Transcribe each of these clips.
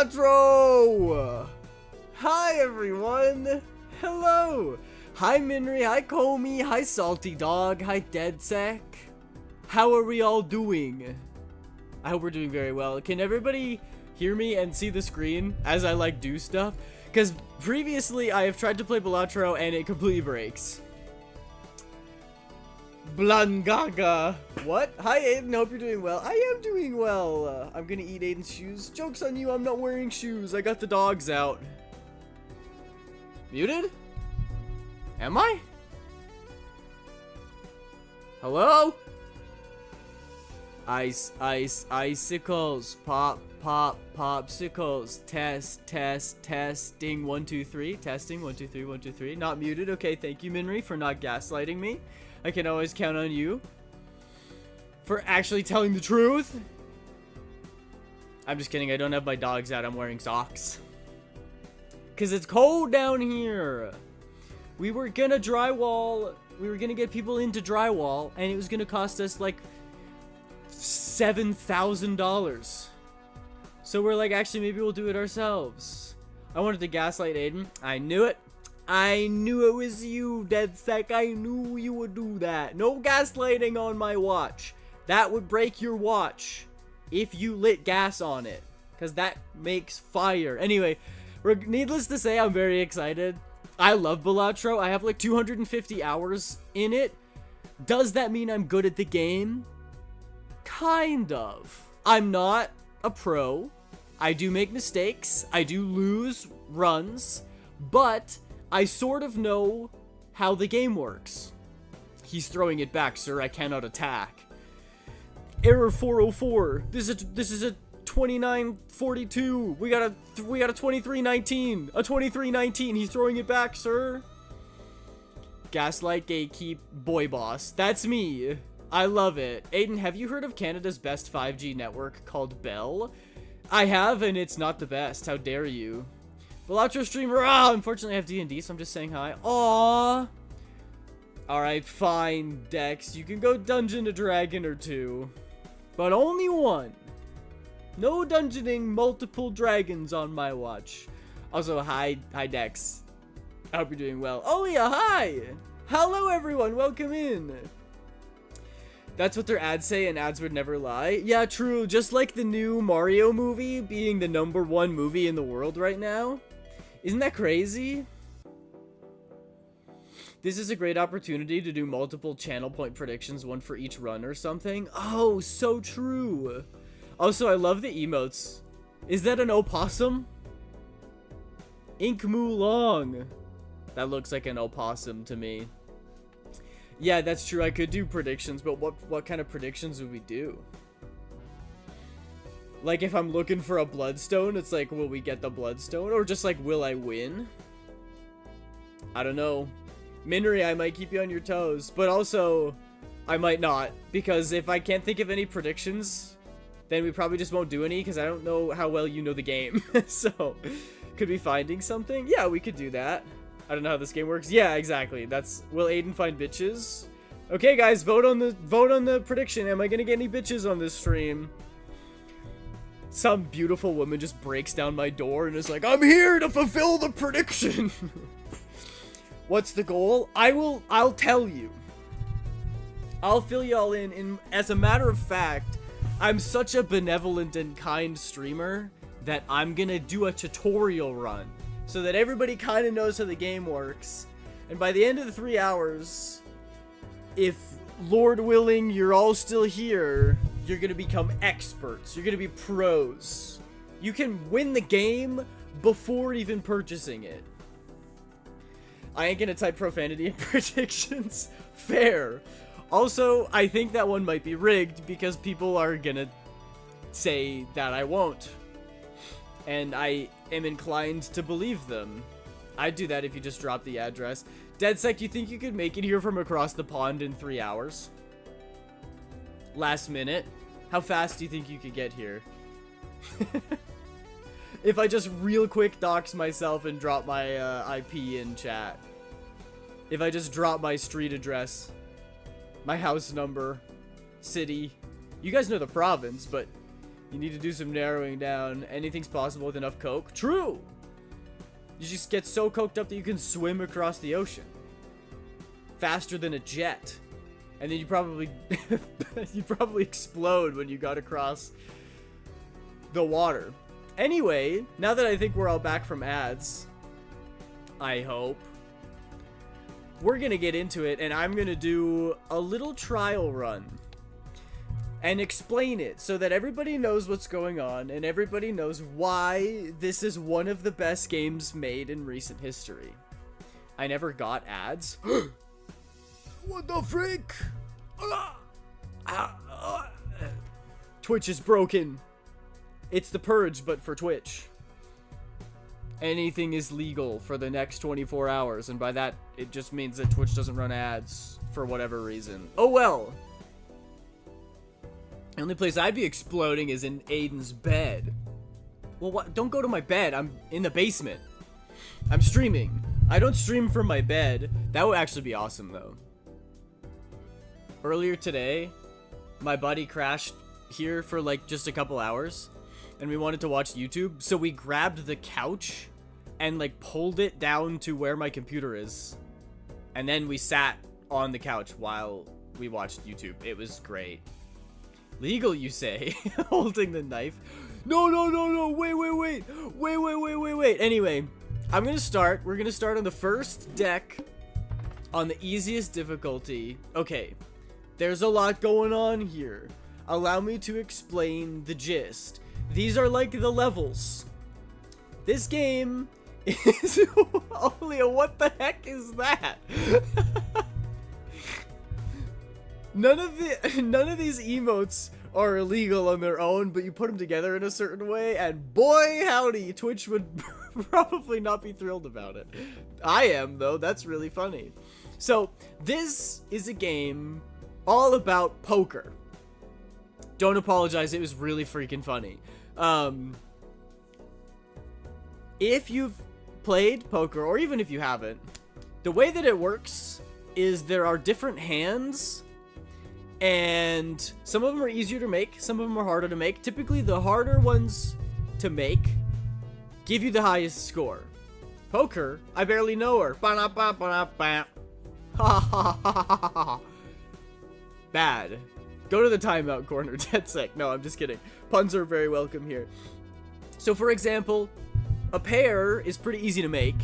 Balatro! Hi everyone! Hello! Hi Minri, hi Comey, hi Salty Dog, hi DeadSec. How are we all doing? I hope we're doing very well. Can everybody hear me and see the screen as I do stuff? Because previously I have tried to play Balatro and it completely breaks. Blangaga. What? Hi Aiden, hope you're doing well. I am doing well. I'm gonna eat Aiden's shoes. Joke's on you, I'm not wearing shoes. I got the dogs out. Muted? Am I? Hello? Icicles. Pop, popsicles. Testing. 1, 2, 3. Testing. 1, 2, 3. 1, 2, 3. Not muted. Okay, thank you, Minri, for not gaslighting me. I can always count on you for actually telling the truth. I'm just kidding. I don't have my dogs out. I'm wearing socks. Because it's cold down here. We were going to drywall. We were going to get people into drywall. And it was going to cost us like $7,000. So we're like, actually, maybe we'll do it ourselves. I wanted to gaslight Aiden. I knew it. I knew it was you, DeadSec. I knew you would do that. No gaslighting on my watch. That would break your watch if you lit gas on it. Because that makes fire. Anyway, needless to say, I'm very excited. I love Balatro. I have like 250 hours in it. Does that mean I'm good at the game? Kind of. I'm not a pro. I do make mistakes. I do lose runs. But I sort of know how the game works. He's throwing it back, sir. I cannot attack. Error 404. This is a 2942. We got a 2319. A 2319. He's throwing it back, sir. Gaslight gatekeep boy boss. That's me. I love it. Aiden, have you heard of Canada's best 5G network called Bell? I have, and it's not the best. How dare you? Balatro streamer. Unfortunately I have D&D, so I'm just saying hi. Aww. Alright, fine, Dex. You can go dungeon a dragon or two. But only one. No dungeoning multiple dragons on my watch. Also, hi Dex. I hope you're doing well. Oh yeah, hi! Hello everyone, welcome in. That's what their ads say, and ads would never lie. Yeah, true. Just like the new Mario movie being the #1 movie in the world right now. Isn't that crazy? This is a great opportunity to do multiple channel point predictions, one for each run or something. Oh, so true. Also, I love the emotes. Is that an opossum? Ink Moo Long. That looks like an opossum to me. Yeah, that's true. I could do predictions, but what kind of predictions would we do? Like, if I'm looking for a bloodstone, it's like, will we get the bloodstone? Or just like, will I win? I don't know. Minri, I might keep you on your toes, but also, I might not. Because if I can't think of any predictions, then we probably just won't do any, because I don't know how well you know the game. So, could we finding something? Yeah, we could do that. I don't know how this game works. Yeah, exactly. That's, will Aiden find bitches? Okay, guys, vote on the prediction. Am I gonna get any bitches on this stream? Some beautiful woman just breaks down my door and is like, I'm here to fulfill the prediction. What's the goal? I'll tell you. I'll fill y'all in. As a matter of fact, I'm such a benevolent and kind streamer that I'm gonna do a tutorial run so that everybody kind of knows how the game works. And by the end of the 3 hours, if Lord willing, you're all still here, you're gonna become experts. You're gonna be pros. You can win the game before even purchasing it. I ain't gonna type profanity in predictions. Fair. Also, I think that one might be rigged because people are gonna say that I won't. And I am inclined to believe them. I'd do that if you just dropped the address. DeadSec, you think you could make it here from across the pond in 3 hours? Last minute. How fast do you think you could get here? If I just real quick dox myself and drop my IP in chat. If I just drop my street address, my house number, city. You guys know the province, but You need to do some narrowing down. Anything's possible with enough coke. True! You just get so coked up that you can swim across the ocean. Faster than a jet. And then you probably you'd probably explode when you got across the water. Anyway, now that I think we're all back from ads, I hope, we're gonna get into it, and I'm gonna do a little trial run and explain it so that everybody knows what's going on and everybody knows why this is one of the best games made in recent history. I never got ads. What the freak? Twitch is broken. It's the purge, but for Twitch. Anything is legal for the next 24 hours, and by that, it just means that Twitch doesn't run ads for whatever reason. Oh well. The only place I'd be exploding is in Aiden's bed. Well, what? Don't go to my bed. I'm in the basement. I'm streaming. I don't stream from my bed. That would actually be awesome, though. Earlier today, my buddy crashed here for like just a couple hours, and we wanted to watch YouTube, so we grabbed the couch and like pulled it down to where my computer is, and then we sat on the couch while we watched YouTube. It was great. Legal, you say? Holding the knife. No, wait. Anyway, I'm gonna start. We're gonna start on the first deck on the easiest difficulty. Okay, there's a lot going on here. Allow me to explain the gist. These are like the levels. This game is only a what the heck is that? None of these emotes are illegal on their own, but you put them together in a certain way, and boy howdy, Twitch would probably not be thrilled about it. I am, though. That's really funny. So this is a game all about poker. Don't apologize, it was really freaking funny. If you've played poker, or even if you haven't, the way that it works is there are different hands, and some of them are easier to make, some of them are harder to make. Typically, the harder ones to make give you the highest score. Poker, I barely know her. Bad. Go to the timeout corner, dead sec. No, I'm just kidding. Puns are very welcome here. So, for example, a pair is pretty easy to make.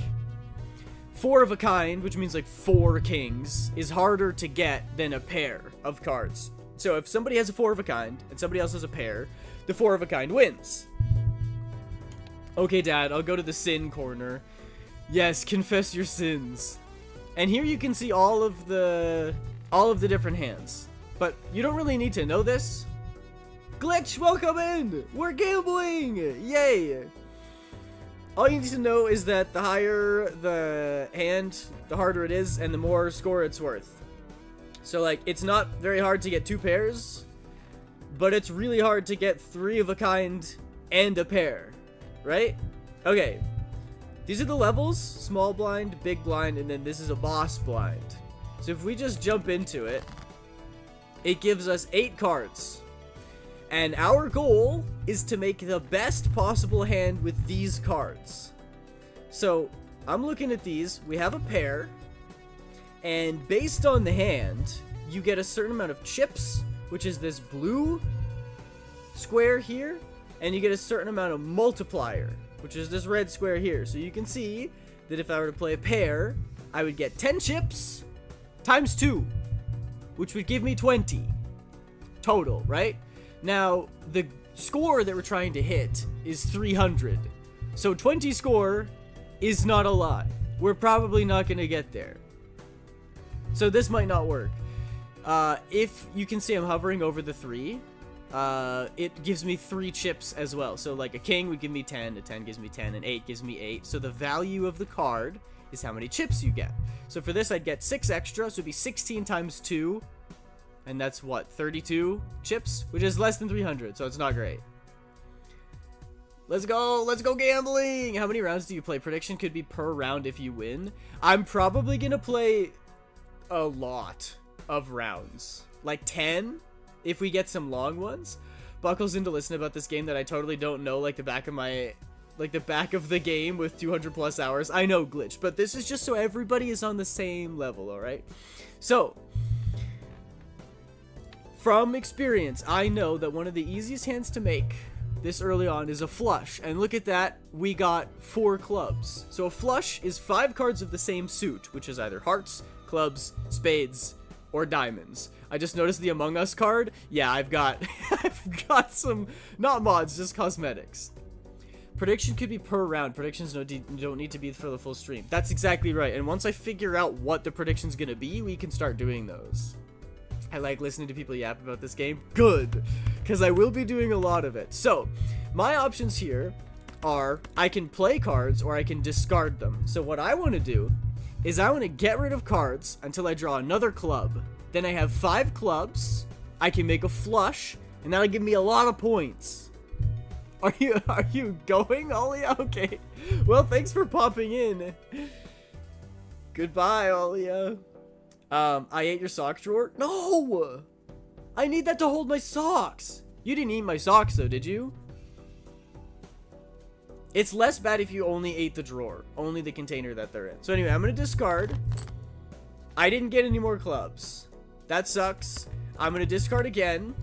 4 of a kind, which means like 4 kings, is harder to get than a pair of cards. So if somebody has a 4 of a kind and somebody else has a pair, the 4 of a kind wins. Okay, Dad, I'll go to the sin corner. Yes, confess your sins. And here you can see all of the different hands. But you don't really need to know this. Glitch, welcome in! We're gambling! Yay! All you need to know is that the higher the hand, the harder it is, and the more score it's worth. So, like, it's not very hard to get 2 pairs, but it's really hard to get 3 of a kind and a pair, right? Okay, these are the levels: small blind, big blind, and then this is a boss blind. So if we just jump into it, it gives us 8 cards. And our goal is to make the best possible hand with these cards. So, I'm looking at these. We have a pair. And based on the hand, you get a certain amount of chips, which is this blue square here. And you get a certain amount of multiplier, which is this red square here. So you can see that if I were to play a pair, I would get 10 chips times 2, which would give me 20 total, right? Now, the score that we're trying to hit is 300. So 20 score is not a lot. We're probably not going to get there. So this might not work. If you can see I'm hovering over the 3, it gives me 3 chips as well. So like a king would give me 10, a 10 gives me 10, an 8 gives me 8. So the value of the card is how many chips you get. So for this, I'd get 6 extra, so it'd be 16 times 2. And that's what, 32 chips? Which is less than 300, so it's not great. Let's go gambling! How many rounds do you play? Prediction could be per round if you win. I'm probably gonna play a lot of rounds. Like 10, if we get some long ones. buckles in to listen about this game that I totally don't know, like the back of the game with 200 plus hours. I know, Glitch, but this is just so everybody is on the same level, alright? So, from experience, I know that one of the easiest hands to make this early on is a flush. And look at that, we got 4 clubs. So a flush is 5 cards of the same suit, which is either hearts, clubs, spades, or diamonds. I just noticed the Among Us card. Yeah, I've got some, not mods, just cosmetics. Prediction could be per round. Predictions don't need to be for the full stream. That's exactly right. And once I figure out what the prediction's gonna be, we can start doing those. I like listening to people yap about this game. Good, because I will be doing a lot of it. So, my options here are I can play cards or I can discard them. So what I want to do is I want to get rid of cards until I draw another club. Then I have 5 clubs. I can make a flush, and that'll give me a lot of points. Are you going, Alia? Okay. Well, thanks for popping in. Goodbye, Alia. I ate your sock drawer? No! I need that to hold my socks. You didn't eat my socks though, did you? It's less bad if you only ate the drawer. Only the container that they're in. So anyway, I'm gonna discard. I didn't get any more clubs. That sucks. I'm gonna discard again.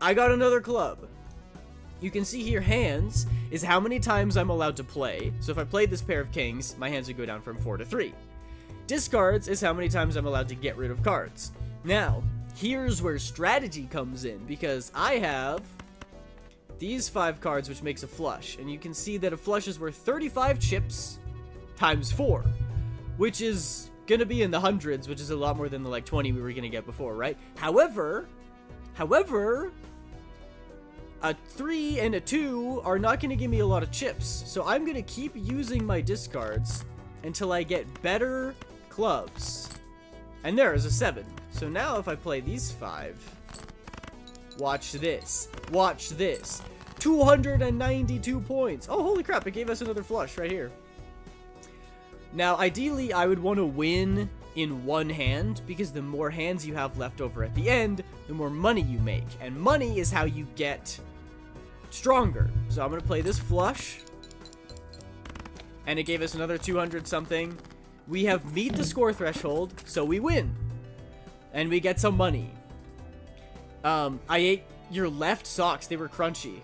I got another club. You can see here, hands is how many times I'm allowed to play. So if I played this pair of kings, my hands would go down from 4 to 3. Discards is how many times I'm allowed to get rid of cards. Now, here's where strategy comes in, because I have these 5 cards, which makes a flush. And you can see that a flush is worth 35 chips times 4, which is gonna be in the hundreds, which is a lot more than the like 20 we were gonna get before, right? However, a 3 and a 2 are not gonna give me a lot of chips. So I'm gonna keep using my discards until I get better clubs. And there is a 7. So now if I play these 5, watch this. Watch this. 292 points. Oh, holy crap. It gave us another flush right here. Now, ideally, I would want to win in one hand, because the more hands you have left over at the end, the more money you make. And money is how you get stronger. So I'm going to play this flush. And it gave us another 200 something. We have meet the score threshold, so we win. And we get some money. I ate your left socks. They were crunchy.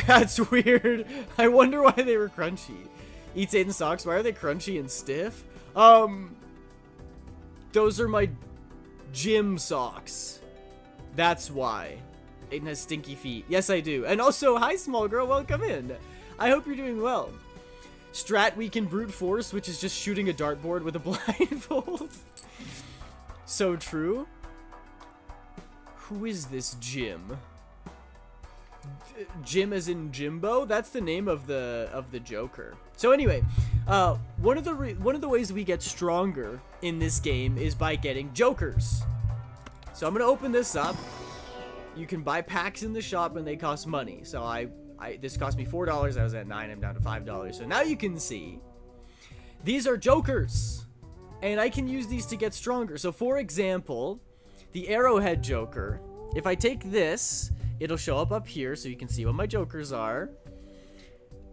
That's weird. I wonder why they were crunchy. Eats Aiden socks. Why are they crunchy and stiff? Those are my gym socks. That's why. Aiden has stinky feet. Yes, I do. And also, hi, small girl. Welcome in. I hope you're doing well. Strat, we can brute force, which is just shooting a dartboard with a blindfold. So true. Who is this Jim? Jim as in Jimbo? That's the name of the Joker. So anyway, one of the ways we get stronger in this game is by getting Jokers. So I'm gonna open this up. You can buy packs in the shop and they cost money. So this cost me $4. I was at $9. I'm down to $5. So now you can see these are Jokers, and I can use these to get stronger. So for example, the Arrowhead Joker. If I take this, it'll show up here so you can see what my Jokers are.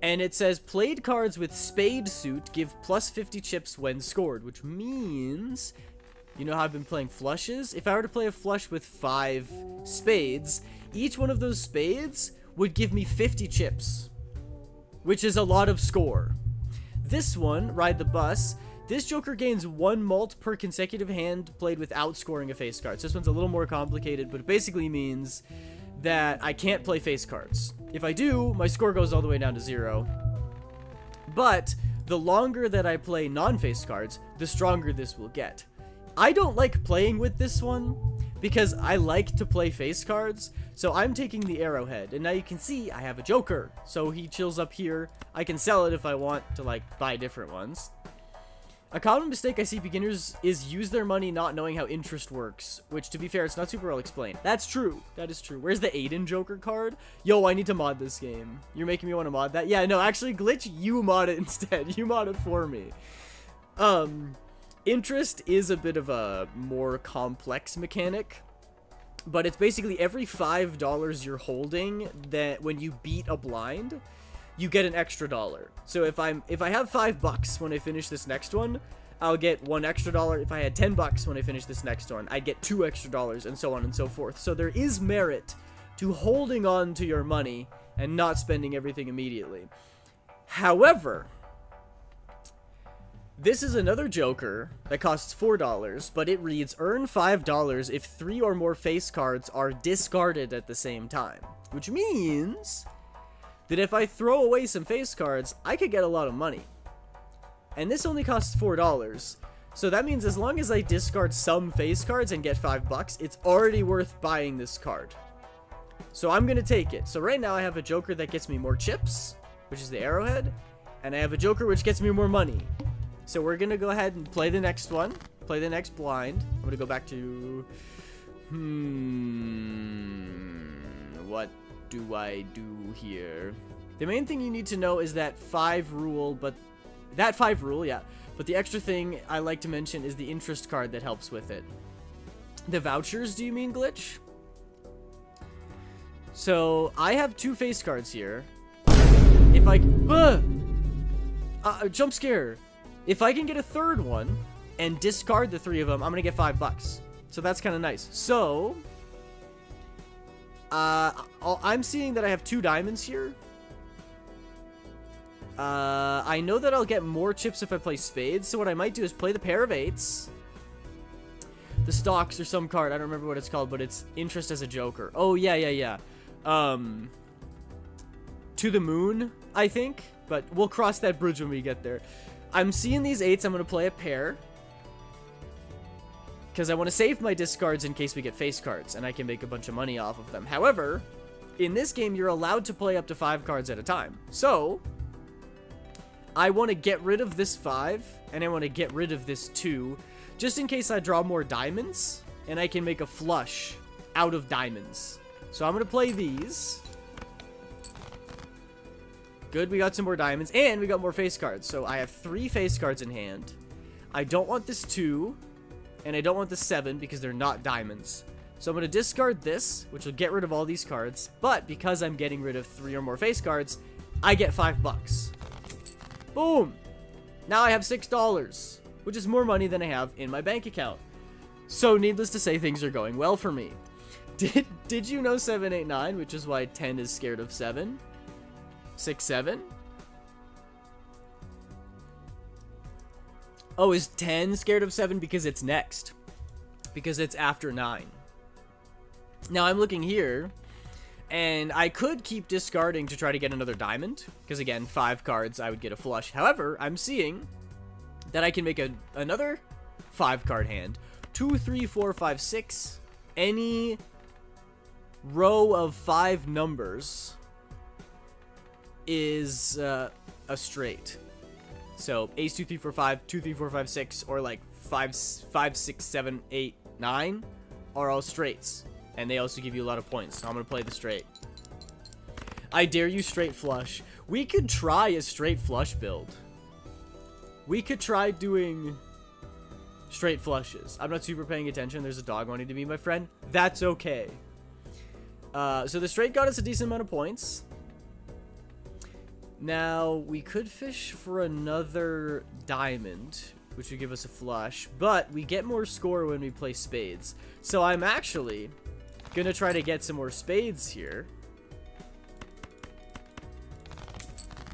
And it says played cards with spade suit give plus 50 chips when scored, which means, you know how I've been playing flushes? If I were to play a flush with 5 spades, each one of those spades would give me 50 chips, which is a lot of score. This one, Ride the Bus, this Joker gains 1 mult per consecutive hand played without scoring a face card. So this one's a little more complicated, but it basically means that I can't play face cards. If I do, my score goes all the way down to 0. But the longer that I play non-face cards, the stronger this will get. I don't like playing with this one because I like to play face cards, so I'm taking the Arrowhead. And now you can see I have a Joker, so he chills up here. I can sell it if I want to, like, buy different ones. A common mistake I see beginners is use their money not knowing how interest works, which, to be fair, it's not super well explained. That's true. That is true. Where's the Aiden Joker card? Yo, I need to mod this game. You're making me want to mod that? Yeah, no, actually, Glitch, you mod it instead. You mod it for me. Interest is a bit of a more complex mechanic, But it's basically every $5 you're holding that when you beat a blind, you get an extra dollar. So if I have $5 when I finish this next one, I'll get $1 extra. If I had $10 when I finish this next one, I'd get $2 extra, and so on and so forth. So there is merit to holding on to your money and not spending everything immediately. However, this is another Joker that costs $4, but it reads, earn $5 if 3 or more face cards are discarded at the same time. Which means that if I throw away some face cards, I could get a lot of money. And this only costs $4. So that means as long as I discard some face cards and get $5, it's already worth buying this card. So I'm going to take it. So right now I have a Joker that gets me more chips, which is the arrowhead. And I have a Joker which gets me more money. So we're going to go ahead and play the next one. Play the next blind. I'm going to go back to... What do I do here? The main thing you need to know is that 5 rule, but... That 5 rule, yeah. But the extra thing I like to mention is the interest card that helps with it. The vouchers, do you mean, Glitch? So, I have 2 face cards here. If I... jump scare! If I can get a third one and discard the 3 of them, I'm gonna get $5. So that's kind of nice. So, I'm seeing that I have 2 diamonds here. I know that I'll get more chips if I play spades, so what I might do is play the pair of 8s. The stocks or some card, I don't remember what it's called, but it's interest as a Joker. Oh, yeah. To the moon, I think, but we'll cross that bridge when we get there. I'm seeing these 8s, I'm going to play a pair. Because I want to save my discards in case we get face cards, and I can make a bunch of money off of them. However, in this game, you're allowed to play up to 5 cards at a time. So... I want to get rid of this 5, and I want to get rid of this 2, just in case I draw more diamonds, and I can make a flush out of diamonds. So I'm going to play these. Good, we got some more diamonds, and we got more face cards. So I have 3 face cards in hand. I don't want this 2, and I don't want the 7, because they're not diamonds. So I'm going to discard this, which will get rid of all these cards, but because I'm getting rid of 3 or more face cards, I get $5. Boom! Now I have $6, which is more money than I have in my bank account. So, needless to say, things are going well for me. Did you know 7, 8, 9, which is why 10 is scared of 7? 6, 7? Oh, is 10 scared of 7 because it's next? Because it's after 9. Now, I'm looking here... And I could keep discarding to try to get another diamond. Because again, 5 cards, I would get a flush. However, I'm seeing that I can make another 5 card hand. 2, 3, 4, 5, 6. Any row of 5 numbers is a straight. So, ace 2, 3, 4, 5, 2, 3, 4, 5, 6, or like 5, 6, 7, 8, 9 are all straights. And they also give you a lot of points. So I'm going to play the straight. I dare you straight flush. We could try a straight flush build. We could try doing straight flushes. I'm not super paying attention. There's a dog wanting to be my friend. That's okay. So the straight got us a decent amount of points. Now, we could fish for another diamond, which would give us a flush. But we get more score when we play spades. So I'm actually... gonna try to get some more spades here.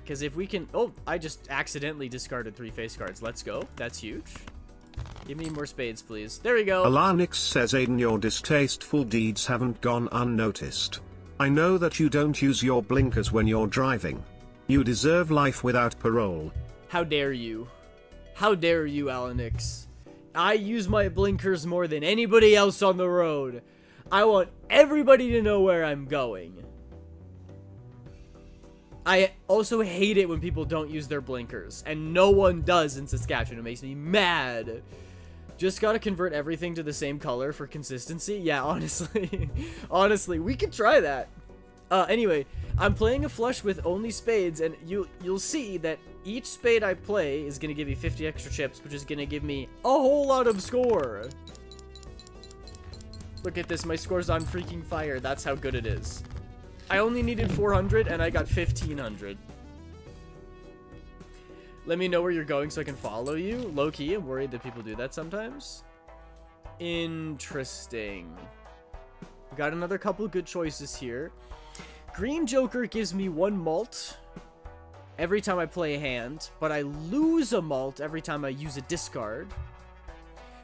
Because if we can... Oh, I just accidentally discarded 3 face cards. Let's go. That's huge. Give me more spades, please. There we go. Alanix says, Aiden, your distasteful deeds haven't gone unnoticed. I know that you don't use your blinkers when you're driving. You deserve life without parole. How dare you? How dare you, Alanix? I use my blinkers more than anybody else on the road. I want everybody to know where I'm going. I also hate it when people don't use their blinkers. And no one does in Saskatchewan. It makes me mad. Just gotta convert everything to the same color for consistency. Yeah, honestly. Honestly, we could try that. Anyway, I'm playing a flush with only spades. And you'll see that each spade I play is gonna give me 50 extra chips. Which is gonna give me a whole lot of score. Look at this, my score's on freaking fire. That's how good it is. I only needed 400 and I got 1500. Let me know where you're going so I can follow you. Low-key, I'm worried that people do that sometimes. Interesting. We got another couple good choices here. Green Joker gives me 1 malt every time I play a hand, but I lose a malt every time I use a discard.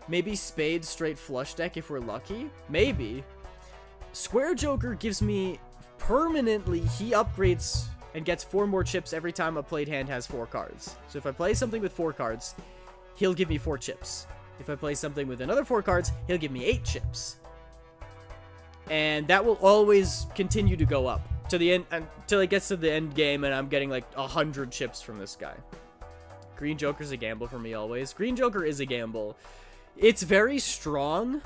Maybe Spade straight flush deck if we're lucky. Maybe. Square Joker gives me permanently, he upgrades and gets 4 more chips every time a played hand has 4 cards. So if I play something with 4 cards, he'll give me 4 chips. If I play something with another 4 cards, he'll give me 8 chips. And that will always continue to go up to the end until it gets to the end game and I'm getting like 100 chips from this guy. Green Joker's a gamble for me always. Green Joker is a gamble. It's very strong.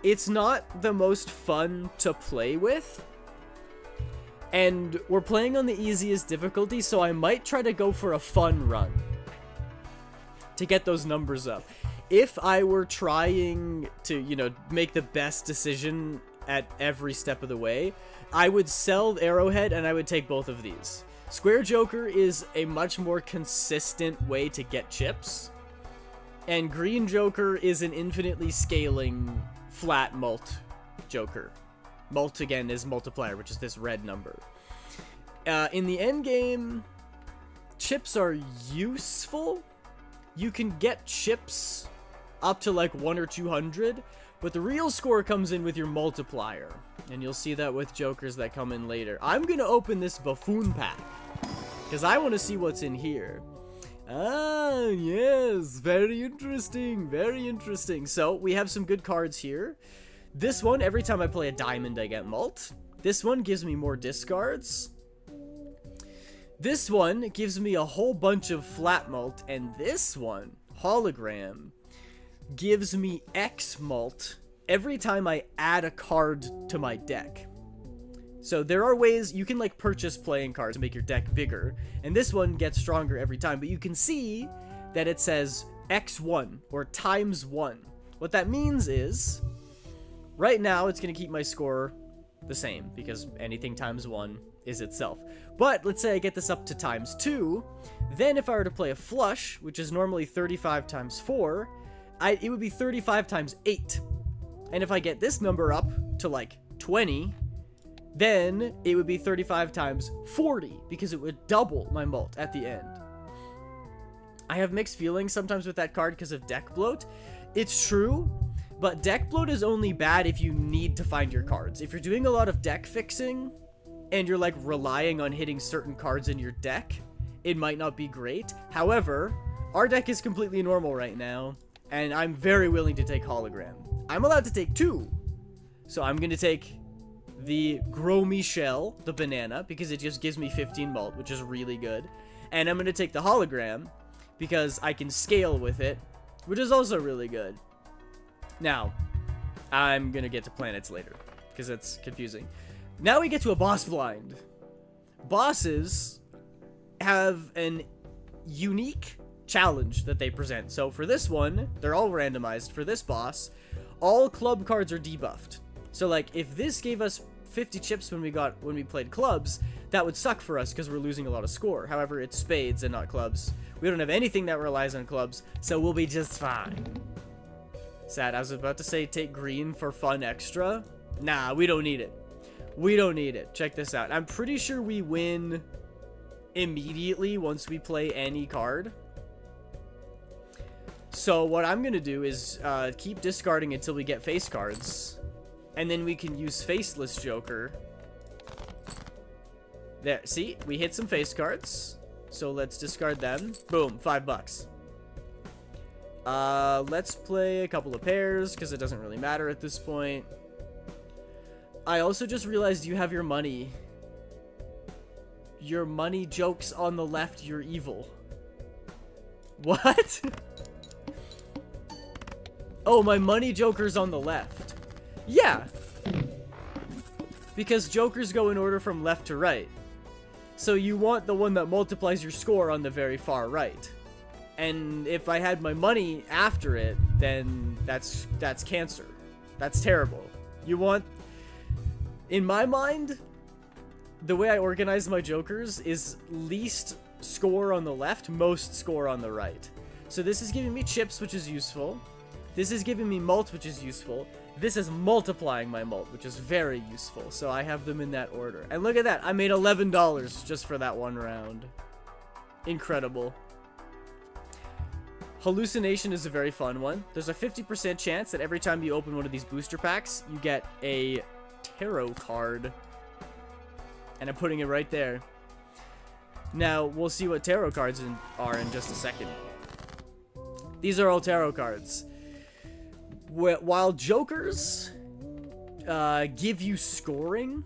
It's not the most fun to play with. And we're playing on the easiest difficulty, so I might try to go for a fun run to get those numbers up. If I were trying to, you know, make the best decision at every step of the way, I would sell Arrowhead and I would take both of these. Square Joker is a much more consistent way to get chips. And Green Joker is an infinitely scaling flat mult Joker. Mult, again, is multiplier, which is this red number. In the end game, chips are useful. You can get chips up to like 100 or 200, but the real score comes in with your multiplier. And you'll see that with Jokers that come in later. I'm going to open this Buffoon pack, because I want to see what's in here. Ah, yes, very interesting, very interesting. So, we have some good cards here. This one, every time I play a diamond, I get mult. This one gives me more discards. This one gives me a whole bunch of flat mult. And this one, hologram, gives me X mult every time I add a card to my deck. So there are ways you can like purchase playing cards to make your deck bigger. And this one gets stronger every time. But you can see that it says X1 or times 1. What that means is, right now, it's going to keep my score the same, because anything times 1 is itself. But let's say I get this up to times 2, then if I were to play a flush, which is normally 35 times 4, it would be 35 times 8. And if I get this number up to like 20, then it would be 35 times 40, because it would double my mult at the end. I have mixed feelings sometimes with that card because of deck bloat. It's true. But deck bloat is only bad if you need to find your cards. If you're doing a lot of deck fixing, and you're like relying on hitting certain cards in your deck, it might not be great. However, our deck is completely normal right now, and I'm very willing to take hologram. I'm allowed to take 2. So I'm going to take the Gros Michel, the banana, because it just gives me 15 mult, which is really good. And I'm going to take the hologram, because I can scale with it, which is also really good. Now, I'm going to get to planets later, because that's confusing. Now we get to a boss blind. Bosses have an unique challenge that they present. So for this one, they're all randomized. For this boss, all club cards are debuffed. So like, if this gave us 50 chips when we played clubs, that would suck for us because we're losing a lot of score. However, it's spades and not clubs. We don't have anything that relies on clubs, so we'll be just fine. Sad. I was about to say take green for fun extra. Nah, we don't need it. We don't need it. Check this out. I'm pretty sure we win immediately once we play any card. So what I'm going to do is keep discarding until we get face cards. And then we can use Faceless Joker. There. See? We hit some face cards. So let's discard them. Boom. $5. Let's play a couple of pairs, because it doesn't really matter at this point. I also just realized you have your money. Your money jokes on the left, you're evil. What? Oh, my money joker's on the left. Yeah. Because jokers go in order from left to right. So you want the one that multiplies your score on the very far right. And if I had my money after it, then that's cancer. That's terrible. You want... In my mind, the way I organize my jokers is least score on the left, most score on the right. So this is giving me chips, which is useful. This is giving me malt, which is useful. This is multiplying my malt, which is very useful. So I have them in that order. And look at that. I made $11 just for that one round. Incredible. Hallucination is a very fun one. There's a 50% chance that every time you open one of these booster packs, you get a tarot card. And I'm putting it right there. Now, we'll see what tarot cards are in just a second. These are all tarot cards. While jokers give you scoring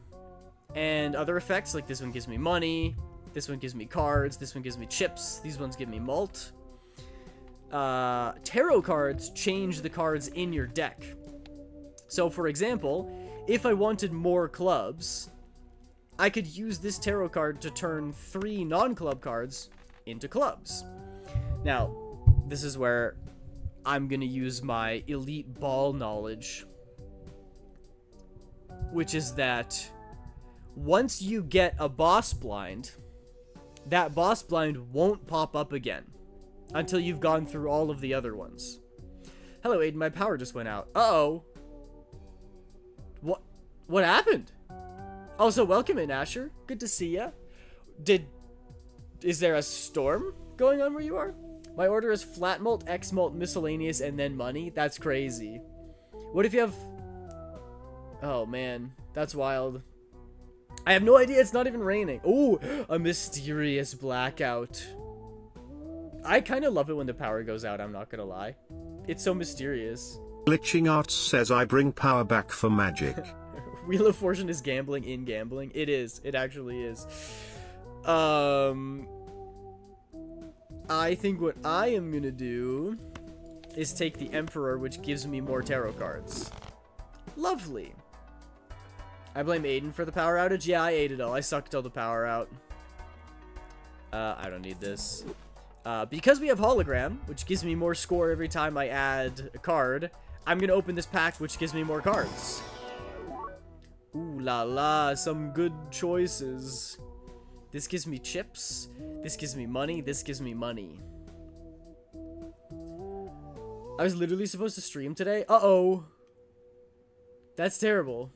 and other effects, like this one gives me money, this one gives me cards, this one gives me chips, these ones give me malt. Tarot cards change the cards in your deck. So, for example, if I wanted more clubs, I could use this tarot card to turn 3 non-club cards into clubs. Now, this is where I'm gonna use my elite ball knowledge, which is that once you get a boss blind, that boss blind won't pop up again until you've gone through all of the other ones. Hello, Aiden, my power just went out. Uh-oh. What happened? Also, welcome in, Asher. Good to see ya. Is there a storm going on where you are? My order is flat malt, X malt, miscellaneous, and then money. That's crazy. What if you have... Oh, man. That's wild. I have no idea. It's not even raining. Ooh, a mysterious blackout. I kind of love it when the power goes out, I'm not gonna lie. It's so mysterious. Glitching Arts says I bring power back for magic. Wheel of Fortune is gambling in gambling. It is. It actually is. I think what I am gonna do is take the Emperor, which gives me more tarot cards. Lovely. I blame Aiden for the power outage. Yeah, I ate it all. I sucked all the power out. I don't need this. Because we have Hologram, which gives me more score every time I add a card, I'm gonna open this pack, which gives me more cards. Ooh la la, some good choices. This gives me chips. This gives me money. This gives me money. I was literally supposed to stream today. Uh-oh. That's terrible.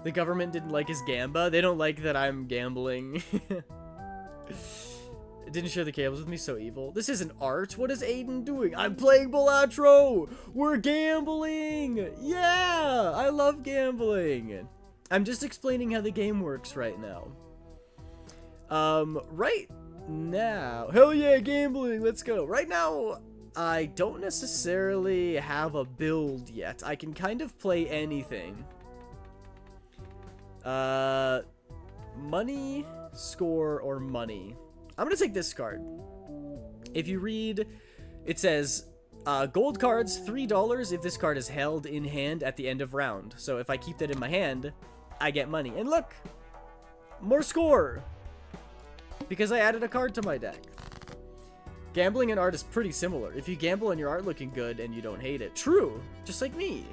The government didn't like his gamba. They don't like that I'm gambling. It didn't share the cables with me, so evil. This isn't art. What is Aiden doing? I'm playing Balatro. We're gambling. Yeah, I love gambling. I'm just explaining how the game works right now. Right now, hell yeah, gambling. Let's go. Right now, I don't necessarily have a build yet. I can kind of play anything. Money, score, or money. I'm gonna take this card. If you read, it says, gold cards, $3 if this card is held in hand at the end of round. So if I keep that in my hand, I get money. And look, more score, because I added a card to my deck. Gambling and art is pretty similar. If you gamble and your art looking good and you don't hate it. True, just like me.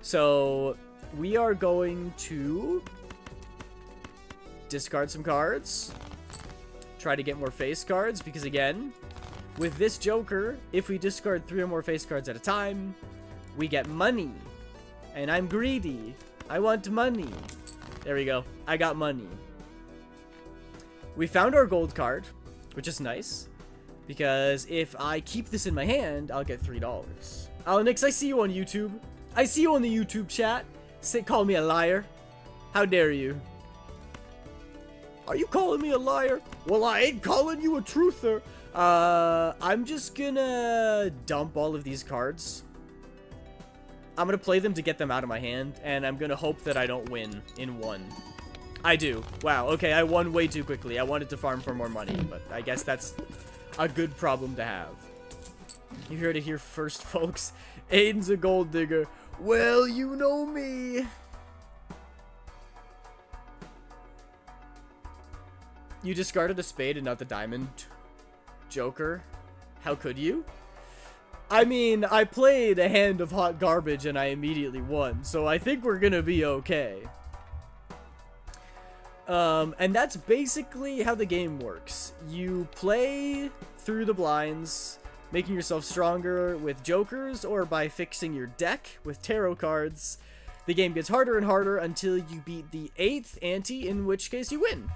So we are going to discard some cards. Try to get more face cards, because again, with this Joker, if we discard 3 or more face cards at a time, we get money. And I'm greedy. I want money. There we go. I got money. We found our gold card, which is nice, because if I keep this in my hand, I'll get $3. Alex, I see you on YouTube. I see you on the YouTube chat. Call me a liar. How dare you? Are you calling me a liar? Well, I ain't calling you a truther. I'm just gonna dump all of these cards. I'm gonna play them to get them out of my hand, and I'm gonna hope that I don't win in one. I do. Wow, okay, I won way too quickly. I wanted to farm for more money, but I guess that's a good problem to have. You heard it here first, folks. Aiden's a gold digger. Well, you know me. You discarded a spade and not the diamond, Joker. How could you? I mean, I played a hand of hot garbage and I immediately won, so I think we're gonna be okay. And that's basically how the game works. You play through the blinds, making yourself stronger with jokers or by fixing your deck with tarot cards. The game gets harder and harder until you beat the 8th ante, in which case you win.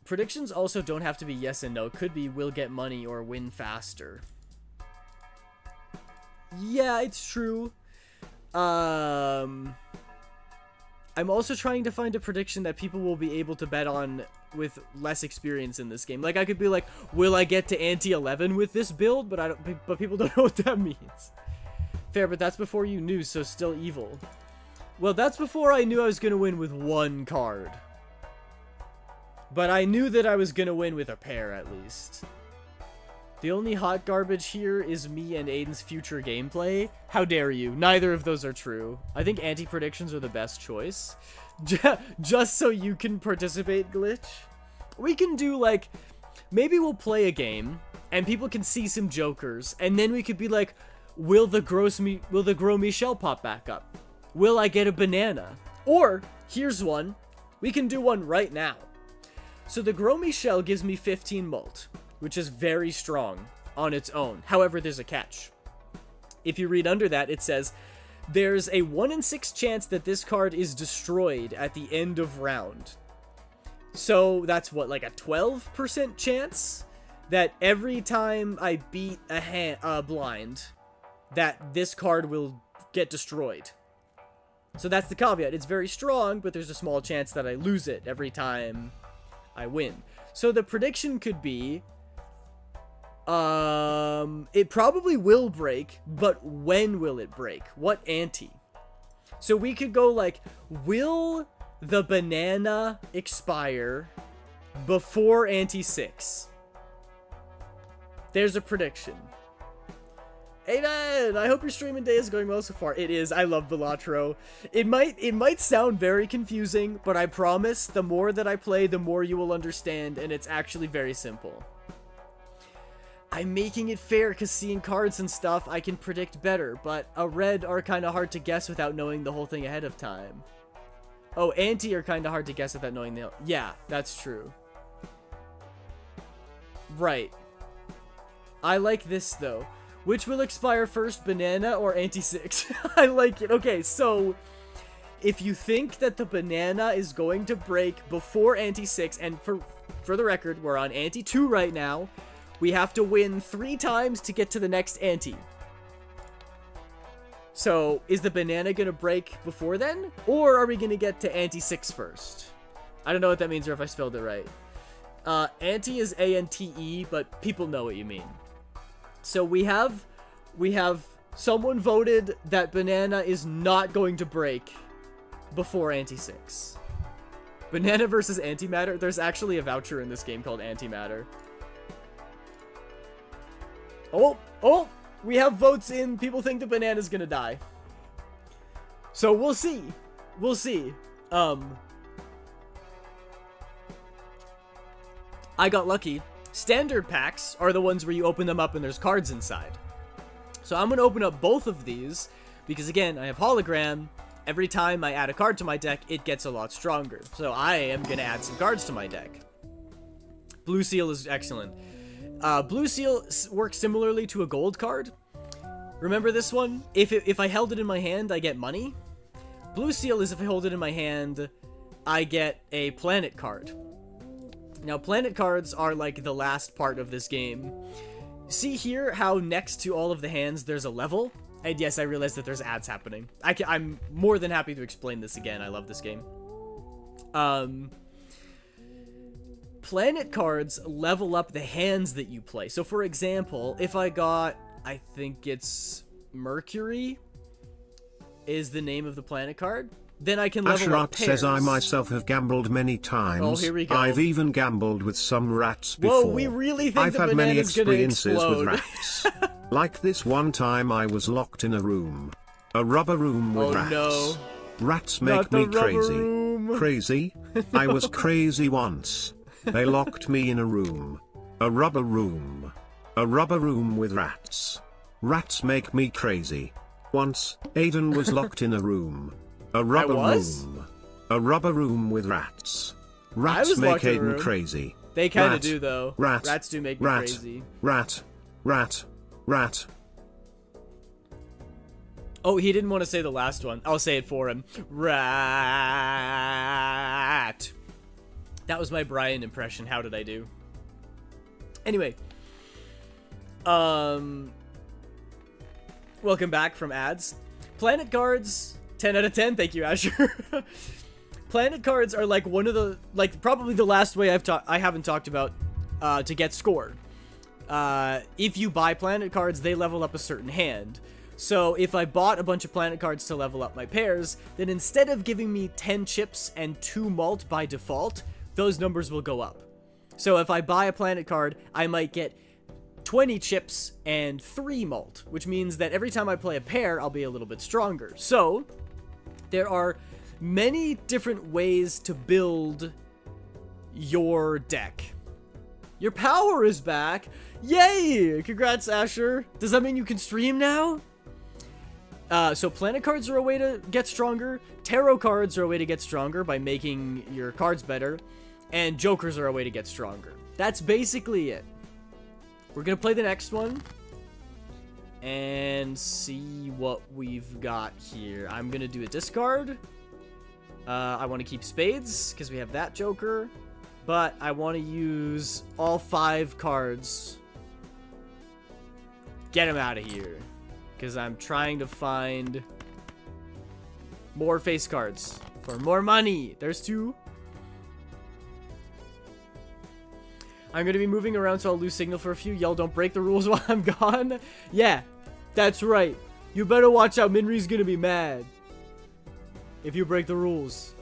Predictions also don't have to be yes and no. Could be will get money or win faster. Yeah, it's true. I'm also trying to find a prediction that people will be able to bet on with less experience in this game. Like, I could be like, will I get to ante 11 with this build? But people don't know what that means. Fair, but that's before you knew, so still evil. Well, that's before I knew I was gonna win with one card. But I knew that I was gonna win with a pair, at least. The only hot garbage here is me and Aiden's future gameplay. How dare you? Neither of those are true. I think anti-predictions are the best choice. Just so you can participate, Glitch. We can do, like, maybe we'll play a game, and people can see some jokers, and then we could be like, will the Gros Michel pop back up? Will I get a banana? Or, here's one. We can do one right now. So the Gros Michel gives me 15 mult, which is very strong on its own. However, there's a catch. If you read under that, it says, there's a 1 in 6 chance that this card is destroyed at the end of round. So that's what, like a 12% chance that every time I beat a blind, that this card will get destroyed. So that's the caveat. It's very strong, but there's a small chance that I lose it every time I win. So the prediction could be, it probably will break, but when will it break? What ante? So we could go like, will the banana expire before ante 6? There's a prediction. Amen! I hope your streaming day is going well so far. It is. I love Balatro. It might sound very confusing, but I promise the more that I play, the more you will understand, and it's actually very simple. I'm making it fair because seeing cards and stuff, I can predict better, but a red are kind of hard to guess without knowing the whole thing ahead of time. Oh, anti are kind of hard to guess without knowing the... Yeah, that's true. Right. I like this, though. Which will expire first, banana or ante 6? I like it. Okay, so if you think that the banana is going to break before ante 6, and for the record, we're on ante 2 right now, we have to win 3 times to get to the next ante. So, is the banana going to break before then? Or are we going to get to ante 6 first? I don't know what that means or if I spelled it right. Ante is A-N-T-E, but people know what you mean. So we have someone voted that banana is not going to break before ante 6. Banana versus antimatter. There's actually a voucher in this game called antimatter. Oh, we have votes in. People think the banana's gonna die. So we'll see. We'll see. I got lucky. Standard packs are the ones where you open them up and there's cards inside. So I'm going to open up both of these because, again, I have hologram. Every time I add a card to my deck, it gets a lot stronger. So I am going to add some cards to my deck. Blue Seal is excellent. Blue Seal works similarly to a gold card. Remember this one? If I held it in my hand, I get money. Blue Seal is if I hold it in my hand, I get a planet card. Now, planet cards are like the last part of this game. See here how next to all of the hands there's a level? And yes, I realize that there's ads happening. I'm more than happy to explain this again. I love this game. Planet cards level up the hands that you play. So for example, if I got, I think it's Mercury is the name of the planet card. Then I can level up pairs. Says I myself have gambled many times. Oh, here we go. I've even gambled with some rats before. Whoa, we really think I've the had many banana's gonna experiences explode. with rats. Like this one time I was locked in a room. A rubber room with rats. No. Rats Not make me the rubber crazy. room. Crazy? No. I was crazy once. They locked me in a room. A rubber room. A rubber room with rats. Rats make me crazy. Once, Aiden was locked in a room. A rubber room. A rubber room with rats. Rats make Aiden crazy. They kind of do, though. Rats do make me crazy. Rat. Oh, he didn't want to say the last one. I'll say it for him. Rat. That was my Brian impression. How did I do? Anyway. Welcome back from ads. Planet cards, 10 out of 10. Thank you, Asher. Planet cards are like one of the, probably the last way I haven't talked about to get score. If you buy planet cards, they level up a certain hand. So if I bought a bunch of planet cards to level up my pairs, then instead of giving me 10 chips and 2 malt by default, those numbers will go up. So if I buy a planet card, I might get 20 chips and 3 malt, which means that every time I play a pair, I'll be a little bit stronger. So there are many different ways to build your deck. Your power is back. Yay! Congrats, Asher. Does that mean you can stream now? So planet cards are a way to get stronger. Tarot cards are a way to get stronger by making your cards better. And jokers are a way to get stronger. That's basically it. We're gonna play the next one and see what we've got here. I'm gonna do a discard. I want to keep spades because we have that joker, but I want to use all 5 cards. Get him out of here because I'm trying to find more face cards for more money. There's 2. I'm going to be moving around, so I'll lose signal for a few. Y'all don't break the rules while I'm gone. Yeah, that's right. You better watch out. Minri's going to be mad if you break the rules.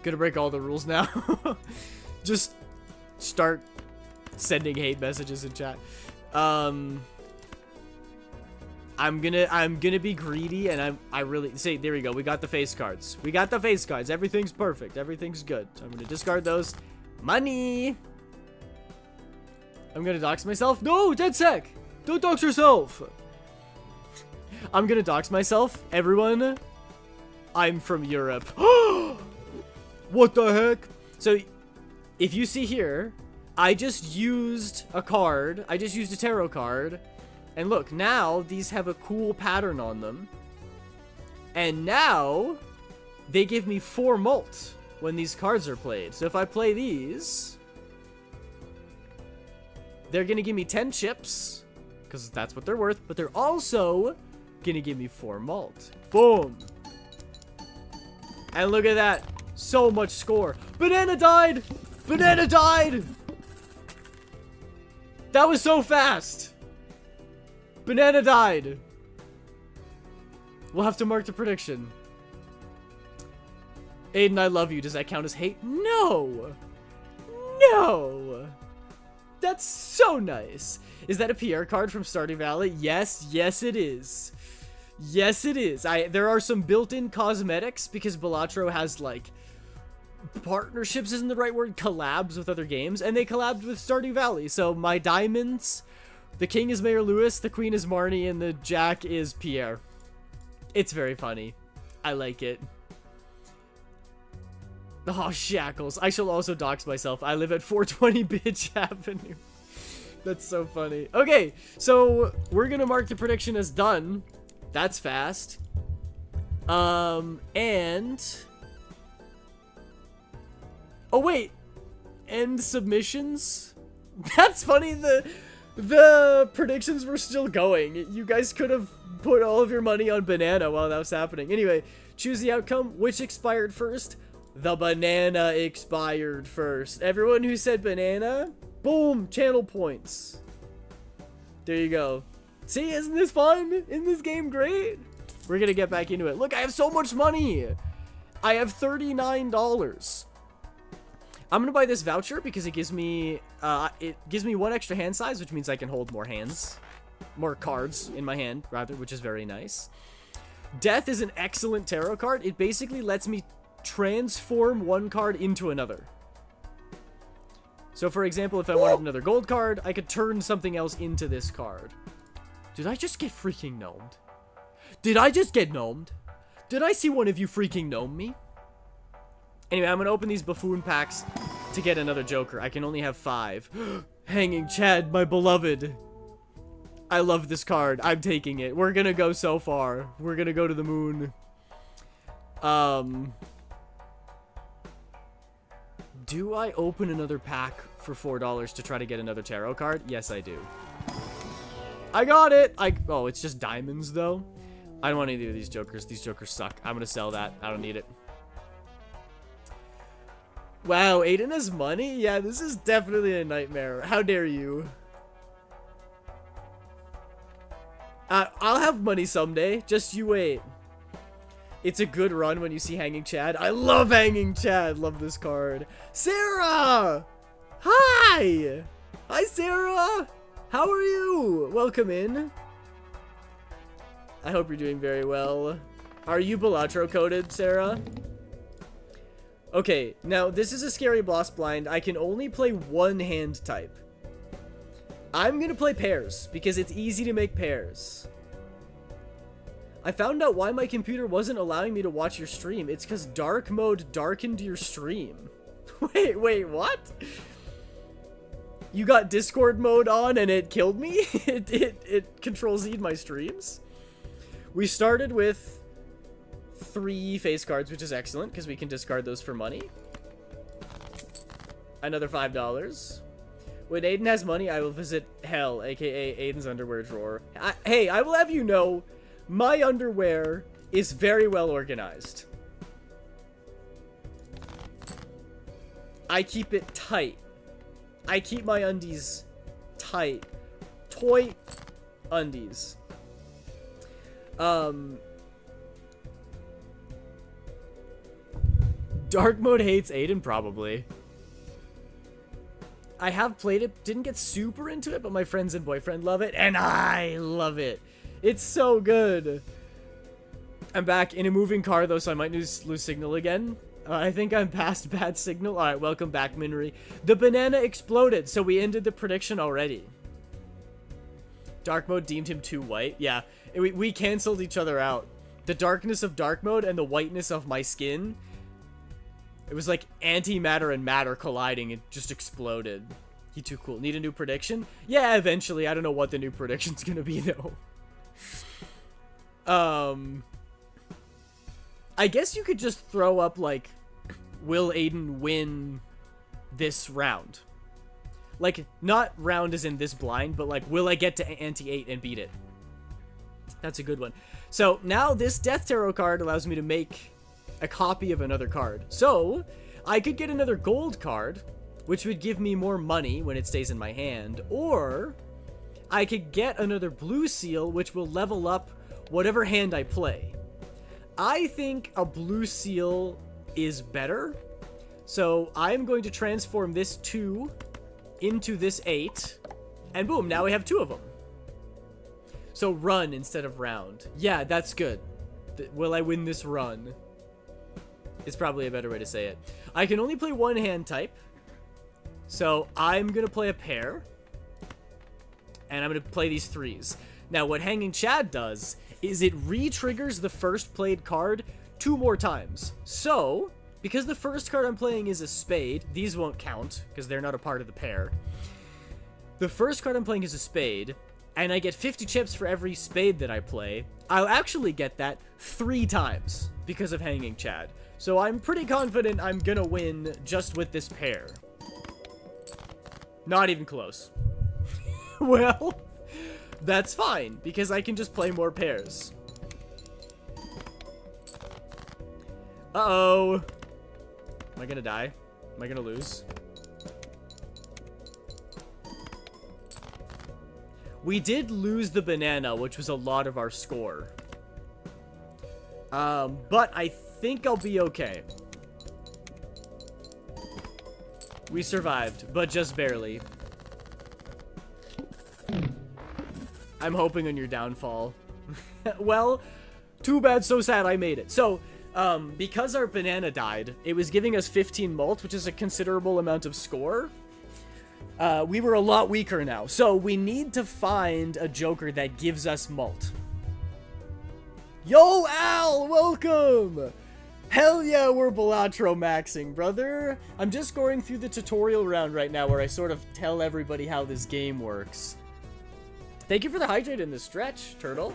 Gonna break all the rules now. Just start sending hate messages in chat. I'm gonna be greedy, and I really see. There we go. We got the face cards. We got the face cards. Everything's perfect. Everything's good. So I'm gonna discard those. Money. I'm gonna dox myself. No, dead sec. Don't dox yourself. I'm gonna dox myself. Everyone, I'm from Europe. What the heck? So, if you see here, I just used a card. I just used a tarot card. And look, now these have a cool pattern on them. And now, they give me 4 malt when these cards are played. So if I play these, they're going to give me 10 chips, because that's what they're worth. But they're also going to give me 4 malt. Boom. And look at that. So much score. Banana died! Banana died! That was so fast! Banana died. We'll have to mark the prediction. Aiden, I love you. Does that count as hate? No! No! That's so nice. Is that a PR card from Stardew Valley? Yes, yes it is. Yes it is. There are some built-in cosmetics because Balatro has, like, partnerships isn't the right word, collabs with other games, and they collabed with Stardew Valley. So my diamonds, the king is Mayor Lewis, the queen is Marnie, and the jack is Pierre. It's very funny. I like it. Oh, shackles. I shall also dox myself. I live at 420 Bitch Avenue. That's so funny. Okay, so we're gonna mark the prediction as done. That's fast. And... oh, wait. End submissions? That's funny. The predictions were still going. You guys could have put all of your money on banana while that was happening. Anyway, choose the outcome. Which expired first? The banana expired first. Everyone who said banana, boom, channel points. There you go. See, isn't this fun? Isn't this game great? We're gonna get back into it. Look, I have so much money. I have $39. I'm gonna buy this voucher because it gives me 1 extra hand size, which means I can hold more cards in my hand, rather, which is very nice. Death is an excellent tarot card. It basically lets me transform one card into another. So, for example, if I wanted another gold card, I could turn something else into this card. Did I just get freaking gnomed? Did I just get gnomed? Did I see one of you freaking gnome me? Anyway, I'm going to open these buffoon packs to get another Joker. I can only have 5. Hanging Chad, my beloved. I love this card. I'm taking it. We're going to go so far. We're going to go to the moon. Do I open another pack for $4 to try to get another tarot card? Yes, I do. I got it! Oh, it's just diamonds, though. I don't want any of these Jokers. These Jokers suck. I'm gonna sell that. I don't need it. Wow, Aiden has money? Yeah, this is definitely a nightmare. How dare you? I'll have money someday. Just you wait. It's a good run when you see Hanging Chad. I love Hanging Chad. Love this card. Sarah! Hi! Hi, Sarah! How are you? Welcome in. I hope you're doing very well. Are you Balatro coded, Sarah? Okay, now this is a scary boss blind. I can only play one hand type. I'm gonna play pairs because it's easy to make pairs. I found out why my computer wasn't allowing me to watch your stream. It's because dark mode darkened your stream. Wait, what? You got Discord mode on and it killed me? It control-Z'd my streams? We started with 3 face cards, which is excellent because we can discard those for money. Another $5. When Aiden has money, I will visit hell, aka Aiden's underwear drawer. Hey, I will have you know, my underwear is very well organized. I keep it tight. I keep my undies tight. Toy undies. Dark mode hates Aiden, probably. I have played it, didn't get super into it, but my friends and boyfriend love it, and I love it. It's so good. I'm back in a moving car, though, so I might lose signal again. I think I'm past bad signal. Alright, welcome back, Minry. The banana exploded, so we ended the prediction already. Dark mode deemed him too white. Yeah, we canceled each other out. The darkness of dark mode and the whiteness of my skin. It was like antimatter and matter colliding. It just exploded. He too cool. Need a new prediction? Yeah, eventually. I don't know what the new prediction's gonna be, though. I guess you could just throw up, like, will Aiden win this round? Like, not round as in this blind, but like, will I get to ante-8 and beat it? That's a good one. So, now this Death Tarot card allows me to make a copy of another card. So, I could get another gold card, which would give me more money when it stays in my hand, or I could get another blue seal, which will level up whatever hand I play. I think a blue seal is better, so I'm going to transform this 2 into this 8, and boom, now we have 2 of them. So run instead of round. Yeah, that's good. Will I win this run? Is probably a better way to say it. I can only play one hand type, so I'm going to play a pair, and I'm going to play these 3s. Now, what Hanging Chad does is it re-triggers the first played card 2 more times. So, because the first card I'm playing is a spade, these won't count, because they're not a part of the pair. The first card I'm playing is a spade, and I get 50 chips for every spade that I play. I'll actually get that 3 times, because of Hanging Chad. So I'm pretty confident I'm gonna win just with this pair. Not even close. Well, that's fine, because I can just play more pairs. Uh-oh. Am I gonna die? Am I gonna lose? We did lose the banana, which was a lot of our score. But I think I'll be okay. We survived, but just barely. I'm hoping on your downfall. Well, too bad, so sad I made it. So, because our banana died, it was giving us 15 mult, which is a considerable amount of score. We were a lot weaker now. So we need to find a Joker that gives us mult. Yo, Al, welcome! Hell yeah, we're Balatro maxing, brother. I'm just going through the tutorial round right now where I sort of tell everybody how this game works. Thank you for the hydrate in the stretch, Turtle.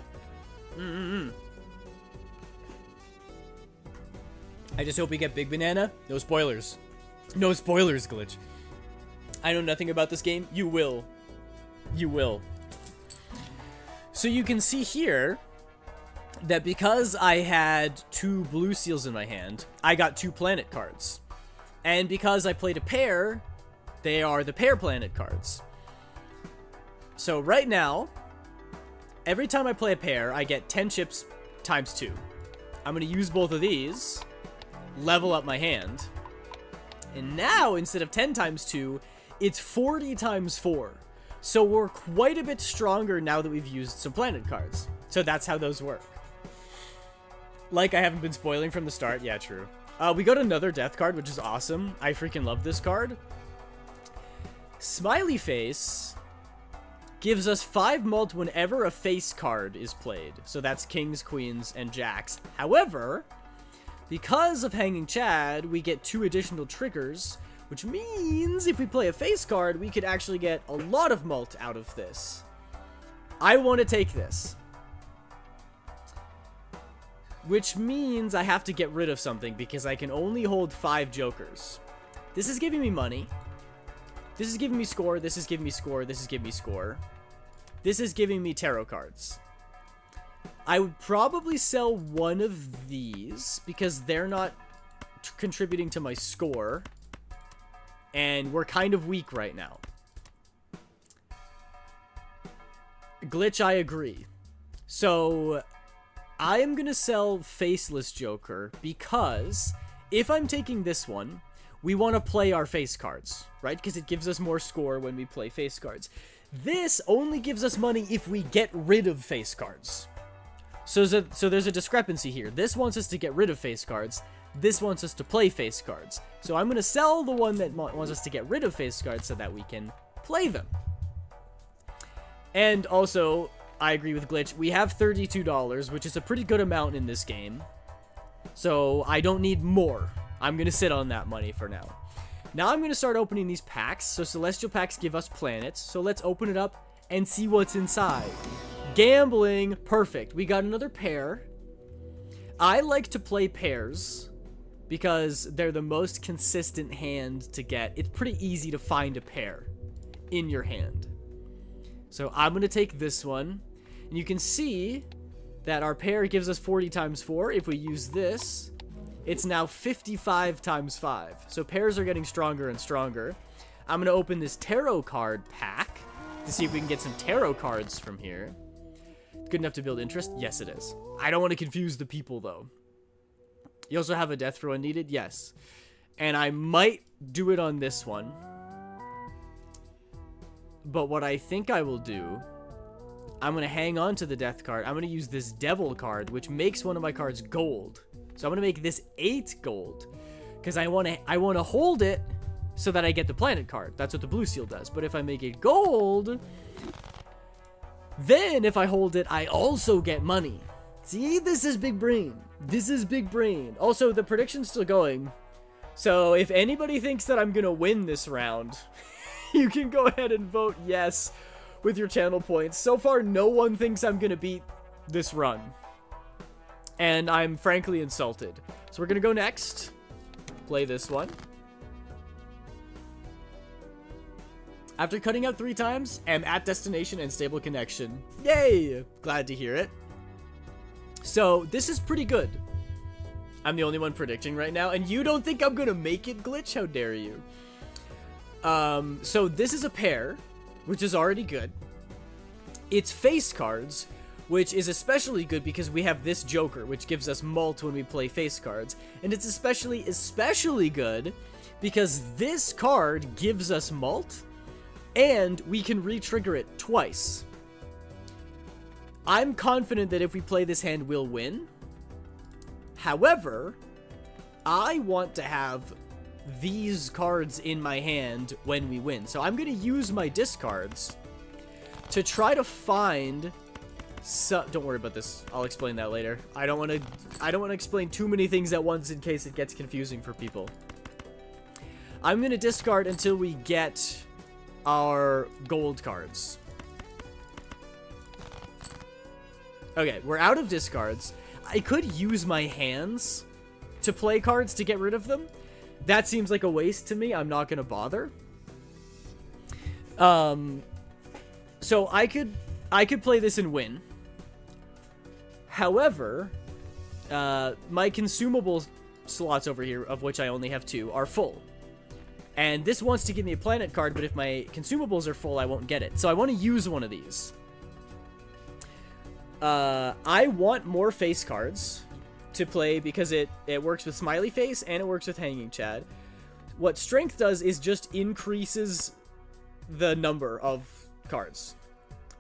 I just hope we get Big Banana. No spoilers. No spoilers, Glitch. I know nothing about this game. You will. You will. So you can see here that because I had 2 blue seals in my hand, I got 2 planet cards. And because I played a pair, they are the pair planet cards. So right now, every time I play a pair, I get 10 chips times 2. I'm going to use both of these, level up my hand. And now, instead of 10 times 2, it's 40 times 4. So we're quite a bit stronger now that we've used some planet cards. So that's how those work. Like, I haven't been spoiling from the start. Yeah, true. We got another death card, which is awesome. I freaking love this card. Smiley Face gives us 5 mult whenever a face card is played. So that's kings, queens, and jacks. However, because of Hanging Chad, we get 2 additional triggers, which means if we play a face card, we could actually get a lot of mult out of this. I want to take this. Which means I have to get rid of something because I can only hold 5 jokers. This is giving me money. This is giving me score. This is giving me score. This is giving me score. This is giving me tarot cards. I would probably sell one of these because they're not contributing to my score. And we're kind of weak right now. Glitch, I agree. So I am going to sell Faceless Joker because if I'm taking this one, we want to play our face cards, right? Because it gives us more score when we play face cards. This only gives us money if we get rid of face cards. So there's a discrepancy here. This wants us to get rid of face cards. This wants us to play face cards. So I'm going to sell the one that wants us to get rid of face cards so that we can play them. And also, I agree with Glitch. We have $32, which is a pretty good amount in this game. So I don't need more. I'm going to sit on that money for now. Now I'm going to start opening these packs. So Celestial packs give us planets. So let's open it up and see what's inside. Gambling. Perfect. We got another pair. I like to play pairs because they're the most consistent hand to get. It's pretty easy to find a pair in your hand. So I'm going to take this one. And you can see that our pair gives us 40 times 4. If we use this, it's now 55 times 5. So pairs are getting stronger and stronger. I'm going to open this tarot card pack to see if we can get some tarot cards from here. Good enough to build interest? Yes, it is. I don't want to confuse the people, though. You also have a death throw when needed? Yes. And I might do it on this one. But what I think I will do, I'm going to hang on to the death card. I'm going to use this devil card, which makes one of my cards gold. So I'm going to make this 8 gold. Because I want to hold it so that I get the planet card. That's what the blue seal does. But if I make it gold, then if I hold it, I also get money. See, this is big brain. This is big brain. Also, the prediction's still going. So if anybody thinks that I'm going to win this round, you can go ahead and vote yes with your channel points. So far, no one thinks I'm going to beat this run. And I'm frankly insulted. So we're going to go next. Play this one. After cutting out 3 times, am at destination and stable connection. Yay! Glad to hear it. So, this is pretty good. I'm the only one predicting right now, and you don't think I'm gonna make it, Glitch? How dare you? So this is a pair, which is already good. It's face cards, which is especially good because we have this Joker, which gives us mult when we play face cards. And it's especially good because this card gives us mult, and we can re-trigger it twice. I'm confident that if we play this hand, we'll win. However, I want to have these cards in my hand when we win. So I'm going to use my discards to try to find... don't worry about this. I'll explain that later. I don't want to explain too many things at once in case it gets confusing for people. I'm going to discard until we get our gold cards. Okay, we're out of discards. I could use my hands to play cards to get rid of them. That seems like a waste to me. I'm not going to bother. So I could play this and win. However, my consumable slots over here, of which I only have 2, are full. And this wants to give me a planet card, but if my consumables are full, I won't get it. So I want to use one of these. I want more face cards to play because it works with Smiley Face and it works with Hanging Chad. What Strength does is just increases the number of cards.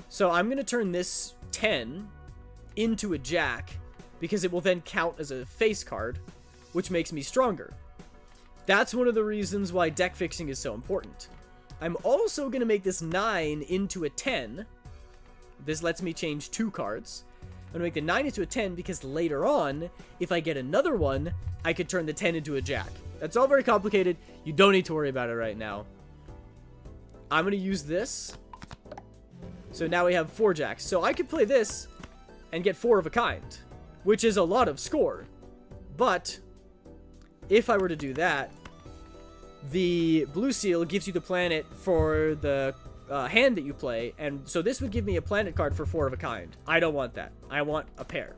So I'm going to turn this 10 into a Jack because it will then count as a face card, which makes me stronger. That's one of the reasons why deck fixing is so important. I'm also going to make this 9 into a 10. This lets me change 2 cards. I'm going to make the 9 into a 10 because later on, if I get another one, I could turn the 10 into a Jack. That's all very complicated. You don't need to worry about it right now. I'm going to use this. So now we have 4 Jacks. So I could play this and get 4 of a kind, which is a lot of score. But if I were to do that, the blue seal gives you the planet for the hand that you play, and so this would give me a planet card for 4 of a kind. I don't want that. I want a pair.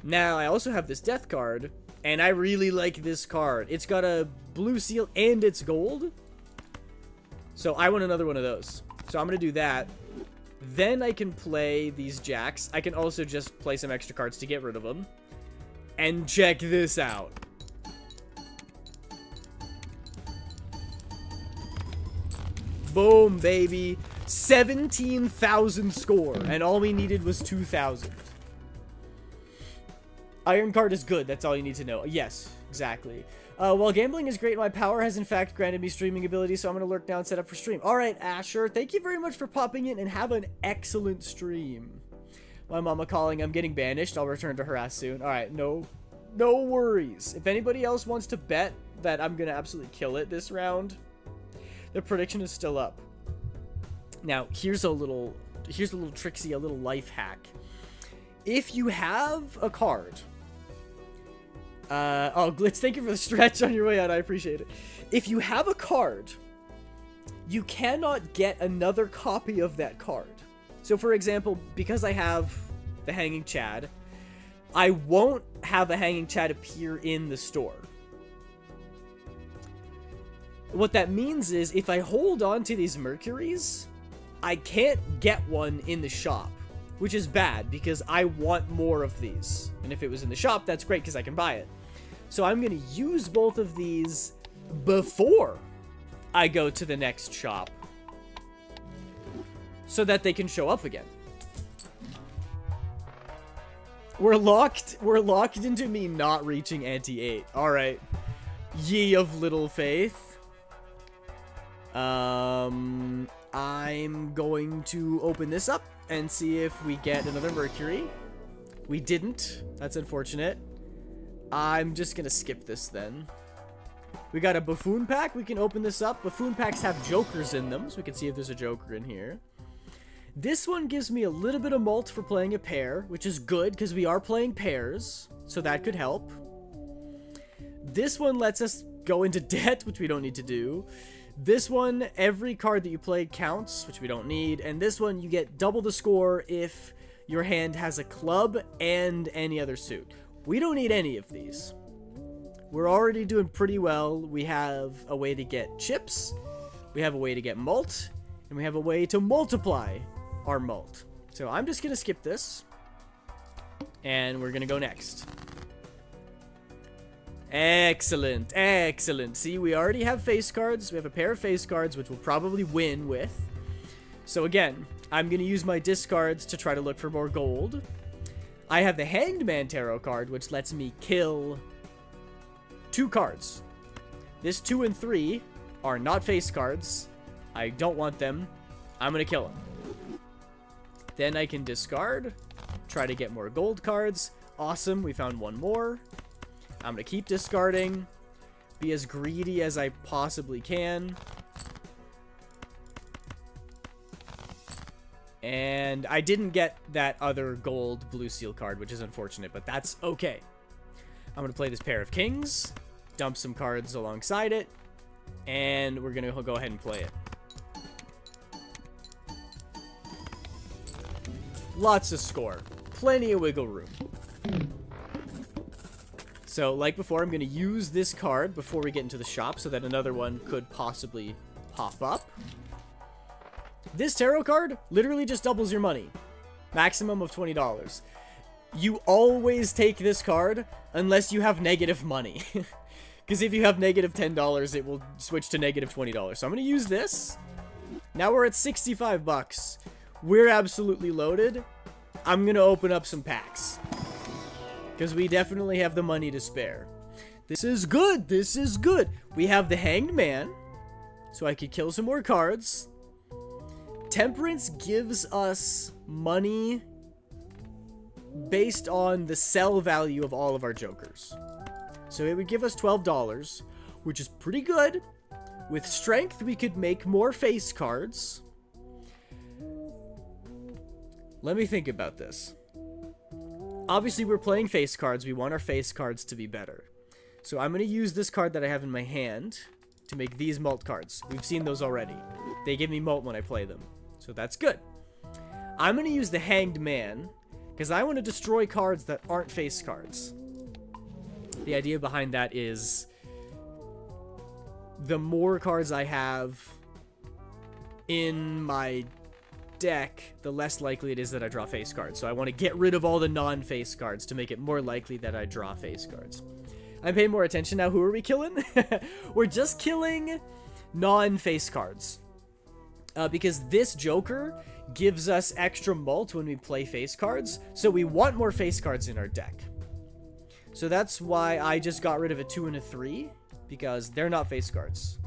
Now, I also have this death card, and I really like this card. It's got a blue seal and it's gold. So I want another one of those. So I'm going to do that. Then I can play these Jacks. I can also just play some extra cards to get rid of them. And check this out. Boom, baby. 17,000 score. And all we needed was 2,000. Iron card is good. That's all you need to know. Yes, exactly. While gambling is great, my power has in fact granted me streaming ability, so I'm going to lurk now and set up for stream. Alright, Asher, thank you very much for popping in and have an excellent stream. My mama calling, I'm getting banished. I'll return to harass soon. Alright, no worries. If anybody else wants to bet that I'm going to absolutely kill it this round, the prediction is still up. Now, here's a little tricksy, a little life hack. If you have a card... oh, Glitch, thank you for the stretch on your way out. I appreciate it. If you have a card, you cannot get another copy of that card. So, for example, because I have the Hanging Chad, I won't have a Hanging Chad appear in the store. What that means is, if I hold on to these Mercuries, I can't get one in the shop, which is bad because I want more of these. And if it was in the shop, that's great because I can buy it. So I'm going to use both of these before I go to the next shop so that they can show up again. We're locked into me not reaching ante-8. All right. Ye of little faith. I'm going to open this up and see if we get another Mercury. We didn't. That's unfortunate. I'm just gonna skip this then. We got a Buffoon pack. We can open this up. Buffoon packs have jokers in them, so we can see if there's a joker in here. This one gives me a little bit of mult for playing a pair, which is good because we are playing pairs, so that could help. This one lets us go into debt, which we don't need to do. This one, every card that you play counts, which we don't need. And this one, you get double the score if your hand has a club and any other suit. We don't need any of these. We're already doing pretty well. We have a way to get chips. We have a way to get mult. And we have a way to multiply our mult. So I'm just going to skip this. And we're going to go next. Excellent, excellent. See, we already have face cards. We have a pair of face cards, which we'll probably win with. So again, I'm going to use my discards to try to look for more gold. I have the Hanged Man Tarot card, which lets me kill 2 cards. This 2 and 3 are not face cards. I don't want them. I'm going to kill them. Then I can discard. Try to get more gold cards. Awesome. We found one more. I'm going to keep discarding. Be as greedy as I possibly can. And I didn't get that other gold blue seal card, which is unfortunate, but that's okay. I'm going to play this pair of kings, dump some cards alongside it, and we're going to go ahead and play it. Lots of score. Plenty of wiggle room. So, like before, I'm going to use this card before we get into the shop so that another one could possibly pop up. This tarot card literally just doubles your money. Maximum of $20. You always take this card unless you have negative money. Because if you have negative $10, it will switch to negative $20. So I'm going to use this. Now we're at 65 bucks. We're absolutely loaded. I'm going to open up some packs. Because we definitely have the money to spare. This is good. This is good. We have the Hanged Man. So I could kill some more cards. Temperance gives us money based on the sell value of all of our jokers. So it would give us $12, which is pretty good. With strength, we could make more face cards. Let me think about this. Obviously, we're playing face cards. We want our face cards to be better. So I'm going to use this card that I have in my hand to make these mult cards. We've seen those already. They give me mult when I play them. So that's good. I'm going to use the Hanged Man because I want to destroy cards that aren't face cards. The idea behind that is the more cards I have in my deck, the less likely it is that I draw face cards. So I want to get rid of all the non-face cards to make it more likely that I draw face cards. I'm paying more attention now. Who are we killing? We're just killing non-face cards. Because this Joker gives us extra mult when we play face cards. So we want more face cards in our deck. So that's why I just got rid of a 2 and a 3. Because they're not face cards.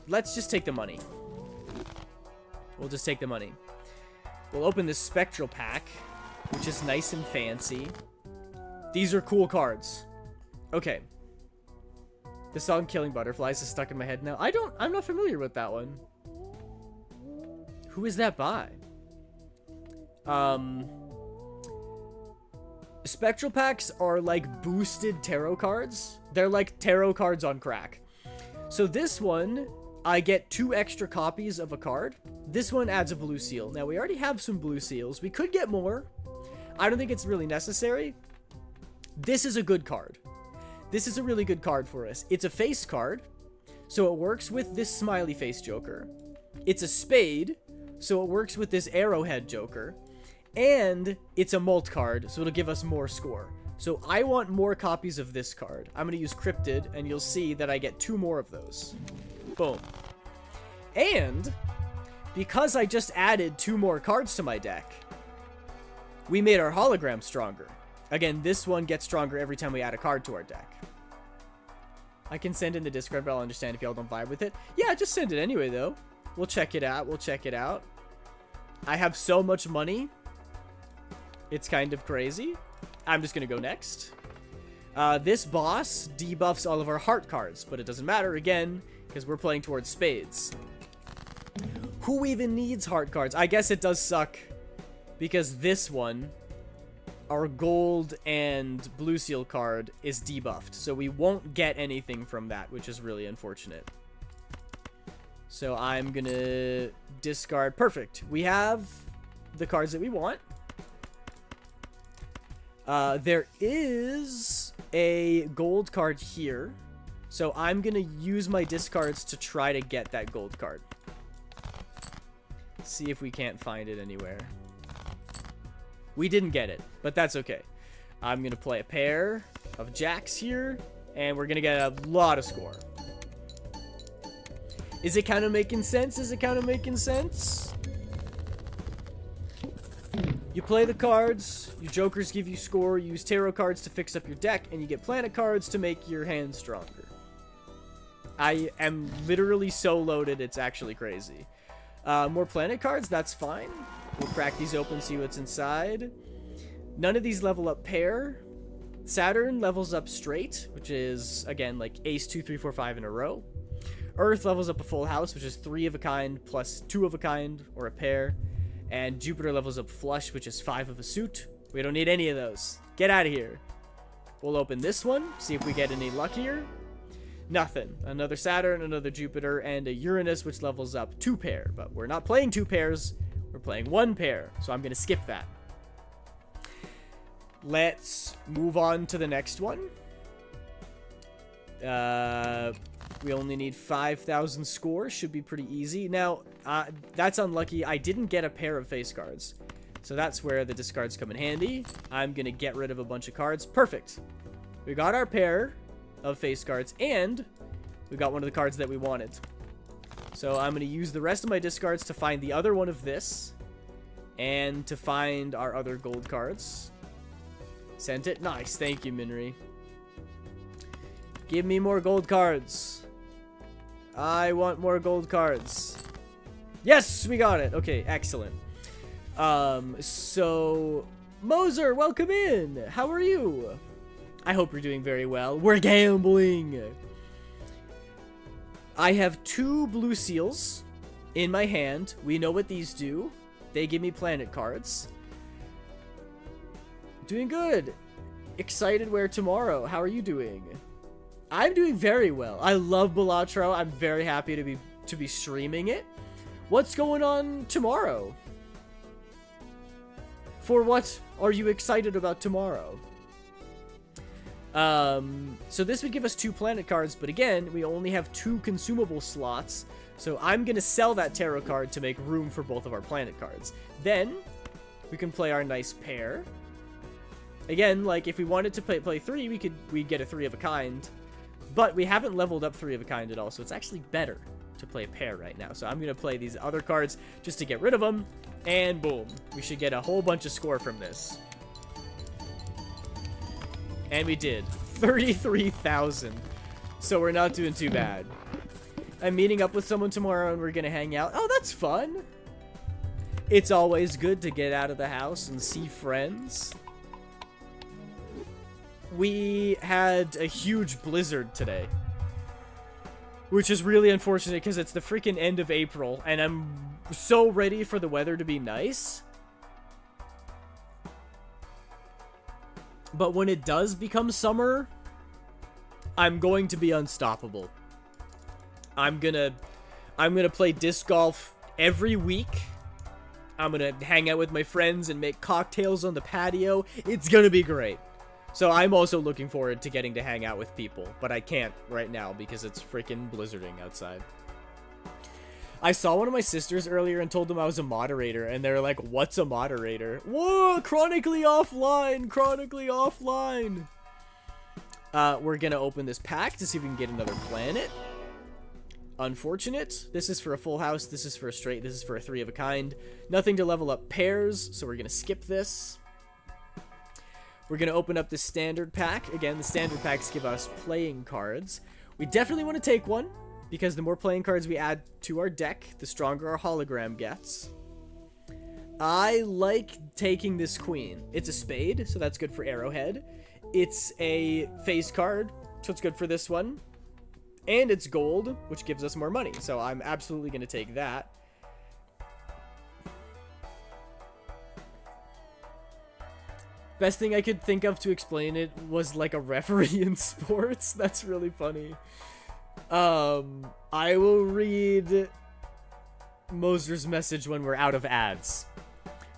Let's just take the money. We'll just take the money. We'll open this Spectral Pack, which is nice and fancy. These are cool cards. Okay. The song Killing Butterflies is stuck in my head now. I'm not familiar with that one. Who is that by? Spectral Packs are like boosted tarot cards. They're like tarot cards on crack. So this one, I get 2 extra copies of a card. This one adds a blue seal. Now, we already have some blue seals. We could get more. I don't think it's really necessary. This is a good card. This is a really good card for us. It's a face card, so it works with this smiley face Joker. It's a spade, so it works with this arrowhead Joker. And it's a mult card, so it'll give us more score. So I want more copies of this card. I'm going to use Cryptid, and you'll see that I get 2 more of those. Boom. And because I just added 2 more cards to my deck, we made our hologram stronger. Again, this one gets stronger every time we add a card to our deck. I can send in the Discord, but I'll understand if y'all don't vibe with it. Yeah, just send it anyway, though. We'll check it out. We'll check it out. I have so much money. It's kind of crazy. I'm just going to go next. This boss debuffs all of our heart cards, but it doesn't matter, again, because we're playing towards spades. Who even needs heart cards? I guess it does suck, because this one, our gold and blue seal card, is debuffed, so we won't get anything from that, which is really unfortunate. So I'm going to discard. Perfect. We have the cards that we want. There is a gold card here, so I'm going to use my discards to try to get that gold card. See if we can't find it anywhere. We didn't get it, but that's okay. I'm going to play a pair of jacks here, and we're going to get a lot of score. Is it kind of making sense? Is it kind of making sense? You play the cards, your jokers give you score, you use tarot cards to fix up your deck, and you get planet cards to make your hand stronger. I am literally so loaded, it's actually crazy. More planet cards, that's fine. We'll crack these open, see what's inside. None of these level up pair. Saturn levels up straight, which is, again, like ace 2, 3, 4, 5 in a row. Earth levels up a full house, which is 3 of a kind plus 2 of a kind, or a pair. And Jupiter levels up flush, which is 5 of a suit. We don't need any of those. Get out of here. We'll open this one, see if we get any luckier. Nothing. Another Saturn, another Jupiter, and a Uranus, which levels up 2 pair. But we're not playing 2 pairs, we're playing 1 pair. So I'm going to skip that. Let's move on to the next one. We only need 5,000 score. Should be pretty easy. Now, that's unlucky. I didn't get a pair of face cards. So that's where the discards come in handy. I'm going to get rid of a bunch of cards. Perfect. We got our pair of face cards, and we got one of the cards that we wanted. So I'm going to use the rest of my discards to find the other one of this, and to find our other gold cards. Sent it. Nice. Thank you, Minri. Give me more gold cards. I want more gold cards. Yes, we got it. Okay, excellent. So Moser, welcome in. How are you? I hope you're doing very well. We're gambling. I have 2 blue seals in my hand. We know what these do. They give me planet cards. Doing good. Excited where tomorrow. How are you doing? I'm doing very well. I love Balatro. I'm very happy to be streaming it. What's going on tomorrow? For what are you excited about tomorrow? So this would give us 2 planet cards, but again, we only have 2 consumable slots. So I'm gonna sell that tarot card to make room for both of our planet cards. Then we can play our nice pair. Again, like if we wanted to play 3, we'd get a 3 of a kind. But we haven't leveled up 3 of a kind at all, so it's actually better to play a pair right now. So I'm going to play these other cards just to get rid of them, and boom. We should get a whole bunch of score from this. And we did. 33,000. So we're not doing too bad. I'm meeting up with someone tomorrow, and we're going to hang out. Oh, that's fun. It's always good to get out of the house and see friends. We had a huge blizzard today, which is really unfortunate because it's the freaking end of April and I'm so ready for the weather to be nice. But when it does become summer, I'm going to be unstoppable. I'm gonna play disc golf every week. I'm gonna hang out with my friends and make cocktails on the patio. It's gonna be great. So I'm also looking forward to getting to hang out with people, but I can't right now because it's freaking blizzarding outside. I saw one of my sisters earlier and told them I was a moderator, and they're like, what's a moderator? Whoa, chronically offline, chronically offline. We're gonna open this pack to see if we can get another planet. Unfortunate. This is for a full house, this is for a straight, this is for a 3 of a kind. Nothing to level up pairs, so we're gonna skip this. We're going to open up the standard pack. Again, the standard packs give us playing cards. We definitely want to take one, because the more playing cards we add to our deck, the stronger our hologram gets. I like taking this queen. It's a spade, so that's good for Arrowhead. It's a face card, so it's good for this one. And it's gold, which gives us more money, so I'm absolutely going to take that. Best thing I could think of to explain it was like a referee in sports. That's really funny. I will read Moser's message when we're out of ads.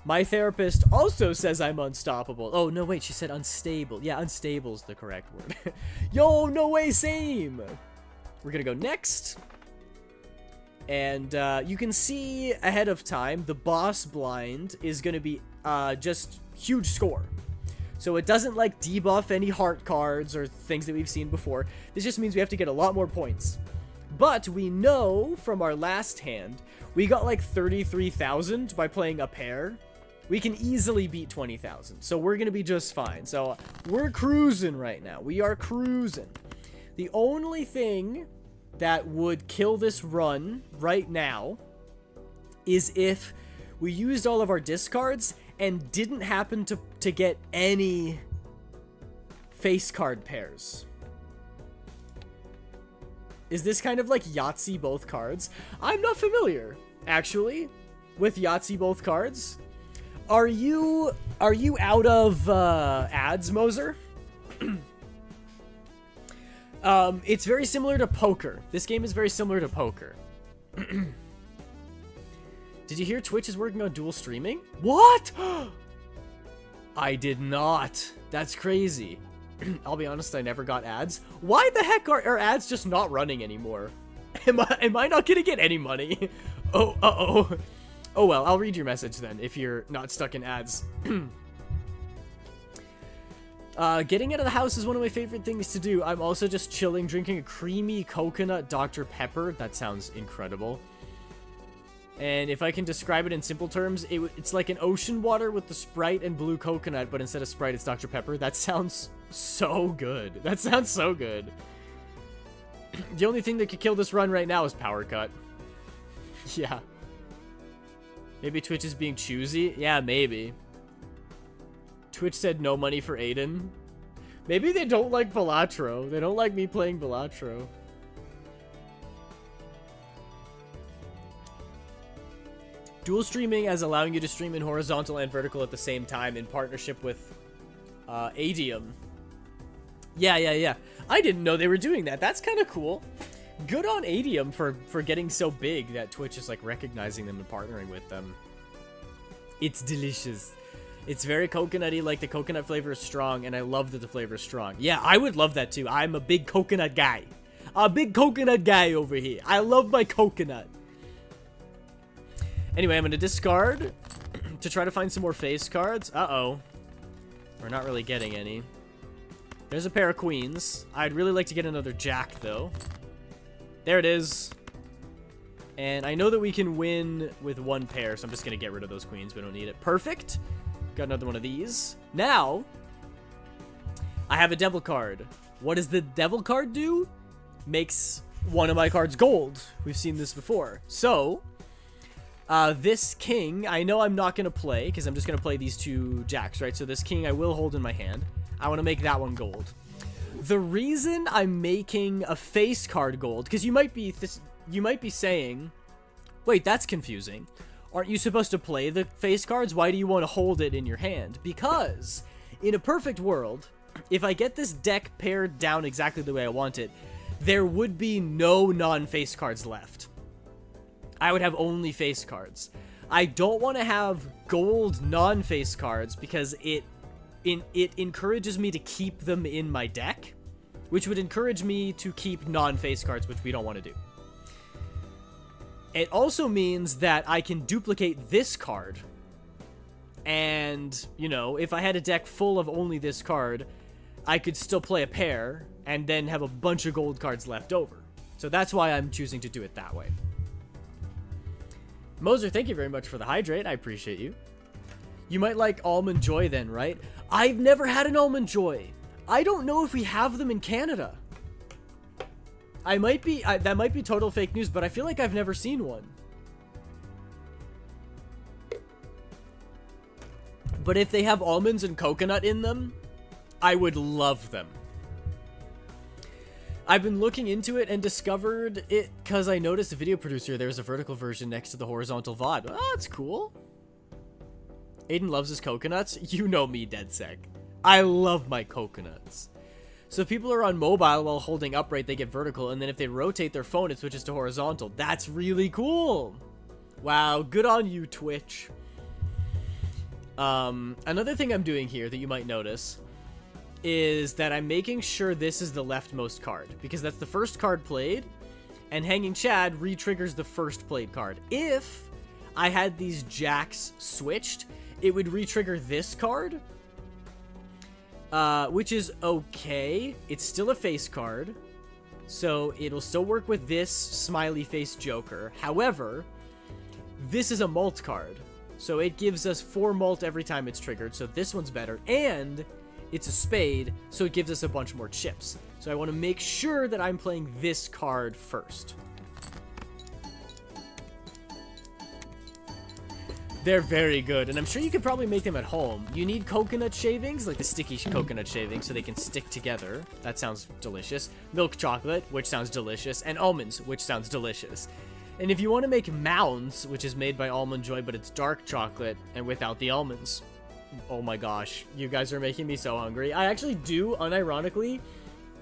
My therapist also says I'm unstoppable. Oh, no, wait, she said unstable. Yeah, unstable is the correct word. Yo, no way, same. We're gonna go next. And you can see ahead of time, the boss blind is gonna be just huge score. So it doesn't like debuff any heart cards or things that we've seen before. This just means we have to get a lot more points. But we know from our last hand, we got like 33,000 by playing a pair, We can easily beat 20,000. So we're going to be just fine. So we're cruising right now. We are cruising. The only thing that would kill this run right now is if we used all of our discards and didn't happen to get any face card pairs. Is this kind of like Yahtzee both cards? I'm not familiar, actually, with Yahtzee both cards. Are you out of ads, Moser? It's very similar to poker. This game is very similar to poker. Did you hear Twitch is working on dual streaming? What? I did not. That's crazy. I'll be honest, I never got ads. Why the heck are ads just not running anymore? Am I not gonna get any money? Oh, uh-oh. Oh well, I'll read your message then, if you're not stuck in ads. Getting out of the house is one of my favorite things to do. I'm also just chilling, drinking a creamy coconut Dr. Pepper. That sounds incredible. And if I can describe it in simple terms, it's like an ocean water with the Sprite and blue coconut, but instead of Sprite, it's Dr. Pepper. That sounds so good. That sounds so good. The only thing that could kill this run right now is power cut. Yeah. Maybe Twitch is being choosy? Yeah, maybe. Twitch said no money for Aiden. Maybe they don't like Balatro. They don't like me playing Balatro. Dual streaming as allowing you to stream in horizontal and vertical at the same time in partnership with Adium. Yeah. I didn't know they were doing that. That's kind of cool. Good on Adium for getting so big that Twitch is like recognizing them and partnering with them. It's delicious. It's very coconutty, like the coconut flavor is strong, and I love that the flavor is strong. Yeah, I would love that too. I'm a big coconut guy. A big coconut guy over here. I love my coconut. Anyway, I'm going to discard to try to find some more face cards. Uh-oh. We're not really getting any. There's a pair of queens. I'd really like to get another jack, though. There it is. And I know that we can win with one pair, so I'm just going to get rid of those queens. We don't need it. Perfect. Got another one of these. Now, I have a devil card. What does the devil card do? Makes one of my cards gold. We've seen this before. So, this king, I know I'm not going to play, because I'm just going to play these two jacks, right? So this king I will hold in my hand. I want to make that one gold. The reason I'm making a face card gold, because you might be saying, wait, that's confusing. Aren't you supposed to play the face cards? Why do you want to hold it in your hand? Because in a perfect world, if I get this deck paired down exactly the way I want it, there would be no non-face cards left. I would have only face cards. I don't want to have gold non-face cards because it encourages me to keep them in my deck, which would encourage me to keep non-face cards, which we don't want to do. It also means that I can duplicate this card. And, you know, if I had a deck full of only this card, I could still play a pair and then have a bunch of gold cards left over. So that's why I'm choosing to do it that way. Moser, thank you very much for the hydrate. I appreciate you. You might like Almond Joy then, right? I've never had an Almond Joy. I don't know if we have them in Canada. That might be total fake news, but I feel like I've never seen one. But if they have almonds and coconut in them, I would love them. I've been looking into it and discovered it because I noticed a video producer, there's a vertical version next to the horizontal VOD. Oh, that's cool. Aiden loves his coconuts. You know me, DeadSec. I love my coconuts. So if people are on mobile while holding upright, they get vertical, and then if they rotate their phone, it switches to horizontal. That's really cool. Wow, good on you, Twitch. Another thing I'm doing here that you might notice is that I'm making sure this is the leftmost card, because that's the first card played, and Hanging Chad re-triggers the first played card. If I had these jacks switched, it would re-trigger this card, which is okay. It's still a face card, so it'll still work with this smiley face Joker. However, this is a mult card, So it gives us 4 malt every time it's triggered. So this one's better. And it's a spade, so it gives us a bunch more chips. So I want to make sure that I'm playing this card first. They're very good, and I'm sure you could probably make them at home. You need coconut shavings, like the sticky coconut shavings, so they can stick together. That sounds delicious. Milk chocolate, which sounds delicious. And almonds, which sounds delicious. And if you want to make mounds, which is made by Almond Joy, but it's dark chocolate and without the almonds. Oh my gosh, you guys are making me so hungry. I actually do, unironically,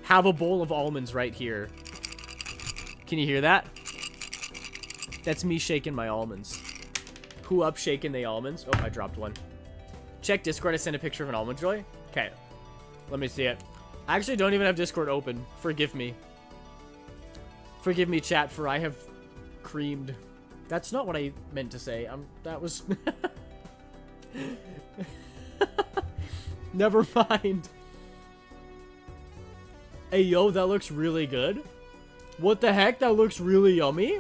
have a bowl of almonds right here. Can you hear that? That's me shaking my almonds. Who up shaking the almonds? Oh, I dropped one. Check Discord. I sent a picture of an Almond Joy. Okay. Let me see it. I actually don't even have Discord open. Forgive me. Forgive me, chat, for I have creamed. That's not what I meant to say. That was... Never mind. Hey, yo, that looks really good. What the heck? That looks really yummy.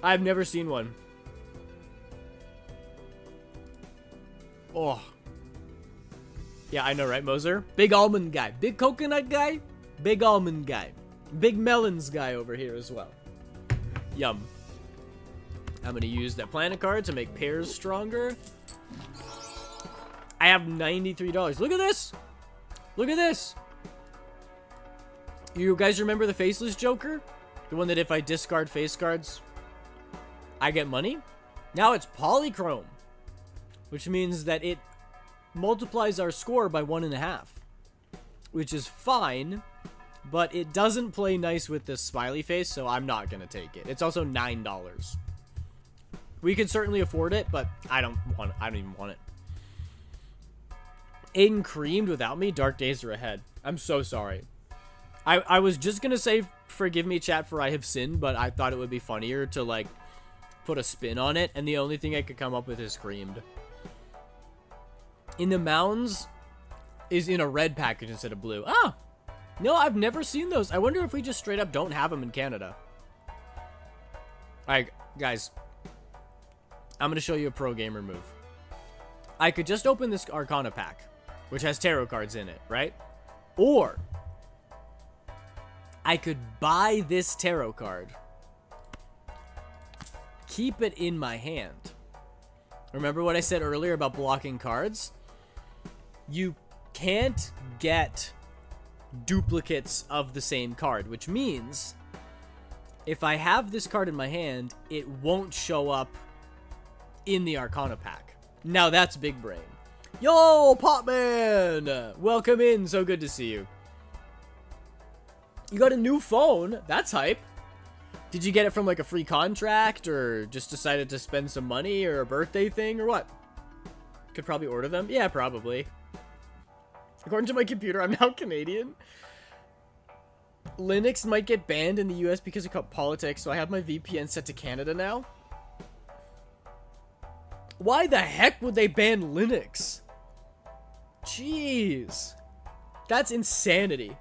I've never seen one. Oh. Yeah, I know, right, Moser? Big almond guy. Big coconut guy. Big almond guy. Big melons guy over here as well. Yum. I'm going to use that planet card to make pairs stronger. I have $93. Look at this. Look at this. You guys remember the Faceless Joker? The one that if I discard face cards, I get money? Now it's polychrome, which means that it multiplies our score by 1.5, which is fine, but it doesn't play nice with this smiley face, so I'm not going to take it. It's also $9. We could certainly afford it, but I don't even want it. Aiden creamed without me. Dark days are ahead. I'm so sorry. I was just going to say, forgive me, chat, for I have sinned, but I thought it would be funnier to, like, put a spin on it, and the only thing I could come up with is creamed. In the mounds is in a red package instead of blue. Ah! No, I've never seen those. I wonder if we just straight up don't have them in Canada. Alright, guys. I'm going to show you a pro gamer move. I could just open this Arcana pack, which has tarot cards in it, right? Or I could buy this tarot card, keep it in my hand. Remember what I said earlier about blocking cards? You can't get duplicates of the same card, which means if I have this card in my hand, it won't show up in the Arcana pack. Now that's big brain. Yo, Popman! Welcome in, so good to see you. You got a new phone? That's hype. Did you get it from like a free contract or just decided to spend some money or a birthday thing or what? Could probably order them. Yeah, probably. According to my computer, I'm now Canadian. Linux might get banned in the US because of politics, so I have my VPN set to Canada now. Why the heck would they ban Linux? Jeez. That's insanity.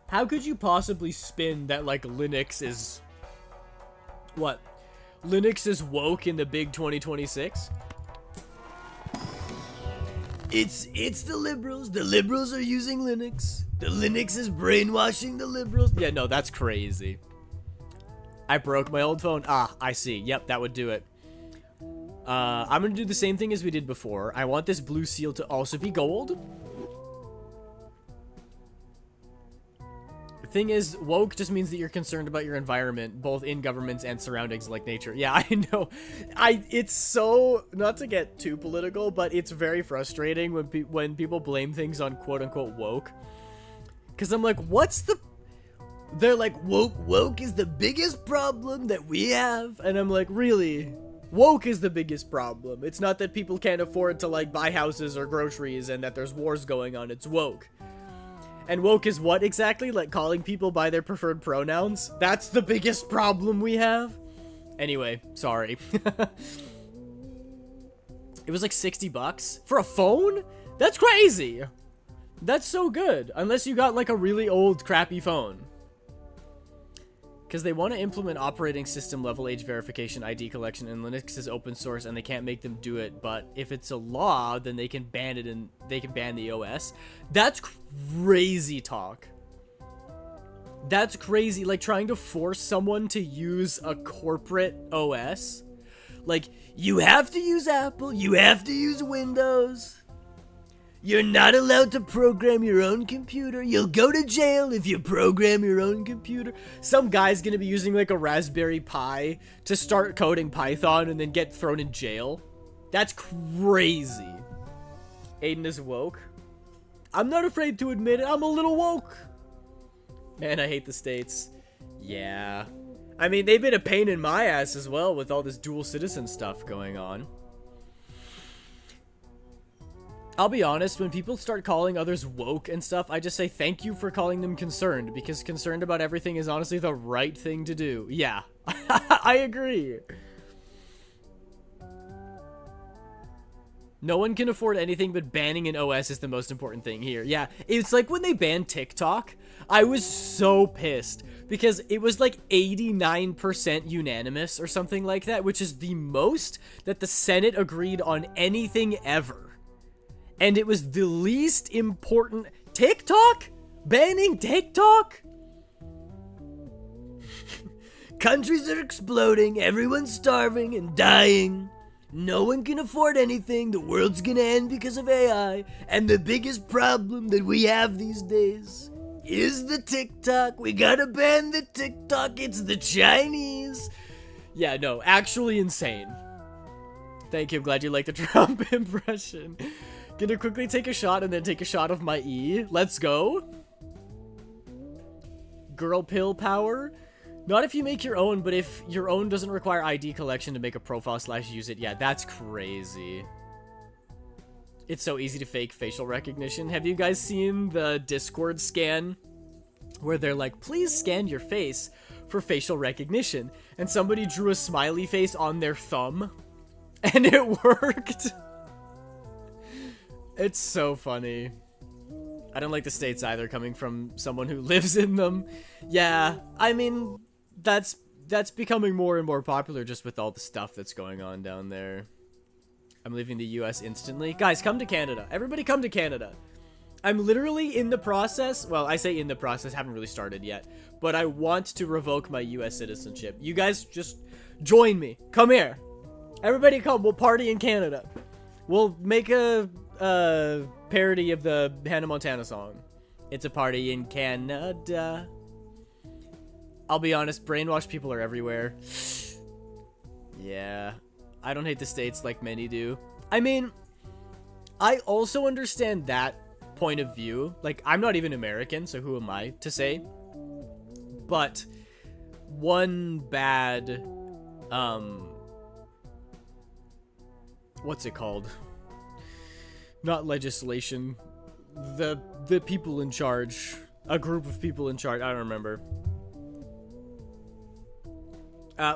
How could you possibly spin that, like, Linux is... What? Linux is woke in the big 2026? It's the liberals. The liberals are using Linux. The Linux is brainwashing the liberals. Yeah, no, that's crazy. I broke my old phone. Ah, I see. Yep, that would do it. I'm gonna do the same thing as we did before. I want this blue seal to also be gold. The thing is, woke just means that you're concerned about your environment, both in governments and surroundings like nature. Yeah, I know. It's so, not to get too political, but it's very frustrating when people blame things on quote-unquote woke. Because I'm like, what's the... They're like, woke is the biggest problem that we have. And I'm like, really? Woke is the biggest problem. It's not that people can't afford to, like, buy houses or groceries and that there's wars going on. It's woke. And woke is what exactly? Like calling people by their preferred pronouns? That's the biggest problem we have? Anyway, sorry. It was like 60 bucks for a phone? That's crazy. That's so good. Unless you got like a really old crappy phone. Because they want to implement operating system level age verification, ID collection, and Linux is open source, and they can't make them do it. But if it's a law, then they can ban it, and they can ban the OS. That's crazy talk. That's crazy. Like trying to force someone to use a corporate OS. Like, you have to use Apple, you have to use Windows. You're not allowed to program your own computer. You'll go to jail if you program your own computer. Some guy's gonna be using like a Raspberry Pi to start coding Python and then get thrown in jail. That's crazy. Aiden is woke. I'm not afraid to admit it. I'm a little woke. Man, I hate the States. Yeah. I mean, they've been a pain in my ass as well with all this dual citizen stuff going on. I'll be honest, when people start calling others woke and stuff, I just say thank you for calling them concerned, because concerned about everything is honestly the right thing to do. Yeah, I agree. No one can afford anything, but banning an OS is the most important thing here. Yeah, it's like when they banned TikTok, I was so pissed, because it was like 89% unanimous or something like that, which is the most that the Senate agreed on anything ever. And it was the least important. TikTok? Banning TikTok? Countries are exploding, everyone's starving and dying. No one can afford anything, the world's gonna end because of AI. And the biggest problem that we have these days is the TikTok. We gotta ban the TikTok, it's the Chinese. Yeah, no, actually insane. Thank you, I'm glad you like the Trump impression. Gonna quickly take a shot and then take a shot of my E. Let's go. Girl pill power. Not if you make your own, but if your own doesn't require ID collection to make a profile / use it. Yeah, that's crazy. It's so easy to fake facial recognition. Have you guys seen the Discord scan? Where they're like, please scan your face for facial recognition. And somebody drew a smiley face on their thumb. And it worked. It's so funny. I don't like the States either, coming from someone who lives in them. Yeah, I mean, that's becoming more and more popular just with all the stuff that's going on down there. I'm leaving the US instantly. Guys, come to Canada. Everybody come to Canada. I'm literally in the process. Well, I say in the process, haven't really started yet. But I want to revoke my US citizenship. You guys just join me. Come here. Everybody come. We'll party in Canada. We'll make a parody of the Hannah Montana song. It's a party in Canada. I'll be honest, brainwashed people are everywhere. Yeah, I don't hate the States like many do. I mean, I also understand that point of view. Like, I'm not even American, so who am I to say? But one bad, what's it called? Not legislation. The people in charge. A group of people in charge. I don't remember.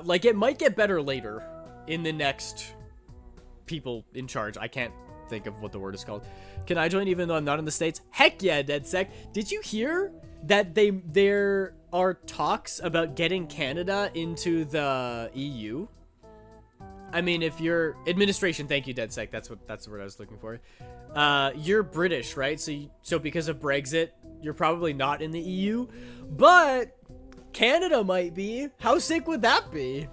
Like, it might get better later. In the next people in charge. I can't think of what the word is called. Can I join even though I'm not in the States? Heck yeah, DeadSec. Did you hear that there are talks about getting Canada into the EU? I mean, if you're administration, thank you, DeadSec. That's the word I was looking for. You're British, right? So because of Brexit, you're probably not in the EU, but Canada might be. How sick would that be?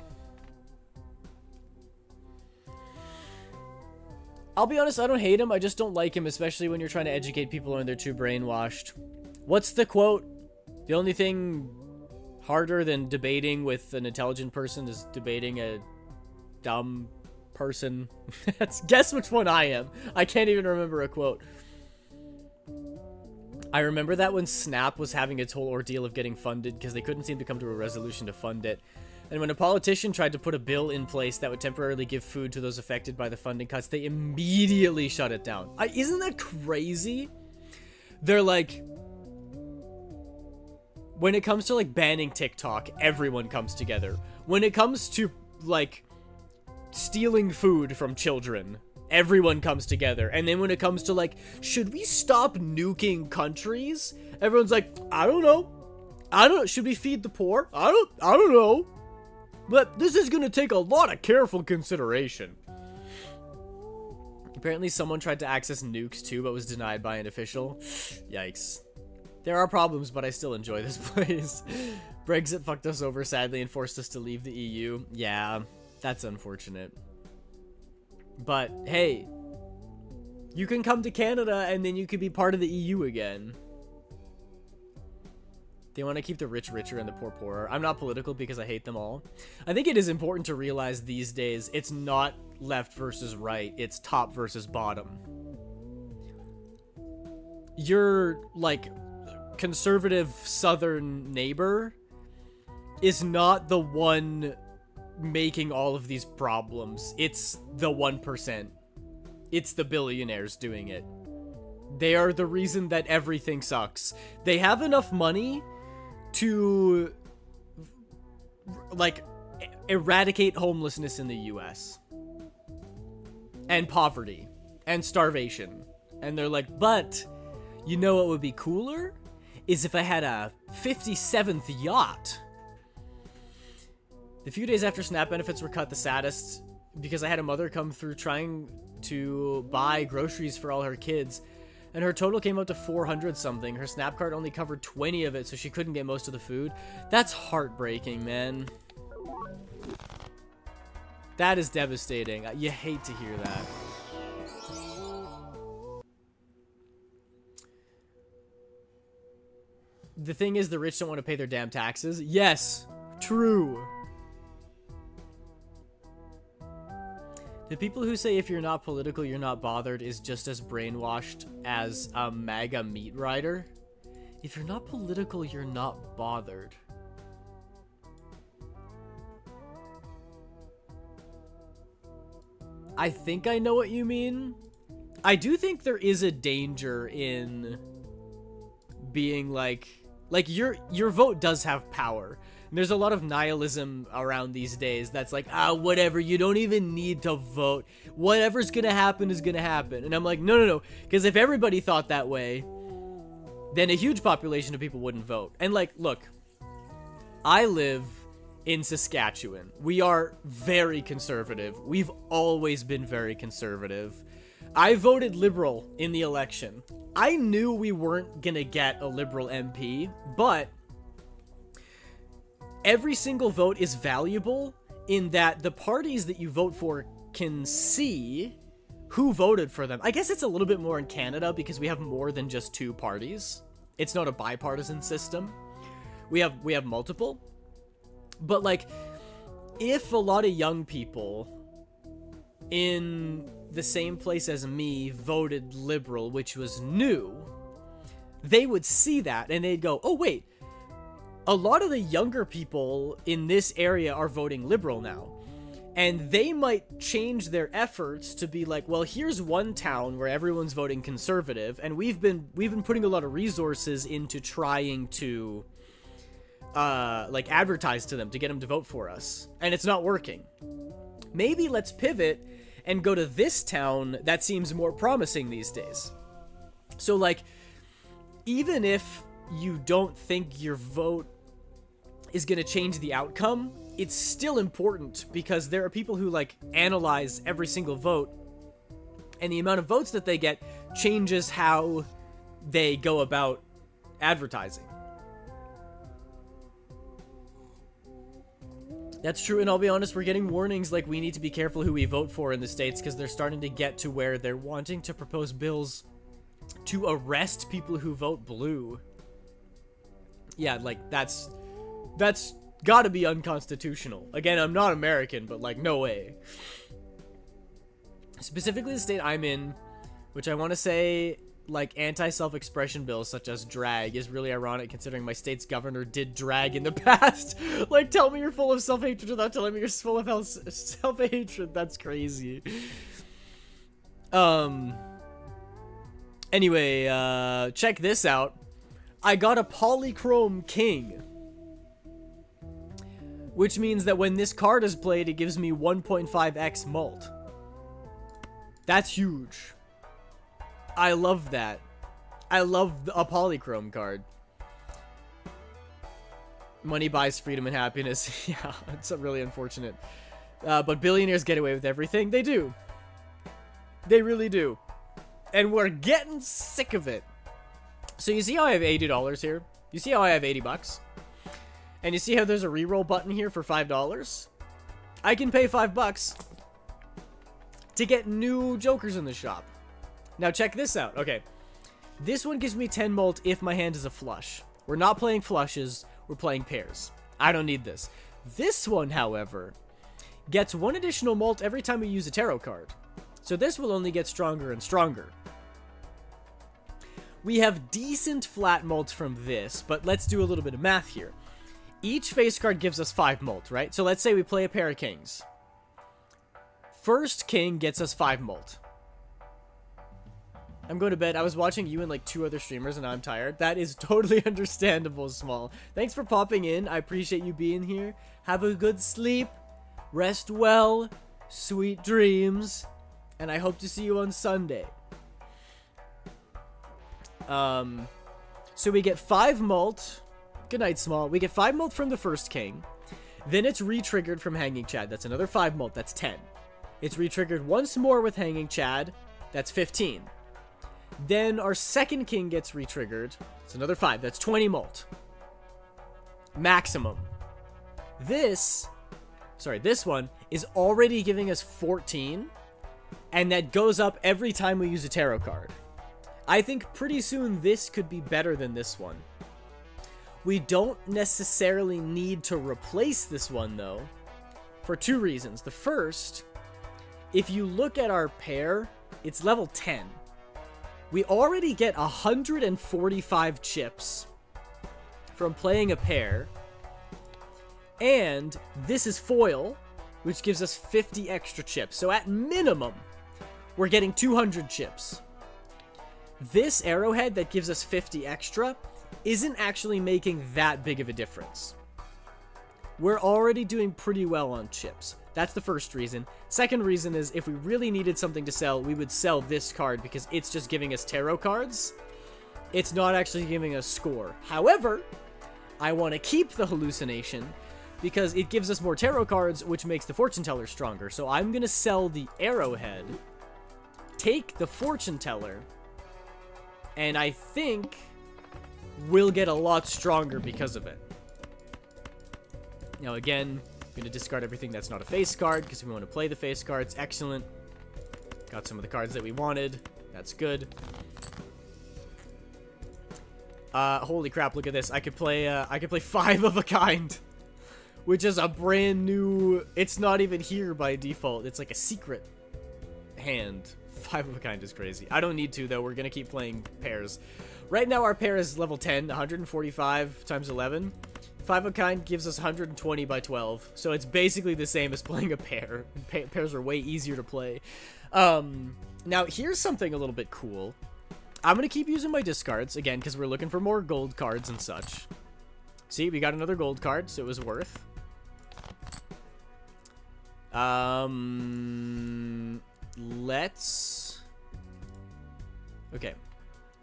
I'll be honest, I don't hate him. I just don't like him, especially when you're trying to educate people and they're too brainwashed. What's the quote? The only thing harder than debating with an intelligent person is debating a dumb person. Guess which one I am. I can't even remember a quote. I remember that when Snap was having its whole ordeal of getting funded because they couldn't seem to come to a resolution to fund it. And when a politician tried to put a bill in place that would temporarily give food to those affected by the funding cuts, they immediately shut it down. Isn't that crazy? They're like, when it comes to like banning TikTok, everyone comes together. When it comes to like stealing food from children, everyone comes together. And then when it comes to like, should we stop nuking countries? Everyone's like, I don't know. I don't know. Should we feed the poor? I don't know. But this is gonna take a lot of careful consideration. Apparently someone tried to access nukes too, but was denied by an official. Yikes. There are problems, but I still enjoy this place. Brexit fucked us over, sadly, and forced us to leave the EU. Yeah, that's unfortunate. But, hey. You can come to Canada, and then you can be part of the EU again. They want to keep the rich richer and the poor poorer. I'm not political because I hate them all. I think it is important to realize these days it's not left versus right. It's top versus bottom. Your, like, conservative southern neighbor is not the one making all of these problems. It's the 1%. It's the billionaires doing it. They are the reason that everything sucks. They have enough money to, like, eradicate homelessness in the US. And poverty. And starvation. And they're like, but, you know what would be cooler? Is if I had a 57th yacht. The few days after SNAP benefits were cut, the saddest, because I had a mother come through trying to buy groceries for all her kids, and her total came up to 400 something. Her SNAP card only covered 20 of it, so she couldn't get most of the food. That's heartbreaking, man. That is devastating. You hate to hear that. The thing is, the rich don't want to pay their damn taxes. Yes, true. The people who say if you're not political, you're not bothered is just as brainwashed as a MAGA meat rider. If you're not political, you're not bothered. I think I know what you mean. I do think there is a danger in being like your vote does have power. And there's a lot of nihilism around these days that's like, whatever, you don't even need to vote. Whatever's gonna happen is gonna happen. And I'm like, no. Because if everybody thought that way, then a huge population of people wouldn't vote. And like, look, I live in Saskatchewan. We are very conservative. We've always been very conservative. I voted Liberal in the election. I knew we weren't gonna get a Liberal MP, but every single vote is valuable in that the parties that you vote for can see who voted for them. I guess it's a little bit more in Canada because we have more than just two parties. It's not a bipartisan system. We have multiple. But like, if a lot of young people in the same place as me voted Liberal, which was new, they would see that and they'd go, oh wait, a lot of the younger people in this area are voting Liberal now. And they might change their efforts to be like, well, here's one town where everyone's voting Conservative, and we've been putting a lot of resources into trying to like advertise to them to get them to vote for us, and it's not working. Maybe let's pivot and go to this town that seems more promising these days. So like, even if you don't think your vote is going to change the outcome, it's still important because there are people who like analyze every single vote, and the amount of votes that they get changes how they go about advertising. That's true, and I'll be honest, we're getting warnings like we need to be careful who we vote for in the States because they're starting to get to where they're wanting to propose bills to arrest people who vote blue. Yeah, like, that's gotta be unconstitutional. Again, I'm not American, but like, no way. Specifically the state I'm in, which I want to say, like, anti-self-expression bills such as drag is really ironic considering my state's governor did drag in the past. Like, tell me you're full of self-hatred without telling me you're full of self-hatred. That's crazy. Anyway, check this out. I got a polychrome king, which means that when this card is played, it gives me 1.5x mult. That's huge. I love that. I love a polychrome card. Money buys freedom and happiness. Yeah, it's really unfortunate. But billionaires get away with everything. They do. They really do. And we're getting sick of it. So you see how I have $80 here? You see how I have 80 bucks? And you see how there's a reroll button here for $5? I can pay $5 to get new jokers in the shop. Now check this out. Okay. This one gives me 10 mult if my hand is a flush. We're not playing flushes. We're playing pairs. I don't need this. This one, however, gets 1 additional mult every time we use a tarot card. So this will only get stronger and stronger. We have decent flat mult from this, but let's do a little bit of math here. Each face card gives us 5 mult, right? So let's say we play a pair of kings. First king gets us 5 mult. I'm going to bed. I was watching you and like 2 other streamers and now I'm tired. That is totally understandable, Small. Thanks for popping in. I appreciate you being here. Have a good sleep. Rest well. Sweet dreams. And I hope to see you on Sunday. So we get 5 mult. Good night, Small. We get 5 mult from the first king. Then it's re-triggered from Hanging Chad. That's another 5 mult. That's 10. It's re-triggered once more with Hanging Chad. That's 15. Then our second king gets re-triggered. It's another 5. That's 20 mult. Maximum. This one is already giving us 14. And that goes up every time we use a tarot card. I think pretty soon this could be better than this one. We don't necessarily need to replace this one, though, for 2 reasons. The first, if you look at our pair, it's level 10. We already get 145 chips from playing a pair. And this is foil, which gives us 50 extra chips. So at minimum, we're getting 200 chips. This arrowhead that gives us 50 extra isn't actually making that big of a difference. We're already doing pretty well on chips. That's the first reason. Second reason is if we really needed something to sell, we would sell this card because it's just giving us tarot cards. It's not actually giving us score. However, I want to keep the hallucination because it gives us more tarot cards, which makes the fortune teller stronger. So I'm going to sell the arrowhead, take the fortune teller, and I think we'll get a lot stronger because of it. Now again, I'm going to discard everything that's not a face card because we want to play the face cards. Excellent. Got some of the cards that we wanted. That's good. Holy crap, look at this. I could play 5 of a kind, which is a brand new, it's not even here by default. It's like a secret hand. 5 of a kind is crazy. I don't need to, though. We're going to keep playing pairs. Right now, our pair is level 10, 145 times 11. 5 of a kind gives us 120 by 12. So it's basically the same as playing a pair. Pairs are way easier to play. Now, here's something a little bit cool. I'm going to keep using my discards, again, because we're looking for more gold cards and such. See, we got another gold card, so it was worth. Let's... Okay.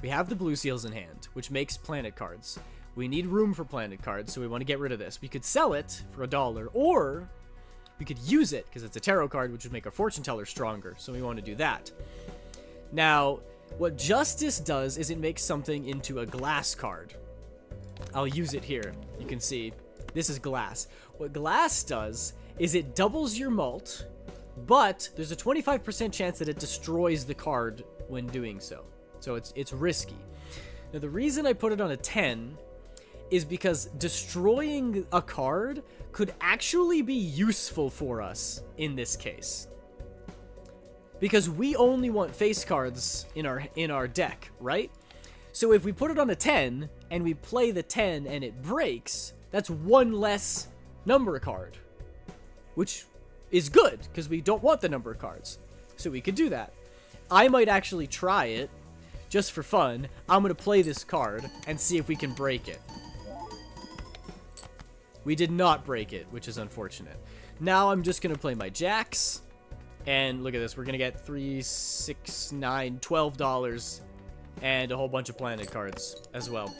We have the blue seals in hand, which makes planet cards. We need room for planet cards, so we want to get rid of this. We could sell it for $1, or we could use it, because it's a tarot card, which would make our fortune teller stronger, so we want to do that. Now, what Justice does is it makes something into a glass card. I'll use it here. You can see, this is glass. What glass does is it doubles your mult, but there's a 25% chance that it destroys the card when doing so. So it's risky. Now, the reason I put it on a 10 is because destroying a card could actually be useful for us in this case. Because we only want face cards in our deck, right? So if we put it on a 10 and we play the 10 and it breaks, that's 1 less number card, which is good because we don't want the number cards. So we could do that. I might actually try it just for fun. I'm going to play this card and see if we can break it. We did not break it, which is unfortunate. Now I'm just going to play my jacks. And look at this. We're going to get $3, $6, $9, $12 and a whole bunch of planet cards as well.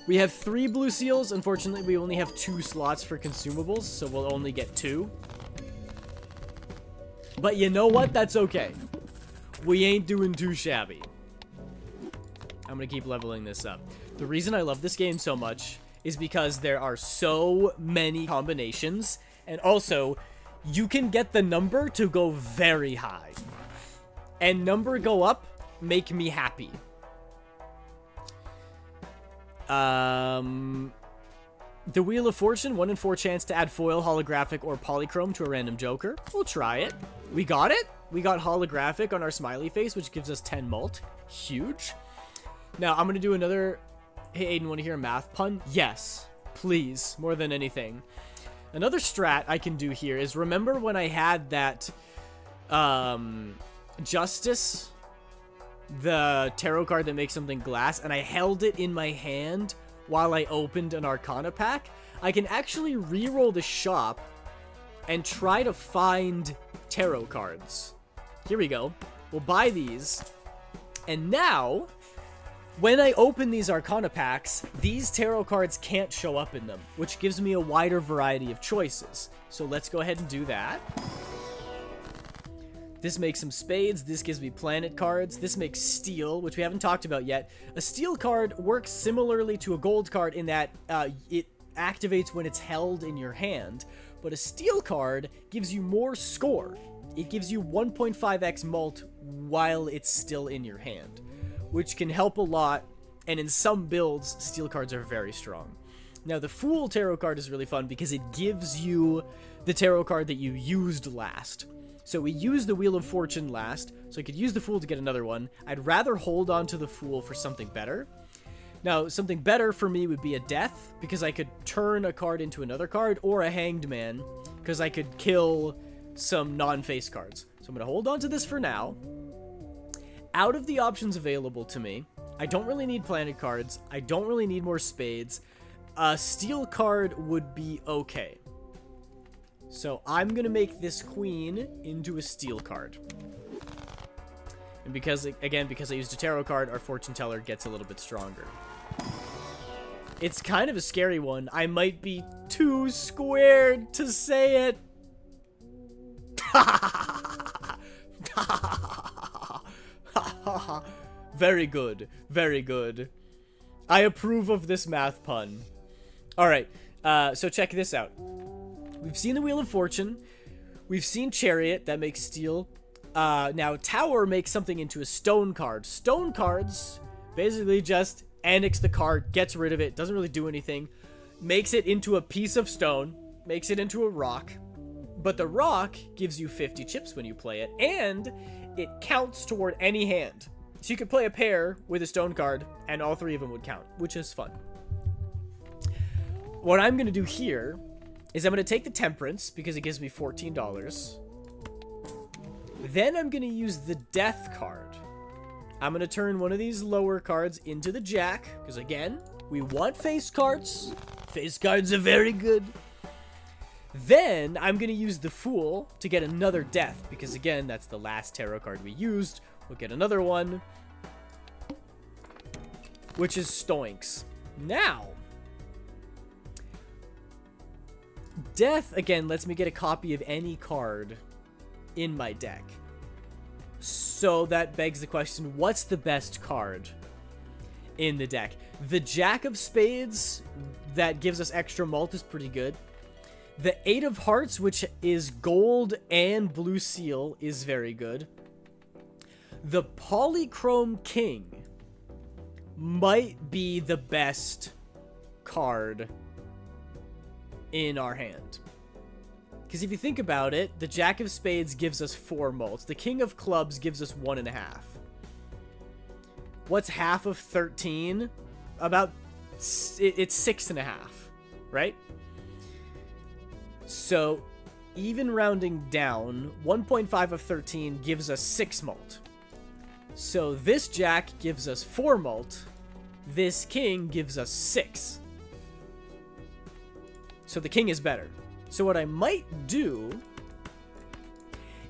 We have 3 blue seals. Unfortunately, we only have 2 slots for consumables, so we'll only get 2. But you know what? That's okay. We ain't doing too shabby. I'm gonna keep leveling this up. The reason I love this game so much is because there are so many combinations, and also you can get the number to go very high. And number go up make me happy. The Wheel of Fortune, 1 in 4 chance to add foil, holographic, or polychrome to a random joker. We'll try it. We got it. We got holographic on our smiley face, which gives us 10 mult. Huge. Now, I'm going to do another... Hey, Aiden, want to hear a math pun? Yes. Please. More than anything. Another strat I can do here is, remember when I had that... Justice? The tarot card that makes something glass, and I held it in my hand while I opened an Arcana pack? I can actually reroll the shop and try to find tarot cards. Here we go. We'll buy these. And now, when I open these Arcana packs, these tarot cards can't show up in them, which gives me a wider variety of choices. So let's go ahead and do that. This makes some spades. This gives me planet cards. This makes steel, which we haven't talked about yet. A steel card works similarly to a gold card in that it activates when it's held in your hand. But a steel card gives you more score. It gives you 1.5x mult while it's still in your hand, which can help a lot. And in some builds, steel cards are very strong. Now, the Fool tarot card is really fun because it gives you the tarot card that you used last. So we used the Wheel of Fortune last, so I could use the Fool to get another one. I'd rather hold on to the Fool for something better. Now, something better for me would be a Death, because I could turn a card into another card, or a Hanged Man, because I could kill some non-face cards. So I'm going to hold on to this for now. Out of the options available to me, I don't really need planet cards. I don't really need more spades. A steel card would be okay. So I'm going to make this queen into a steel card. And because, again, because I used a tarot card, our fortune teller gets a little bit stronger. It's kind of a scary one. I might be too squared to say it. Very good. Very good. I approve of this math pun. Alright, so check this out. We've seen the Wheel of Fortune. We've seen Chariot. That makes steel. Now, Tower makes something into a stone card. Stone cards basically just annex the card, gets rid of it, doesn't really do anything, makes it into a piece of stone, makes it into a rock. But the rock gives you 50 chips when you play it, and it counts toward any hand. So you could play a pair with a stone card, and all 3 of them would count, which is fun. What I'm going to do here is I'm going to take the Temperance, because it gives me $14. Then I'm going to use the Death card. I'm going to turn one of these lower cards into the Jack, because again, we want face cards. Face cards are very good. Then I'm going to use the Fool to get another Death, because again, that's the last tarot card we used. We'll get another one, which is Stoinks. Now, Death, again, lets me get a copy of any card in my deck. So that begs the question, what's the best card in the deck? The Jack of Spades that gives us extra mult is pretty good. The 8 of Hearts, which is gold and blue seal, is very good. The Polychrome King might be the best card in our hand. Because if you think about it, the Jack of Spades gives us 4 mult. The King of Clubs gives us 1.5. What's half of 13? About... it's 6.5, right? So, even rounding down, 1.5 of 13 gives us 6 mult. So this Jack gives us 4 mult. This King gives us 6. So the King is better. So what I might do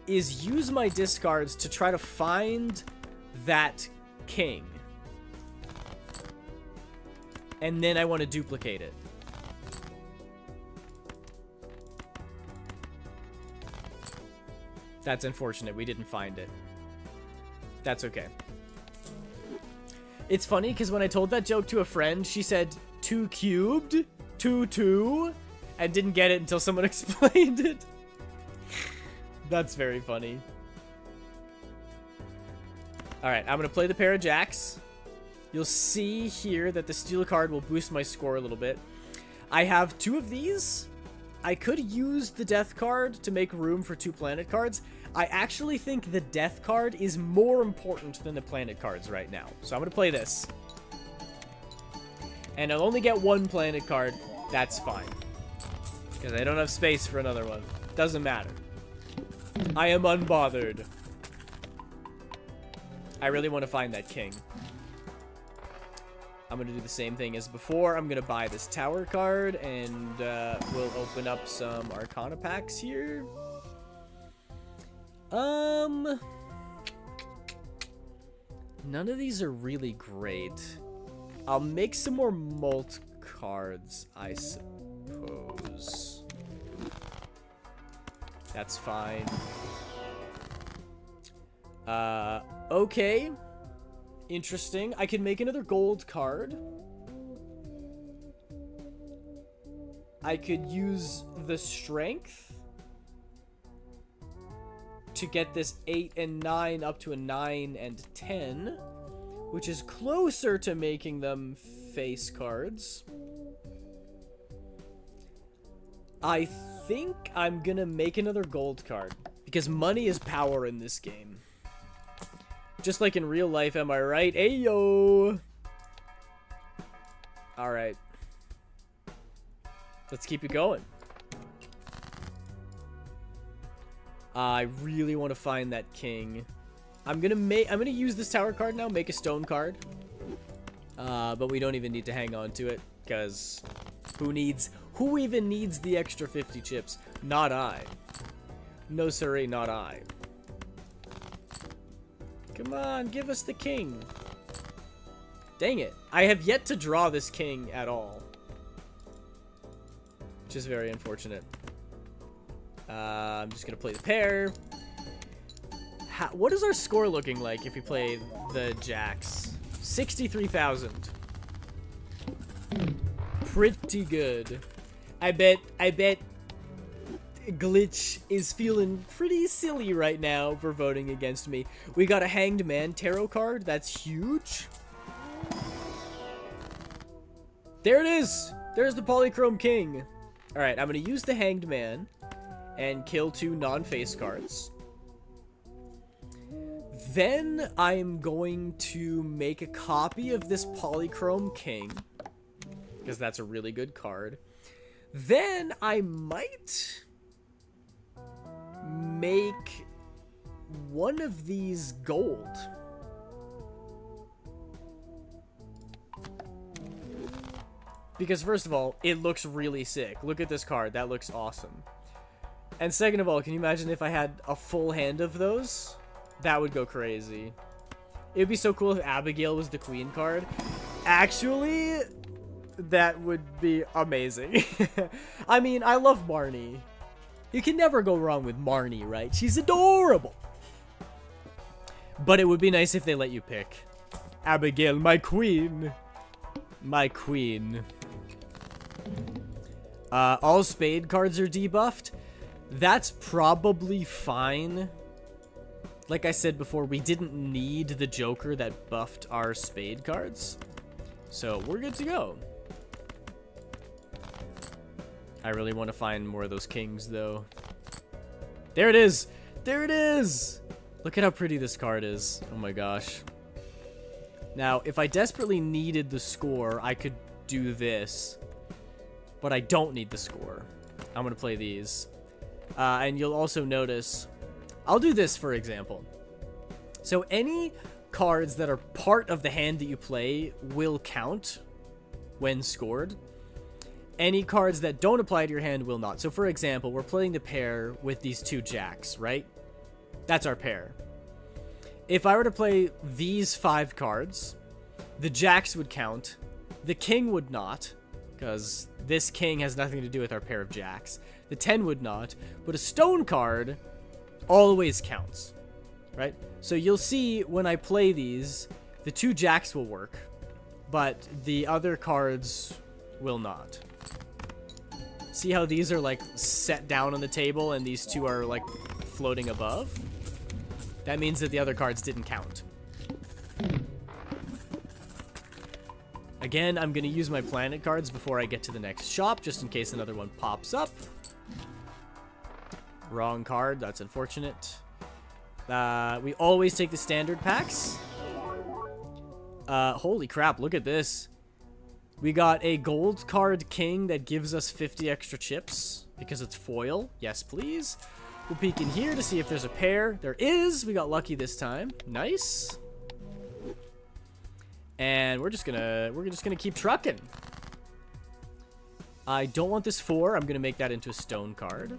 is use my discards to try to find that King. And then I want to duplicate it. That's unfortunate. We didn't find it. That's okay. It's funny because when I told that joke to a friend, she said 2 cubed, 2, and didn't get it until someone explained it. That's very funny. Alright, I'm going to play the pair of jacks. You'll see here that the steel card will boost my score a little bit. I have 2 of these. I could use the death card to make room for 2 planet cards. I actually think the death card is more important than the planet cards right now. So I'm going to play this. And I'll only get 1 planet card. That's fine. Because I don't have space for another one. Doesn't matter. I am unbothered. I really want to find that king. I'm going to do the same thing as before. I'm going to buy this tower card, and we'll open up some Arcana packs here. None of these are really great. I'll make some more mult cards, I suppose. That's fine. Okay. Interesting. I can make another gold card. I could use the strength to get this 8 and 9 up to a 9 and 10, which is closer to making them face cards. I think I'm gonna make another gold card because money is power in this game. Just like in real life, am I right? Ayo! Alright. Let's keep it going. I really want to find that king. I'm gonna use this tower card now, make a stone card. But we don't even need to hang on to it, because who even needs the extra 50 chips? Not I. No siree, not I. Come on, give us the king. Dang it. I have yet to draw this king at all. Which is very unfortunate. I'm just going to play the pair. What is our score looking like if we play the jacks? 63,000. Pretty good. I bet Glitch is feeling pretty silly right now for voting against me. We got a Hanged Man tarot card. That's huge. There it is. There's the Polychrome King. All right, I'm going to use the Hanged Man and kill 2 non-face cards. Then I'm going to make a copy of this Polychrome King, because that's a really good card. Then I might make one of these gold. Because first of all, it looks really sick. Look at this card. That looks awesome. And second of all, can you imagine if I had a full hand of those? That would go crazy. It would be so cool if Abigail was the queen card. Actually, that would be amazing. I mean, I love Marnie. You can never go wrong with Marnie, right? She's adorable. But it would be nice if they let you pick. Abigail, my queen. My queen. All spade cards are debuffed. That's probably fine. Like I said before, we didn't need the Joker that buffed our spade cards. So we're good to go. I really want to find more of those kings, though. There it is! There it is! Look at how pretty this card is. Oh my gosh. Now, if I desperately needed the score, I could do this. But I don't need the score. I'm going to play these. And you'll also notice... I'll do this, for example. So any cards that are part of the hand that you play will count when scored. Any cards that don't apply to your hand will not. So, for example, we're playing the pair with these 2 jacks, right? That's our pair. If I were to play these 5 cards, the jacks would count, The king would not, because this king has nothing to do with our pair of jacks. The 10 would not, but a stone card always counts, right? So you'll see when I play these, the 2 jacks will work, but the other cards will not. See how these are like set down on the table and these 2 are like floating above? That means that the other cards didn't count. Again, I'm going to use my planet cards before I get to the next shop, just in case another one pops up. Wrong card, that's unfortunate. We always take the standard packs. Holy crap, look at this. We got a gold card king that gives us 50 extra chips because it's foil. Yes, please. We'll peek in here to see if there's a pair. There is. We got lucky this time. Nice. And we're just gonna keep trucking. I don't want this 4. I'm gonna make that into a stone card.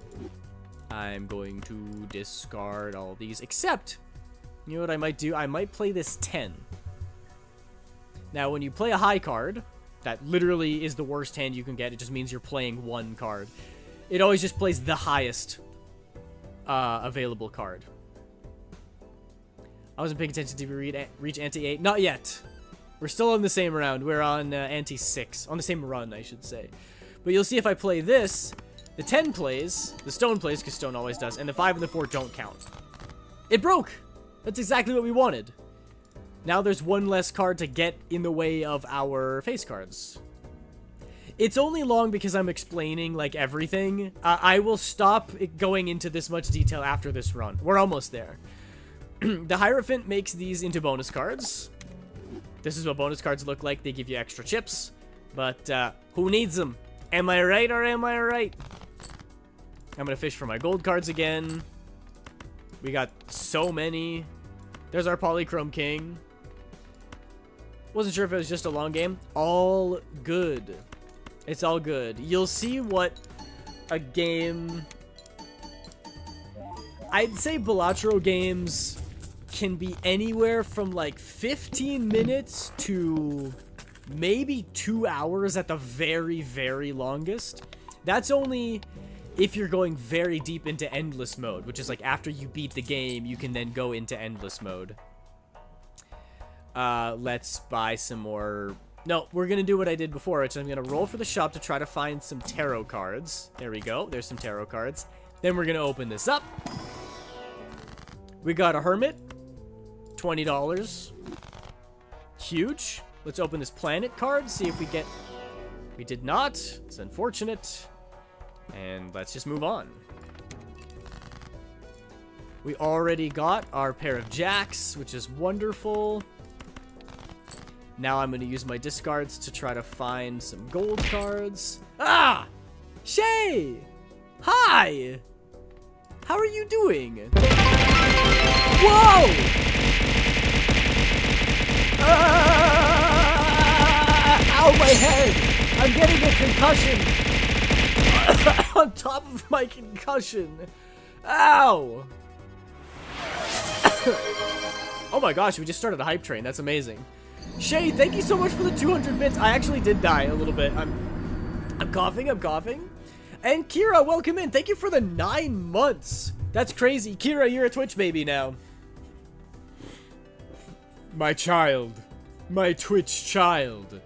I'm going to discard all these, except, you know what I might do? I might play this 10. Now, when you play a high card, that literally is the worst hand you can get. It just means you're playing 1 card. It always just plays the highest available card. I wasn't paying attention to reach ante 8. Not yet. We're still on the same round. We're on ante 6. On the same run, I should say. But you'll see if I play this, the 10 plays, the stone plays, because stone always does, and the 5 and the 4 don't count. It broke! That's exactly what we wanted. Now there's 1 less card to get in the way of our face cards. It's only long because I'm explaining, like, everything. I will stop going into this much detail after this run. We're almost there. The Hierophant makes these into bonus cards. This is what bonus cards look like. They give you extra chips. But, who needs them? Am I right or am I right? I'm gonna fish for my gold cards again. We got so many. There's our Polychrome King. Wasn't sure if it was just a long game. All good. It's all good. You'll see what a game... I'd say Balatro games can be anywhere from like 15 minutes to maybe 2 hours at the very, very longest. That's only if you're going very deep into endless mode, which is like after you beat the game, you can then go into endless mode. Let's buy some more... No, we're going to do what I did before, which I'm going to roll for the shop to try to find some tarot cards. There we go. There's some tarot cards. Then we're going to open this up. We got a Hermit. $20. Huge. Let's open this planet card, see if we get... We did not. It's unfortunate. And let's just move on. We already got our pair of jacks, which is wonderful. Now I'm going to use my discards to try to find some gold cards. Ah! Shay! Hi! How are you doing? Whoa! Ow, my head! I'm getting a concussion! On top of my concussion! Ow! Oh my gosh, we just started a hype train. That's amazing. Shay, thank you so much for the 200 bits. I actually did die a little bit. I'm coughing, I'm coughing. And Kira, welcome in. Thank you for the 9 months. That's crazy. Kira, you're a Twitch baby now. My child. My Twitch child.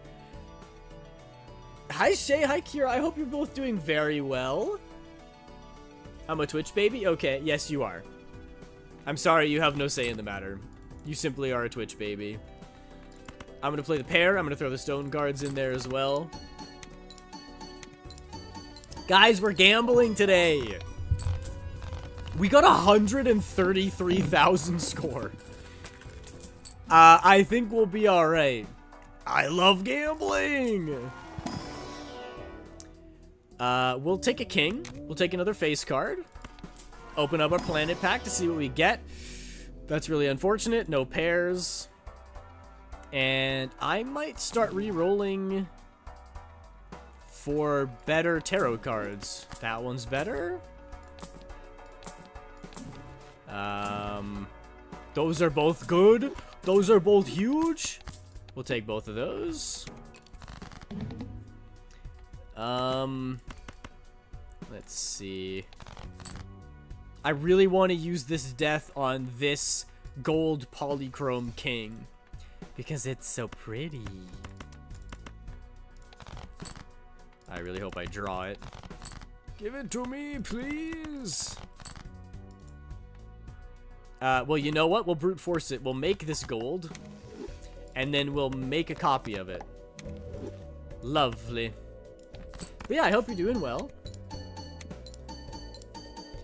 Hi, Shay. Hi, Kira. I hope you're both doing very well. I'm a Twitch baby? Okay, yes, you are. I'm sorry, you have no say in the matter. You simply are a Twitch baby. I'm going to play the pair. I'm going to throw the stone cards in there as well. Guys, we're gambling today. We got 133,000 score. I think we'll be alright. I love gambling. We'll take a king. We'll take another face card. Open up our planet pack to see what we get. That's really unfortunate. No pairs. And I might start re-rolling for better tarot cards. That one's better. Those are both good. Those are both huge. We'll take both of those. Let's see. I really want to use this death on this gold polychrome king because it's so pretty. I really hope I draw it. Give it to me, please. Well, you know what? We'll brute force it. We'll make this gold, and then we'll make a copy of it. Lovely. But yeah, I hope you're doing well.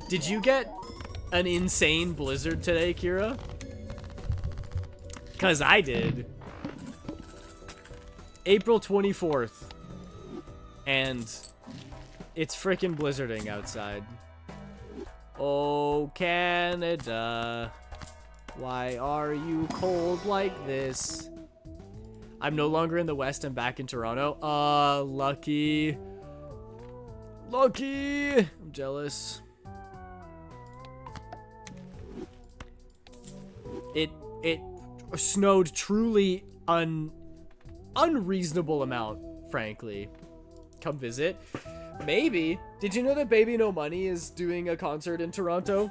Did you get an insane blizzard today, Kira? Because I did. April 24th. And it's freaking blizzarding outside. Oh, Canada. Why are you cold like this? I'm no longer in the West. I'm back in Toronto. Lucky. Lucky. I'm jealous. It snowed truly unreasonable amount, frankly. Come visit. Maybe. Did you know that Baby No Money is doing a concert in Toronto?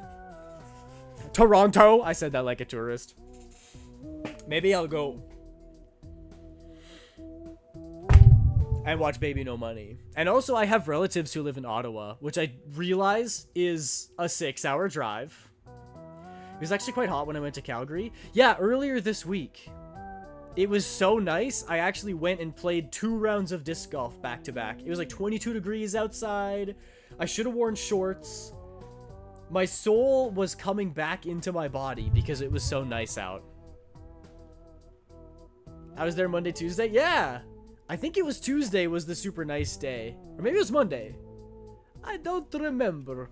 Toronto! I said that like a tourist. Maybe I'll go and watch Baby No Money. And also, I have relatives who live in Ottawa, which I realize is a 6-hour drive. It was actually quite hot when I went to Calgary. Yeah, earlier this week. It was so nice. I actually went and played 2 rounds of disc golf back to back. It was like 22 degrees outside. I should have worn shorts. My soul was coming back into my body because it was so nice out. I was there Monday, Tuesday. Yeah. I think it was Tuesday was the super nice day. Or maybe it was Monday. I don't remember.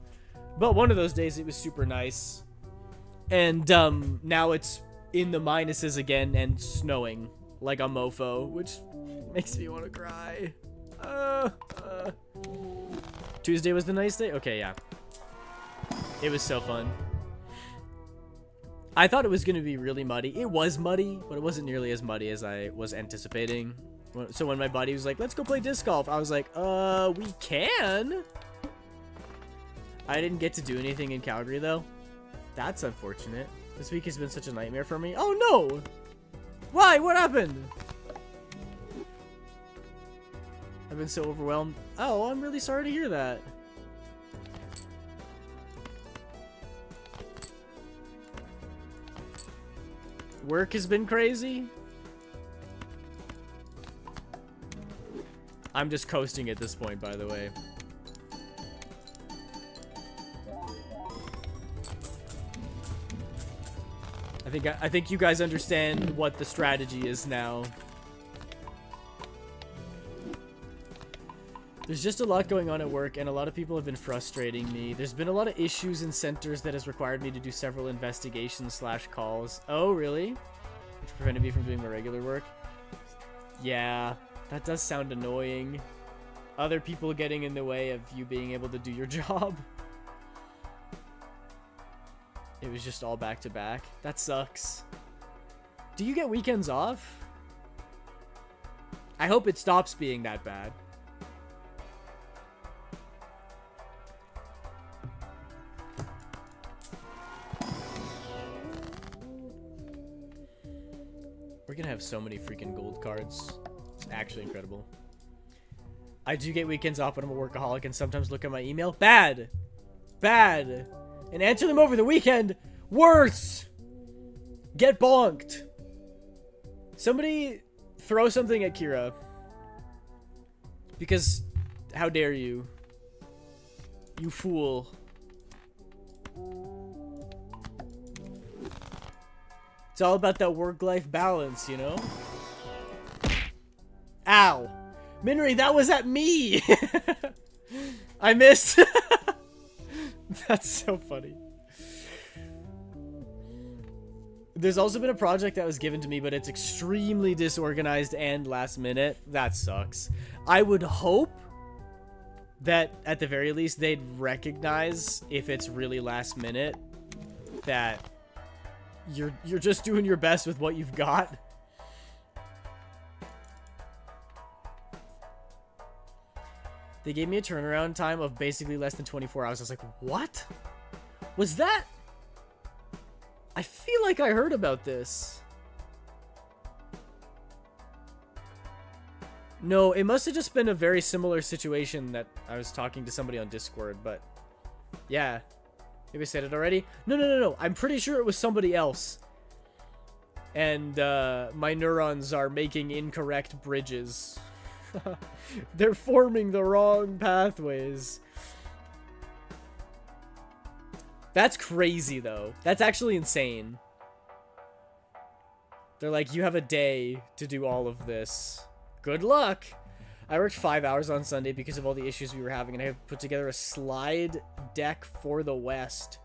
But one of those days it was super nice. And now it's in the minuses again and snowing like a mofo, which makes me want to cry. Tuesday was the nice day? Okay, yeah. It was so fun. I thought it was going to be really muddy. It was muddy, but it wasn't nearly as muddy as I was anticipating. So when my buddy was like, let's go play disc golf, I was like, we can. I didn't get to do anything in Calgary, though. That's unfortunate. This week has been such a nightmare for me. Oh, no! Why? What happened? I've been so overwhelmed. Oh, I'm really sorry to hear that. Work has been crazy. I'm just coasting at this point, by the way. I think you guys understand what the strategy is now. There's just a lot going on at work, and a lot of people have been frustrating me. There's been a lot of issues in centers that has required me to do several investigations / calls. Oh, really? Which prevented me from doing my regular work? Yeah, that does sound annoying. Other people getting in the way of you being able to do your job. It was just all back to back. That sucks. Do you get weekends off? I hope it stops being that bad. We're gonna have so many freaking gold cards. It's actually incredible. I do get weekends off when I'm a workaholic and sometimes look at my email. Bad! Bad! And answer them over the weekend. Worse! Get bonked. Somebody throw something at Kira. Because how dare you? You fool. It's all about that work-life balance, you know? Ow. Minri, that was at me! I missed. That's so funny. There's also been a project that was given to me, but it's extremely disorganized and last minute. That sucks. I would hope that at the very least they'd recognize if it's really last minute that you're just doing your best with what you've got. They gave me a turnaround time of basically less than 24 hours. I was like, what? Was that? I feel like I heard about this. No, it must have just been a very similar situation that I was talking to somebody on Discord, but yeah. Maybe I said it already? No. I'm pretty sure it was somebody else. And my neurons are making incorrect bridges. They're forming the wrong pathways. That's crazy, though. That's actually insane. They're like, you have a day to do all of this. Good luck. I worked 5 hours on Sunday because of all the issues we were having, and I put together a slide deck for the West.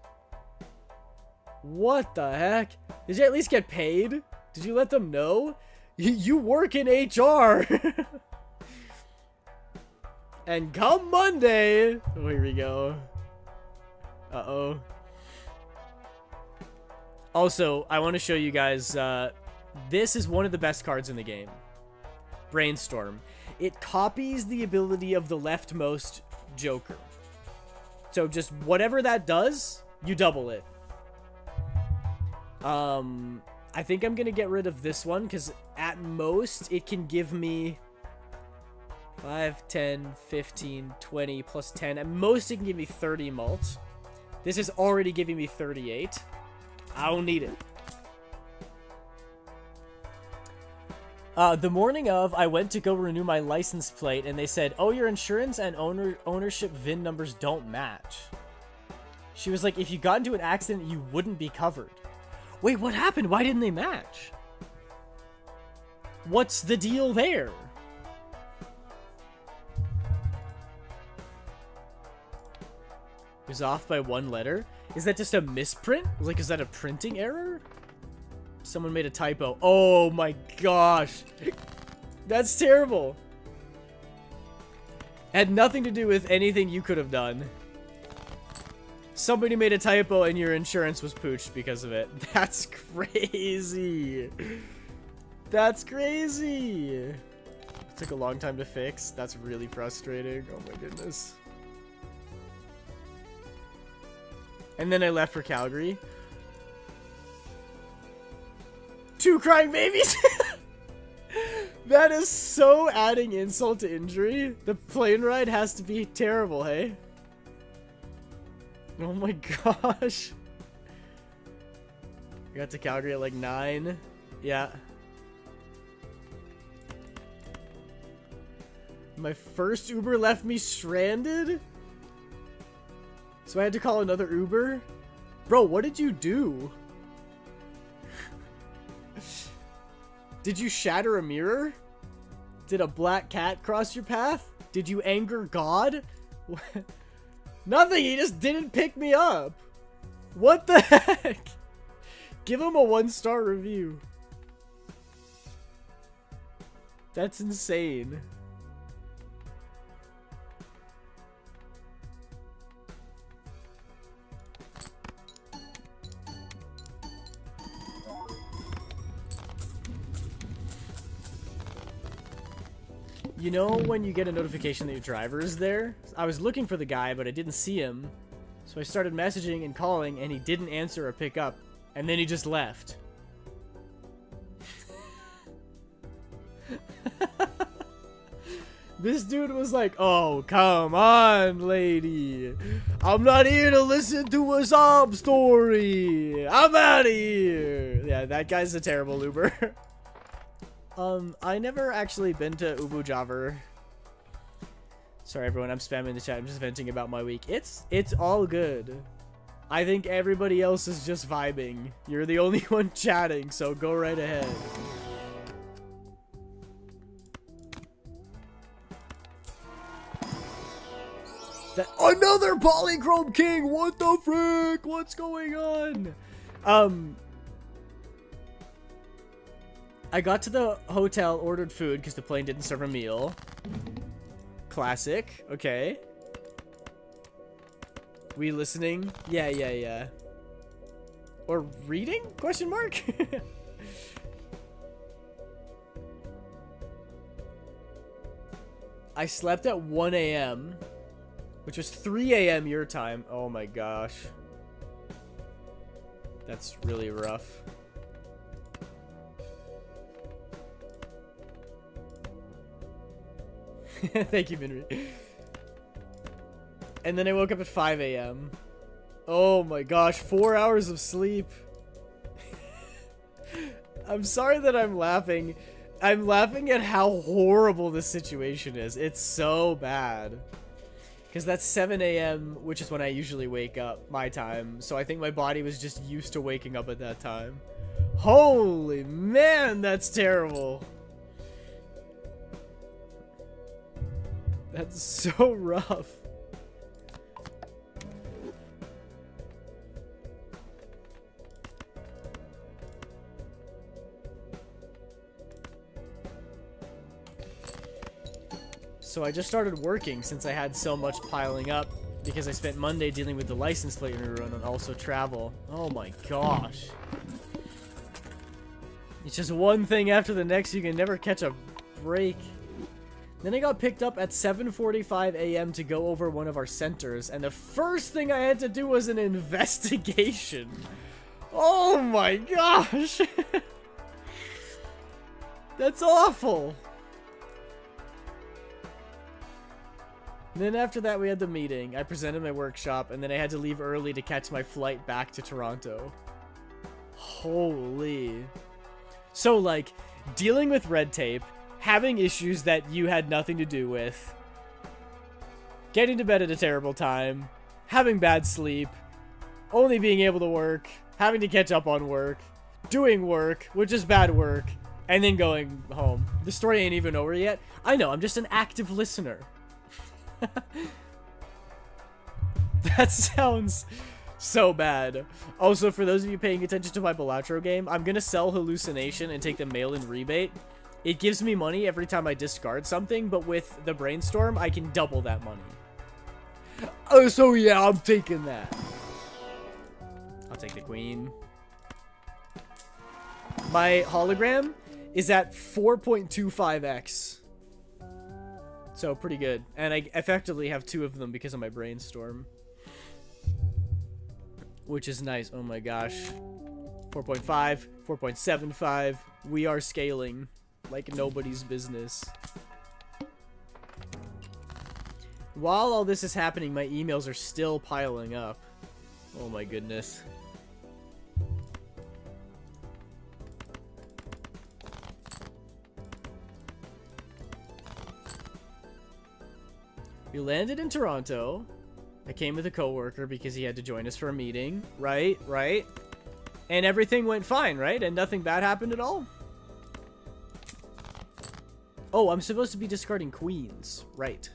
What the heck? Did you at least get paid? Did you let them know? You work in HR. And come Monday. Oh, here we go. Uh-oh. Also, I want to show you guys, this is one of the best cards in the game. Brainstorm. It copies the ability of the leftmost Joker. So just whatever that does, you double it. I think I'm going to get rid of this one because at most it can give me 5, 10, 15, 20 plus 10. At most it can give me 30 mult. This is already giving me 38. I don't need it. The morning of, I went to go renew my license plate, and they said, oh, your insurance and ownership VIN numbers don't match. She was like, if you got into an accident, you wouldn't be covered. Wait, what happened? Why didn't they match? What's the deal there? It was off by 1 letter? Is that just a misprint? Like, is that a printing error? Someone made a typo. Oh my gosh. That's terrible. Had nothing to do with anything you could have done. Somebody made a typo and your insurance was pooched because of it. That's crazy. That's crazy. It took a long time to fix. That's really frustrating. Oh my goodness. And then I left for Calgary. 2 crying babies. That is so adding insult to injury. The plane ride has to be terrible, hey? Oh my gosh. I got to Calgary at like 9. Yeah. My first Uber left me stranded? So I had to call another Uber? Bro, what did you do? Did you shatter a mirror? Did a black cat cross your path? Did you anger God? Nothing, he just didn't pick me up. What the heck? Give him a 1-star review. That's insane. You know when you get a notification that your driver is there? I was looking for the guy, but I didn't see him. So I started messaging and calling, and he didn't answer or pick up. And then he just left. This dude was like, oh, come on, lady. I'm not here to listen to a sob story. I'm out of here. Yeah, that guy's a terrible Uber. I never actually been to Ubu Javar. Sorry, everyone. I'm spamming the chat. I'm just venting about my week. It's all good. I think everybody else is just vibing. You're the only one chatting, so go right ahead. That another Polychrome King! What the frick? What's going on? I got to the hotel, ordered food because the plane didn't serve a meal. Classic. Okay. We listening? Yeah. Or reading? Question mark? I slept at 1 a.m., which was 3 a.m. your time. Oh my gosh. That's really rough. Thank you, Minri. And then I woke up at 5 a.m. Oh my gosh, 4 hours of sleep. I'm sorry that I'm laughing. I'm laughing at how horrible this situation is. It's so bad. Because that's 7 a.m., which is when I usually wake up, my time. So I think my body was just used to waking up at that time. Holy man, that's terrible. That's so rough. So I just started working since I had so much piling up because I spent Monday dealing with the license plate rerun and also travel. Oh my gosh. It's just one thing after the next. You can never catch a break. Then I got picked up at 7:45 a.m. to go over one of our centers, and the first thing I had to do was an investigation. Oh my gosh. That's awful. Then after that we had the meeting. I presented my workshop, and then I had to leave early to catch my flight back to Toronto. Holy. So like, dealing with red tape, having issues that you had nothing to do with, getting to bed at a terrible time, having bad sleep, only being able to work, having to catch up on work, doing work, which is bad work, and then going home. The story ain't even over yet. I know, I'm just an active listener. That sounds so bad. Also, for those of you paying attention to my Balatro game, I'm gonna sell Hallucination and take the mail-in rebate. It gives me money every time I discard something, but with the Brainstorm, I can double that money. Oh, so yeah, I'm taking that. I'll take the queen. My hologram is at 4.25x. So, pretty good. And I effectively have 2 of them because of my Brainstorm. Which is nice. Oh my gosh. 4.5, 4.75. We are scaling like nobody's business. While all this is happening, my emails are still piling up. Oh my goodness. We landed in Toronto. I came with a coworker because he had to join us for a meeting. Right. And everything went fine, right? And nothing bad happened at all? Oh, I'm supposed to be discarding queens. Right.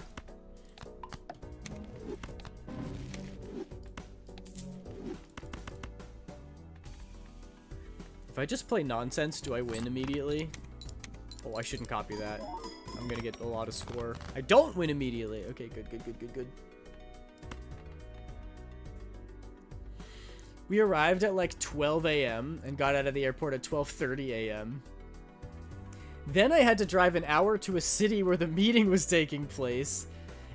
If I just play nonsense, do I win immediately? Oh, I shouldn't copy that. I'm gonna get a lot of score. I don't win immediately. Okay, good. We arrived at like 12 a.m. and got out of the airport at 12:30 a.m. Then I had to drive an hour to a city where the meeting was taking place,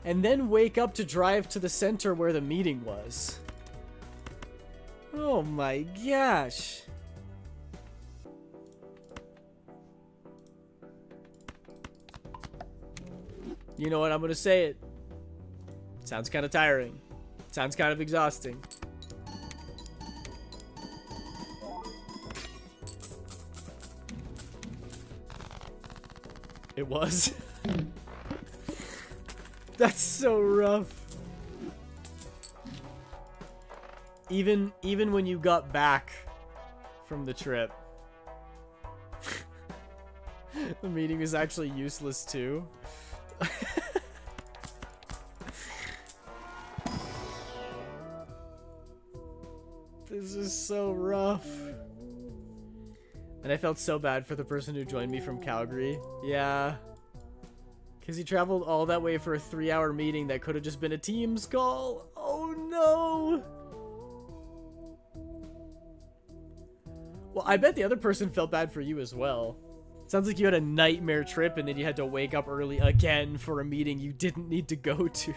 and then wake up to drive to the center where the meeting was. Oh my gosh. You know what? I'm gonna say it. Sounds kind of tiring. Sounds kind of exhausting. It was. That's so rough. Even when you got back from the trip, the meeting was actually useless too. This is so rough. And I felt so bad for the person who joined me from Calgary. Yeah. Because he traveled all that way for a 3-hour meeting that could have just been a Teams call. Oh no! Well, I bet the other person felt bad for you as well. Sounds like you had a nightmare trip and then you had to wake up early again for a meeting you didn't need to go to.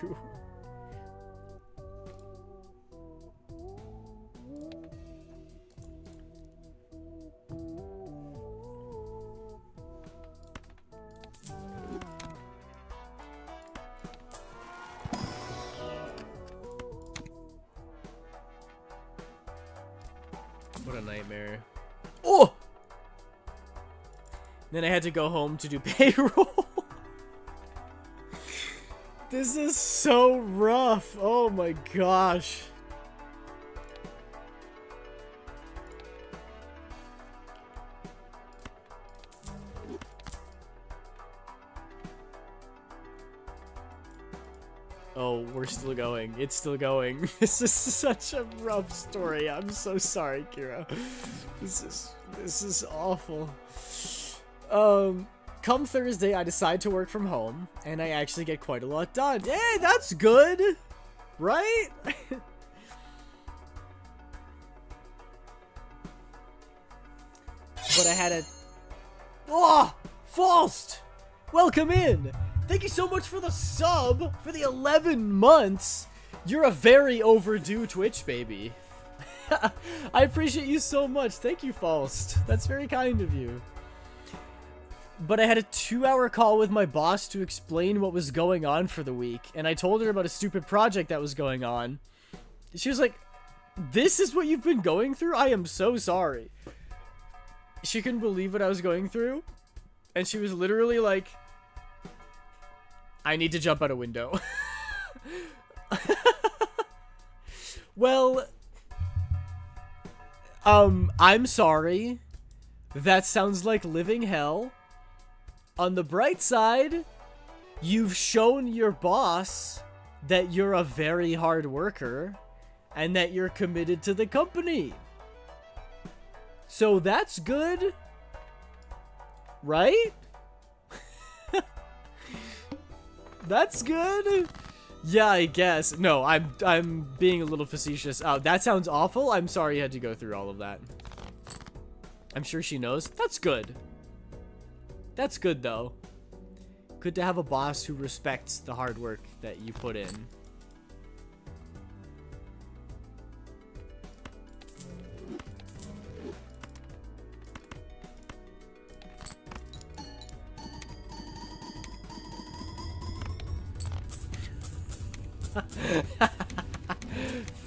What a nightmare. Oh! Then I had to go home to do payroll. This is so rough. Oh my gosh. Oh, we're still going. It's still going. This is such a rough story. I'm so sorry, Kira. This is awful. Come Thursday, I decide to work from home, and I actually get quite a lot done. Hey, that's good, right? But I had a... Oh! Faust! Welcome in! Thank you so much for the sub for the 11 months. You're a very overdue Twitch baby. I appreciate you so much. Thank you, Faust. That's very kind of you. But I had a 2-hour call with my boss to explain what was going on for the week, and I told her about a stupid project that was going on. She was like, "This is what you've been going through? I am so sorry." She couldn't believe what I was going through, and she was literally like, "I need to jump out a window." Well, I'm sorry. That sounds like living hell. On the bright side, you've shown your boss that you're a very hard worker and that you're committed to the company. So that's good, right? That's good. Yeah, I guess. No, I'm being a little facetious. Oh, that sounds awful. I'm sorry you had to go through all of that. I'm sure she knows. That's good. That's good, though. Good to have a boss who respects the hard work that you put in.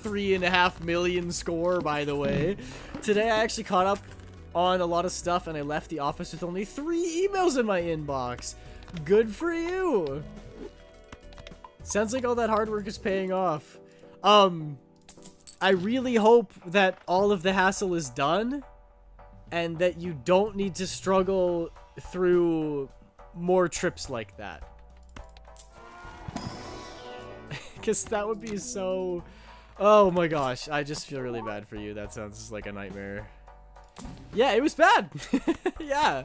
$3.5 million score, by the way. Today I actually caught up on a lot of stuff and I left the office with only 3 emails in my inbox. Good for you. Sounds like all that hard work is paying off. I really hope that all of the hassle is done and that you don't need to struggle through more trips like that. Because that would be so... Oh my gosh, I just feel really bad for you. That sounds like a nightmare. Yeah, it was bad. Yeah.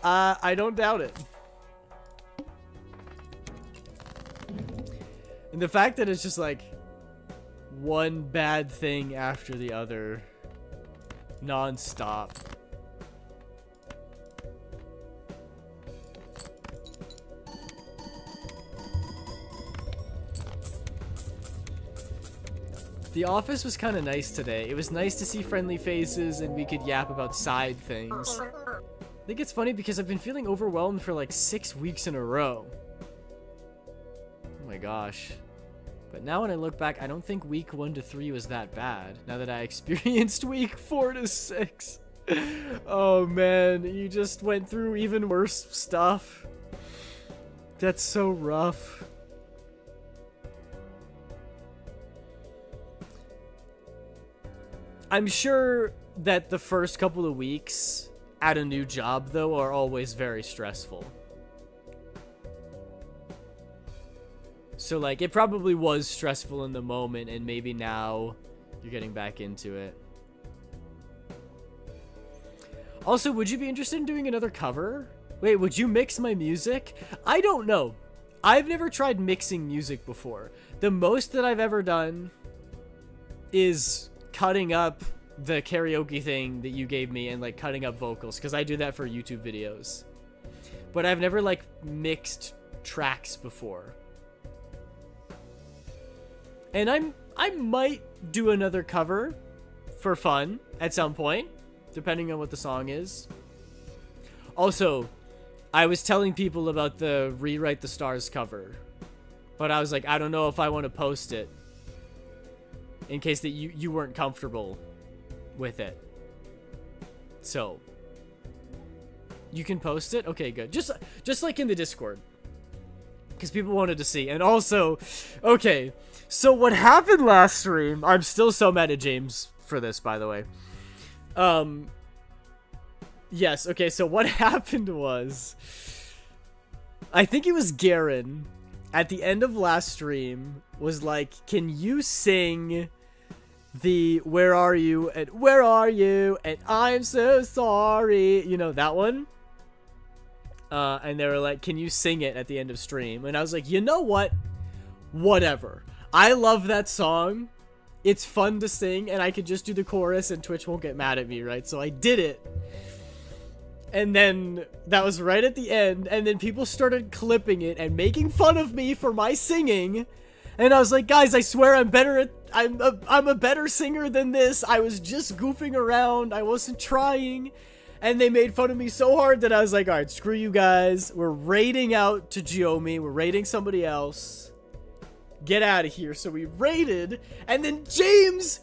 I don't doubt it. And the fact that it's just like one bad thing after the other, non-stop. The office was kind of nice today. It was nice to see friendly faces and we could yap about side things. I think it's funny because I've been feeling overwhelmed for like 6 weeks in a row. Oh my gosh. But now when I look back, I don't think week 1 to 3 was that bad. Now that I experienced week 4 to 6. Oh man, you just went through even worse stuff. That's so rough. I'm sure that the first couple of weeks at a new job, though, are always very stressful. So, like, it probably was stressful in the moment, and maybe now you're getting back into it. Also, would you be interested in doing another cover? Wait, would you mix my music? I don't know. I've never tried mixing music before. The most that I've ever done is cutting up the karaoke thing that you gave me and like cutting up vocals, because I do that for YouTube videos. But I've never like mixed tracks before. And I might do another cover for fun at some point, depending on what the song is. Also, I was telling people about the Rewrite the Stars cover, but I was like, I don't know if I want to post it in case that you weren't comfortable with it. So, you can post it? Okay, good. Just like in the Discord, because people wanted to see. And also, okay, so what happened last stream, I'm still so mad at James for this, by the way. Yes, okay, so what happened was, I think it was Garen, at the end of last stream, was like, can you sing the where are you, and I'm so sorry, you know, that one? And they were like, can you sing it at the end of stream? And I was like, you know what? Whatever. I love that song. It's fun to sing, and I could just do the chorus and Twitch won't get mad at me, right? So I did it. And then that was right at the end, and then people started clipping it and making fun of me for my singing. And I was like, guys, I swear I'm a better singer than this. I was just goofing around. I wasn't trying. And they made fun of me so hard that I was like, all right, screw you guys. We're raiding out to Jiomi. We're raiding somebody else. Get out of here. So we raided, and then James,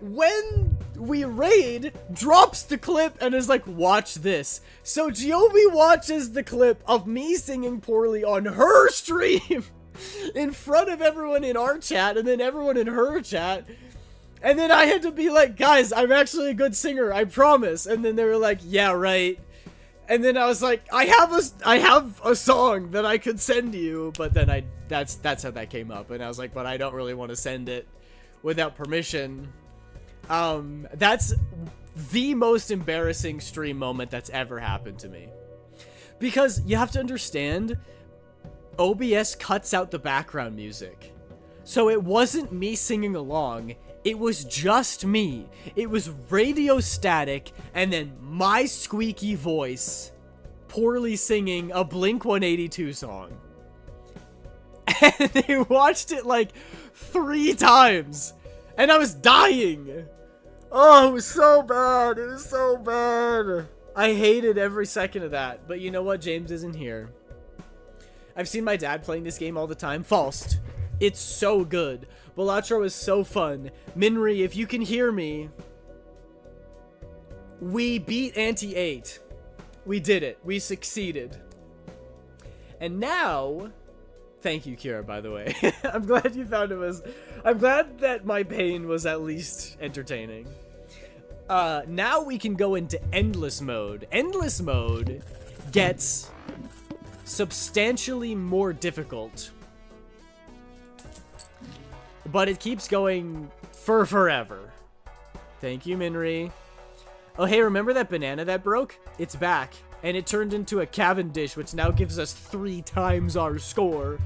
when we raid, drops the clip and is like, watch this. So Jiomi watches the clip of me singing poorly on her stream in front of everyone in our chat and then everyone in her chat. And then I had to be like, guys, I'm actually a good singer, I promise. And then they were like, yeah, right. And then I was like, I have a song that I could send you, but then that's how that came up. And I was like, but I don't really want to send it without permission. That's the most embarrassing stream moment that's ever happened to me. Because you have to understand, OBS cuts out the background music. So it wasn't me singing along, it was just me. It was radio static, and then my squeaky voice poorly singing a Blink-182 song. And they watched it like 3 times, and I was dying. Oh, it was so bad. It was so bad. I hated every second of that. But you know what? James isn't here. I've seen my dad playing this game all the time. False. It's so good. Balatro is so fun. Minri, if you can hear me, we beat Anti-8. We did it. We succeeded. And now, thank you, Kira, by the way. I'm glad you found it was... I'm glad that my pain was at least entertaining. Now we can go into endless mode. Endless mode gets substantially more difficult, but it keeps going for forever. Thank you, Minri. Oh, hey, remember that banana that broke? It's back, and it turned into a Cavendish, which now gives us 3 times our score,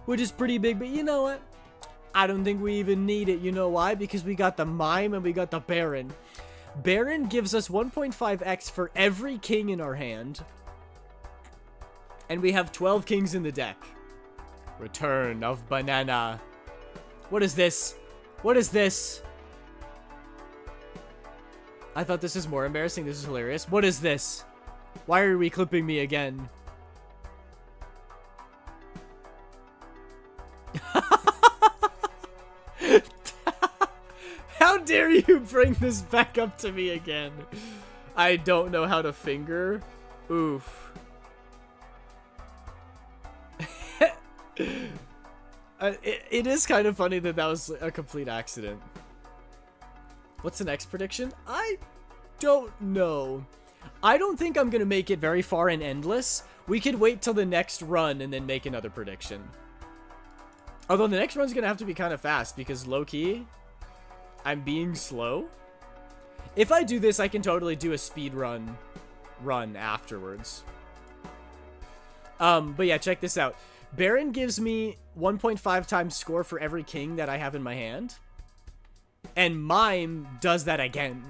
which is pretty big, but you know what? I don't think we even need it. You know why? Because we got the Mime and we got the Baron. Baron gives us 1.5x for every king in our hand, and we have 12 kings in the deck. Return of Banana. What is this? What is this? I thought this is more embarrassing. This is hilarious. What is this? Why are we clipping me again? How dare you bring this back up to me again? I don't know how to finger. Oof. It is kind of funny that that was a complete accident. What's the next prediction? I don't know. I don't think I'm going to make it very far in Endless. We could wait till the next run and then make another prediction. Although the next run's going to have to be kind of fast because low-key, I'm being slow. If I do this, I can totally do a speed run afterwards. But yeah, check this out. Baron gives me 1.5 times score for every king that I have in my hand. And Mime does that again.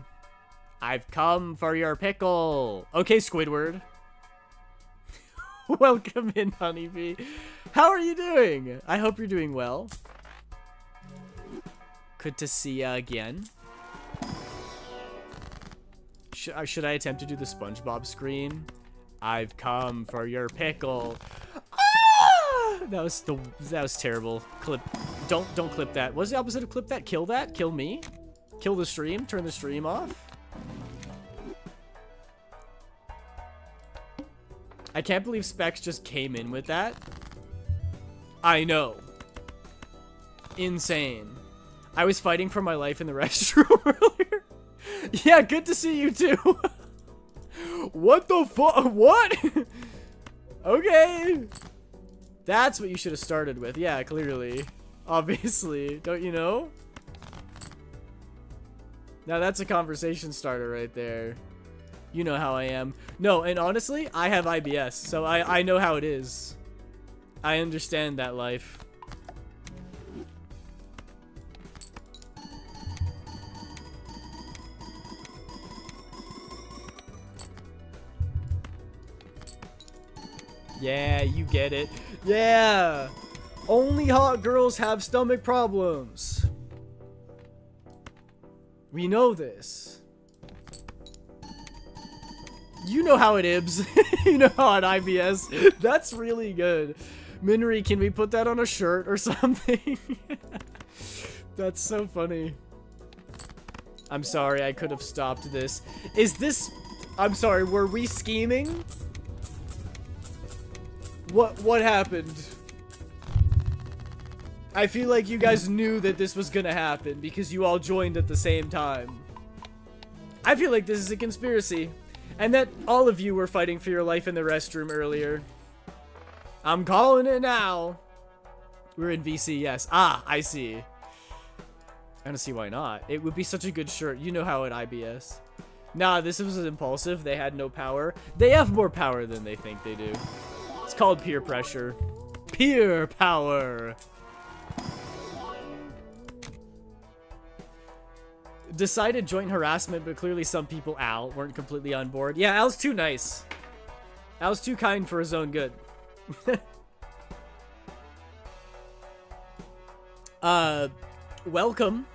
I've come for your pickle. Okay, Squidward. Welcome in, Honeybee. How are you doing? I hope you're doing well. Good to see ya again. Should I attempt to do the SpongeBob scream? I've come for your pickle. Ah! That was terrible. Clip. Don't clip that. What's the opposite of clip that? Kill that? Kill me? Kill the stream? Turn the stream off? I can't believe Specs just came in with that. I know. Insane. I was fighting for my life in the restroom earlier. Yeah, good to see you too. What the fuck? What? Okay. That's what you should have started with. Yeah, clearly. Obviously. Don't you know? Now that's a conversation starter right there. You know how I am. No, and honestly, I have IBS, so I know how it is. I understand that life. Yeah, you get it. Yeah! Only hot girls have stomach problems. We know this. You know how it ibs. You know how it IBS. That's really good. Minri, can we put that on a shirt or something? That's so funny. I'm sorry, I could have stopped this. Is this... I'm sorry, were we scheming? What happened? I feel like you guys knew that this was gonna happen because you all joined at the same time. I feel like this is a conspiracy. And that all of you were fighting for your life in the restroom earlier. I'm calling it now. We're in VC, yes. Ah, I see. I don't see why not. It would be such a good shirt. You know how it IBS. Nah, this was impulsive. They had no power. They have more power than they think they do. It's called peer pressure. Peer power. Decided joint harassment, but clearly some people, Al, weren't completely on board. Yeah, Al's too nice. Al's too kind for his own good. Welcome.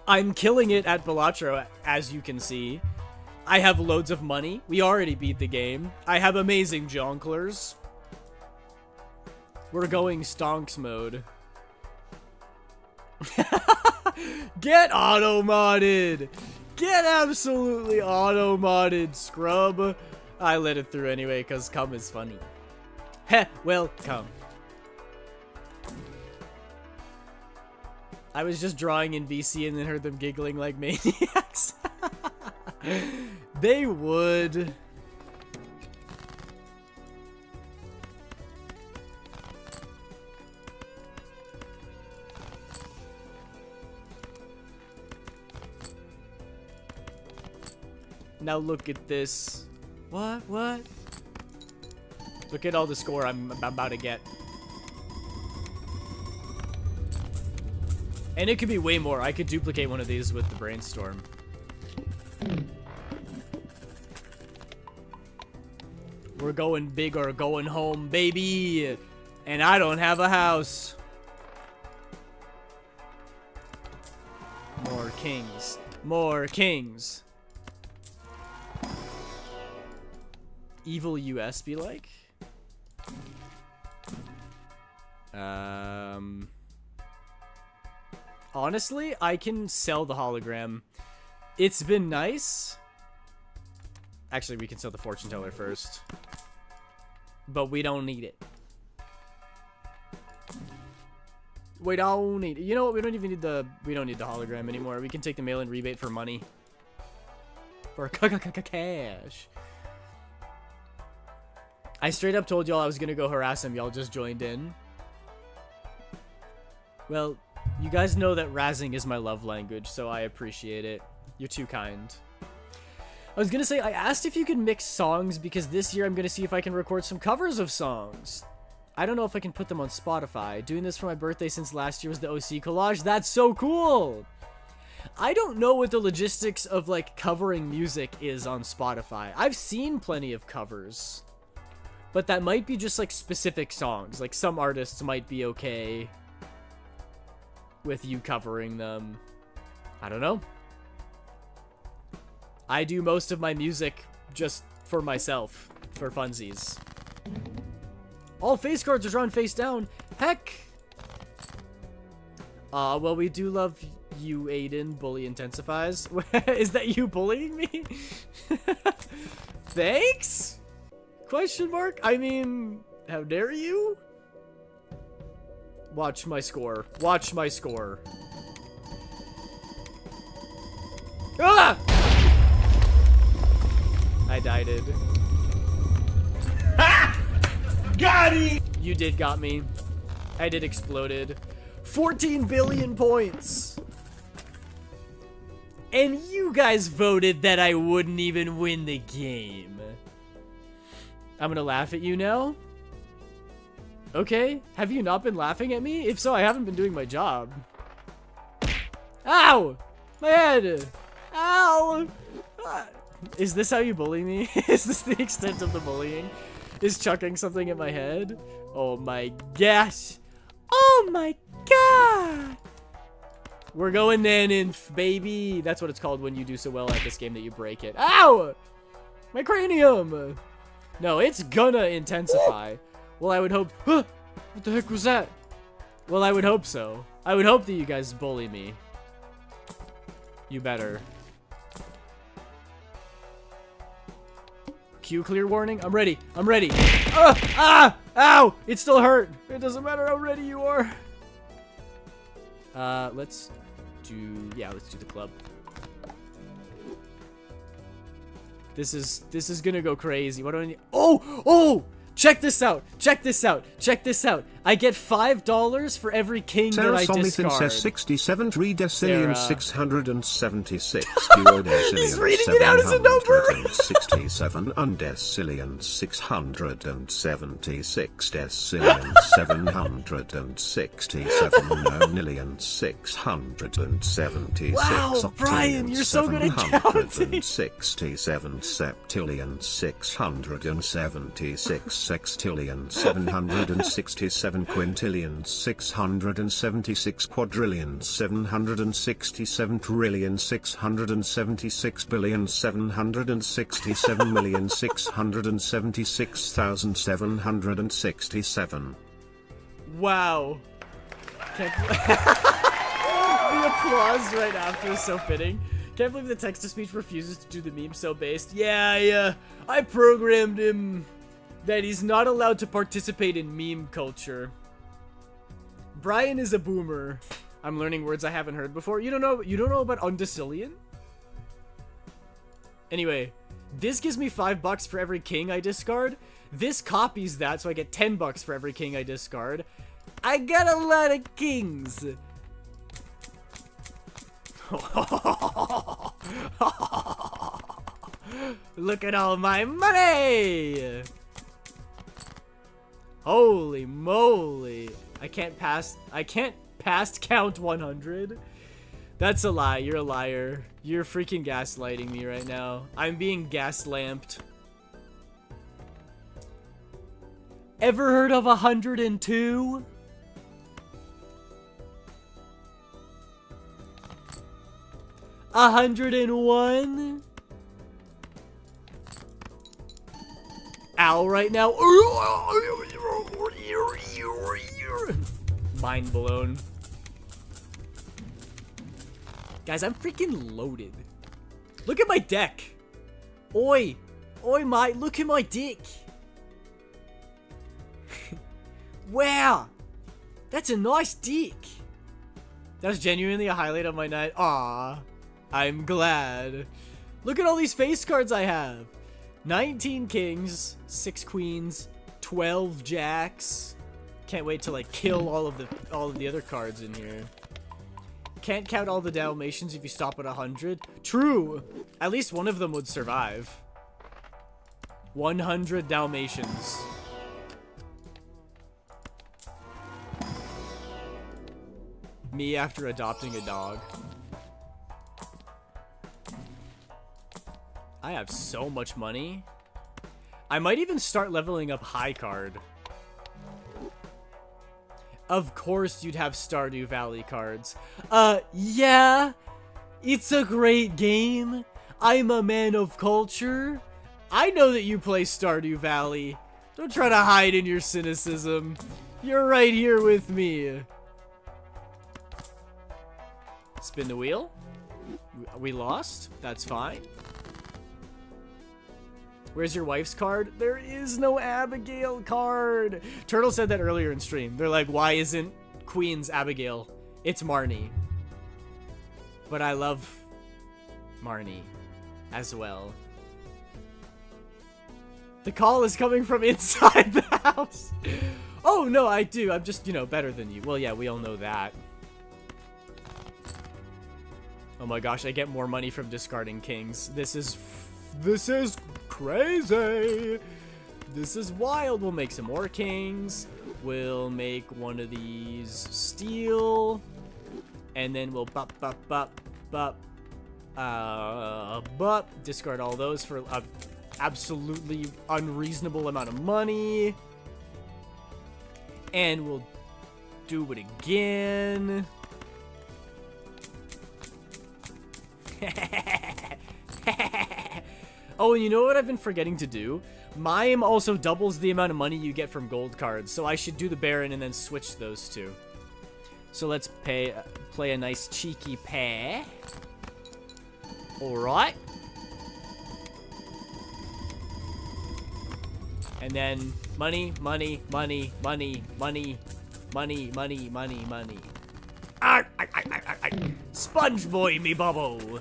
I'm killing it at Balatro, as you can see. I have loads of money. We already beat the game. I have amazing jonglers. We're going stonks mode. Get auto-modded! Get absolutely auto-modded, scrub! I let it through anyway, because cum is funny. Heh, welcome. I was just drawing in VC and then heard them giggling like maniacs. They would. Now look at this. What? Look at all the score I'm about to get. And it could be way more. I could duplicate one of these with the brainstorm. We're going big or going home, baby. And I don't have a house. More kings. More kings. Evil US be like? Honestly, I can sell the hologram. It's been nice. Actually, we can sell the fortune teller first. But we don't need it. We don't need it. You know what? We don't need the hologram anymore. We can take the mail-in rebate for money. For cash. I straight up told y'all I was gonna go harass him. Y'all just joined in. Well, you guys know that razzing is my love language, so I appreciate it. You're too kind. I was gonna say, I asked if you could mix songs because this year I'm gonna see if I can record some covers of songs. I don't know if I can put them on Spotify. Doing this for my birthday since last year was the OC collage. That's so cool! I don't know what the logistics of, like, covering music is on Spotify. I've seen plenty of covers. But that might be just, like, specific songs. Like, some artists might be okay with you covering them. I don't know. I do most of my music just for myself, for funsies. All face cards are drawn face down. Heck! Well, we do love you, Aiden. Bully intensifies. Is that you bullying me? Thanks? Question mark? I mean, how dare you? Watch my score. Watch my score. Ah! I died. Got it! You did got me. I did exploded. 14 billion points. And you guys voted that I wouldn't even win the game. I'm gonna laugh at you now. Okay, have you not been laughing at me? If so, I haven't been doing my job. Ow! My head! Ow! Is this how you bully me? Is this the extent of the bullying? Is chucking something at my head? Oh my gosh! Oh my god! We're going Naninf, baby! That's what it's called when you do so well at this game that you break it. Ow! My cranium! No, it's gonna intensify. Well, I would hope... Huh! What the heck was that? Well, I would hope so. I would hope that you guys bully me. You better. Q clear warning? I'm ready. I'm ready. Ah! Ow! It still hurt. It doesn't matter how ready you are. Let's do... Yeah, let's do the club. This is gonna go crazy. What do I need? Oh! Oh! Check this out! Check this out! Check this out! I get $5 for every king that I discard. Says 67 3 decillion 676 He's reading it out as a number! 67 undecillion 676 decillion 767 million 676 Wow, Brian, you're so good at counting! 67 septillion 676 sextillion 767 quintillion 676 quadrillion 767 trillion 676 billion 767 million 676,767. Wow. Can't the applause right after is so fitting. Can't believe the text-to-speech refuses to do the meme so based. Yeah, I programmed him that he's not allowed to participate in meme culture. Brian is a boomer. I'm learning words I haven't heard before. You don't know about undecillion? Anyway, this gives me $5 for every king I discard. This copies that, so I get $10 for every king I discard. I got a lot of kings. Look at all my money! Holy moly. I can't past count 100. That's a lie. You're a liar. You're freaking gaslighting me right now. I'm being gas-lamped. Ever heard of 102? $101? Ow right now. Mind blown. Guys, I'm freaking loaded. Look at my deck. Oi. Oi, mate. Look at my dick. Wow. That's a nice dick. That was genuinely a highlight of my night. Aw. I'm glad. Look at all these face cards I have. 19 kings, 6 queens, 12 jacks. Can't wait to like kill all of the other cards in here. Can't count all the Dalmatians if you stop at 100. True. At least one of them would survive. 100 Dalmatians. Me after adopting a dog. I have so much money. I might even start leveling up high card. Of course you'd have Stardew Valley cards. Yeah. It's a great game. I'm a man of culture. I know that you play Stardew Valley. Don't try to hide in your cynicism. You're right here with me. Spin the wheel. We lost. That's fine. Where's your wife's card? There is no Abigail card. Turtle said that earlier in stream. They're like, why isn't Queen's Abigail? It's Marnie. But I love Marnie as well. The call is coming from inside the house. Oh, no, I do. I'm just, you know, better than you. Well, yeah, we all know that. Oh my gosh, I get more money from discarding kings. This is crazy. This is wild. We'll make some more kings. We'll make one of these steel. And then we'll discard all those for a absolutely unreasonable amount of money. And we'll do it again. Oh, and you know what I've been forgetting to do? Mime also doubles the amount of money you get from gold cards, so I should do the Baron and then switch those two. So let's play a nice cheeky pair. Alright. And then money, money, money, money, money, money, money, money, money. Sponge boy me bubble.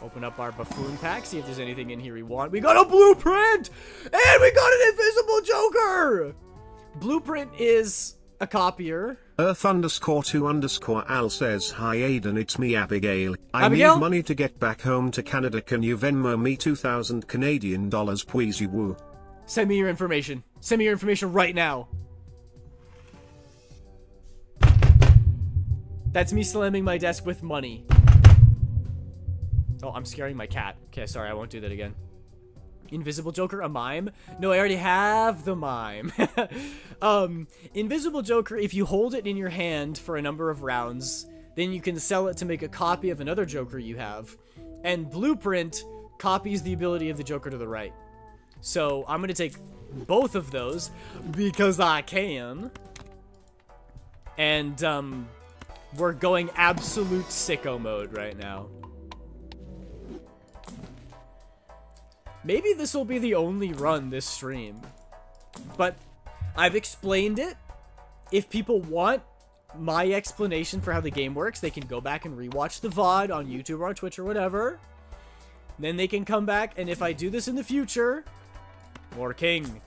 Open up our buffoon pack, see if there's anything in here we want. We got a blueprint! And we got an invisible Joker! Blueprint is a copier. Earth_2_Al says, hi Aiden, it's me Abigail. I Abigail? need money to get back home to Canada. Can you Venmo me 2,000 Canadian dollars please you woo? Send me your information. Send me your information right now. That's me slamming my desk with money. Oh, I'm scaring my cat. Okay, sorry, I won't do that again. Invisible Joker, a mime? No, I already have the mime. Invisible Joker, if you hold it in your hand for a number of rounds, then you can sell it to make a copy of another Joker you have. And Blueprint copies the ability of the Joker to the right. So I'm going to take both of those because I can. And we're going absolute sicko mode right now. Maybe this will be the only run this stream. But I've explained it. If people want my explanation for how the game works, they can go back and rewatch the VOD on YouTube or on Twitch or whatever. Then they can come back, and if I do this in the future... More king.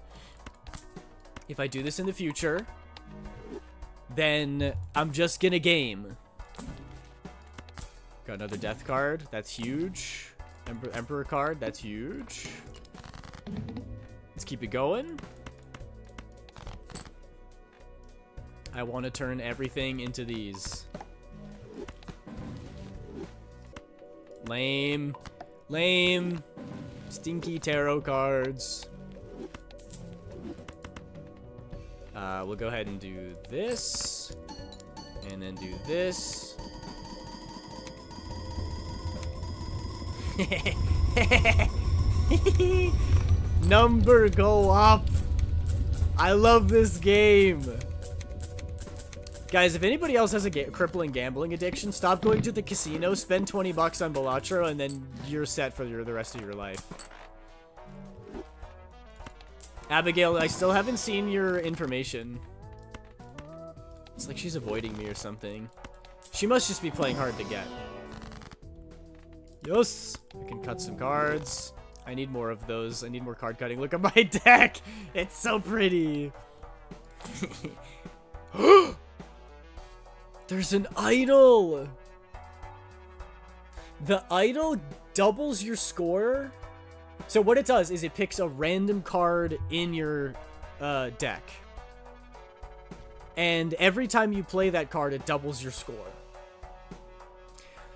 If I do this in the future, then I'm just gonna game. Got another death card. That's huge. Emperor card. That's huge. Let's keep it going. I want to turn everything into these. Lame. Lame. Stinky tarot cards. We'll go ahead and do this. And then do this. Number go up. I love this game. Guys, if anybody else has a crippling gambling addiction, stop going to the casino, spend 20 bucks on Balatro, and then you're set for the rest of your life. Abigail, I still haven't seen your information. It's like she's avoiding me or something. She must just be playing hard to get. Yes! I can cut some cards. I need more of those. I need more card cutting. Look at my deck! It's so pretty! There's an idol! The idol doubles your score. So what it does is it picks a random card in your deck. And every time you play that card, it doubles your score.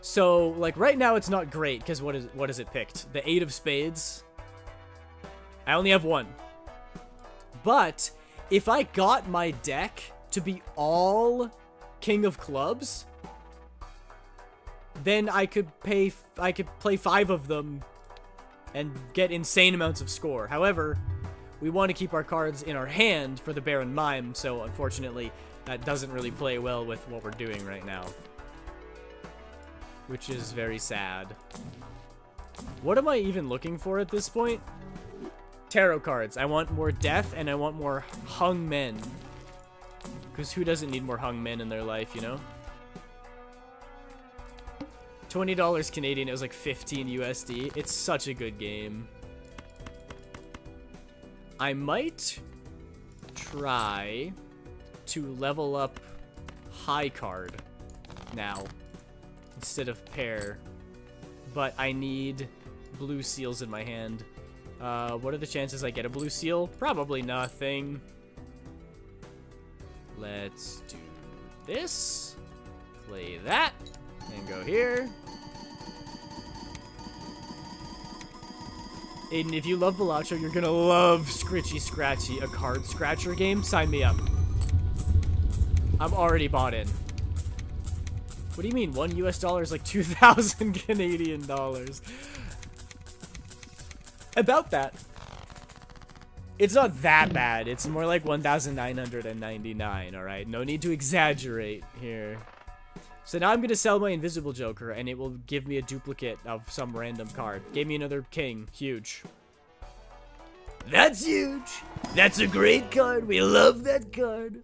So, like, right now it's not great, because what is it picked? The 8 of spades? I only have 1. But, if I got my deck to be all king of clubs, then I could play 5 of them and get insane amounts of score. However, we want to keep our cards in our hand for the Baron Mime, so unfortunately, that doesn't really play well with what we're doing right now. Which is very sad. What am I even looking for at this point? Tarot cards. I want more death, and I want more hung men. Because who doesn't need more hung men in their life, you know? $20 Canadian, it was like 15 USD. It's such a good game. I might try to level up high card now instead of pair, but I need blue seals in my hand. What are the chances I get a blue seal? Probably nothing. Let's do this, play that, and go here. Aiden, if you love Balatro, you're gonna love Scritchy Scratchy, a card scratcher game. Sign me up. I'm already bought in. What do you mean? $1 US is like 2,000 Canadian dollars. About that. It's not that bad. It's more like 1,999, alright? No need to exaggerate here. So now I'm going to sell my Invisible Joker, and it will give me a duplicate of some random card. Gave me another king. Huge. That's huge! That's a great card. We love that card.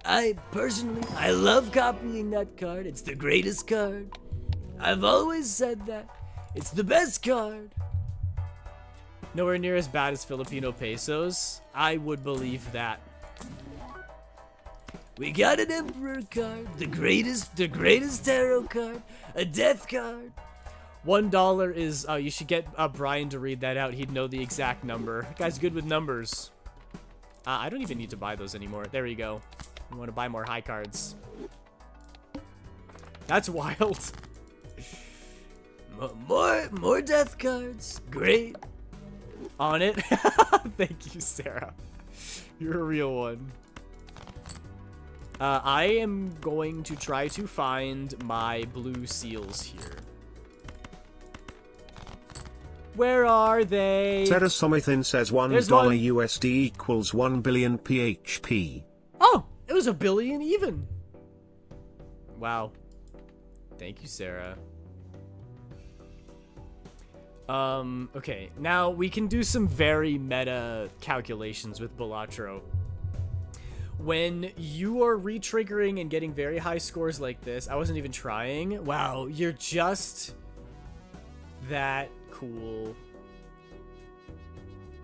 I love copying that card. It's the greatest card. I've always said that. It's the best card. Nowhere near as bad as Filipino pesos. I would believe that. We got an Emperor card, the greatest tarot card, a death card. $1 is, you should get Brian to read that out. He'd know the exact number. That guy's good with numbers. I don't even need to buy those anymore. There you go. I want to buy more high cards. That's wild. More death cards. Great. On it. Thank you, Sarah. You're a real one. I am going to try to find my blue seals here. Where are they? Sarah Somithin says $1 USD equals 1 billion PHP. Oh, it was $1 billion even. Wow. Thank you, Sarah. Okay, now we can do some very meta calculations with Balatro. When you are re-triggering and getting very high scores like this, I wasn't even trying. Wow, you're just that cool.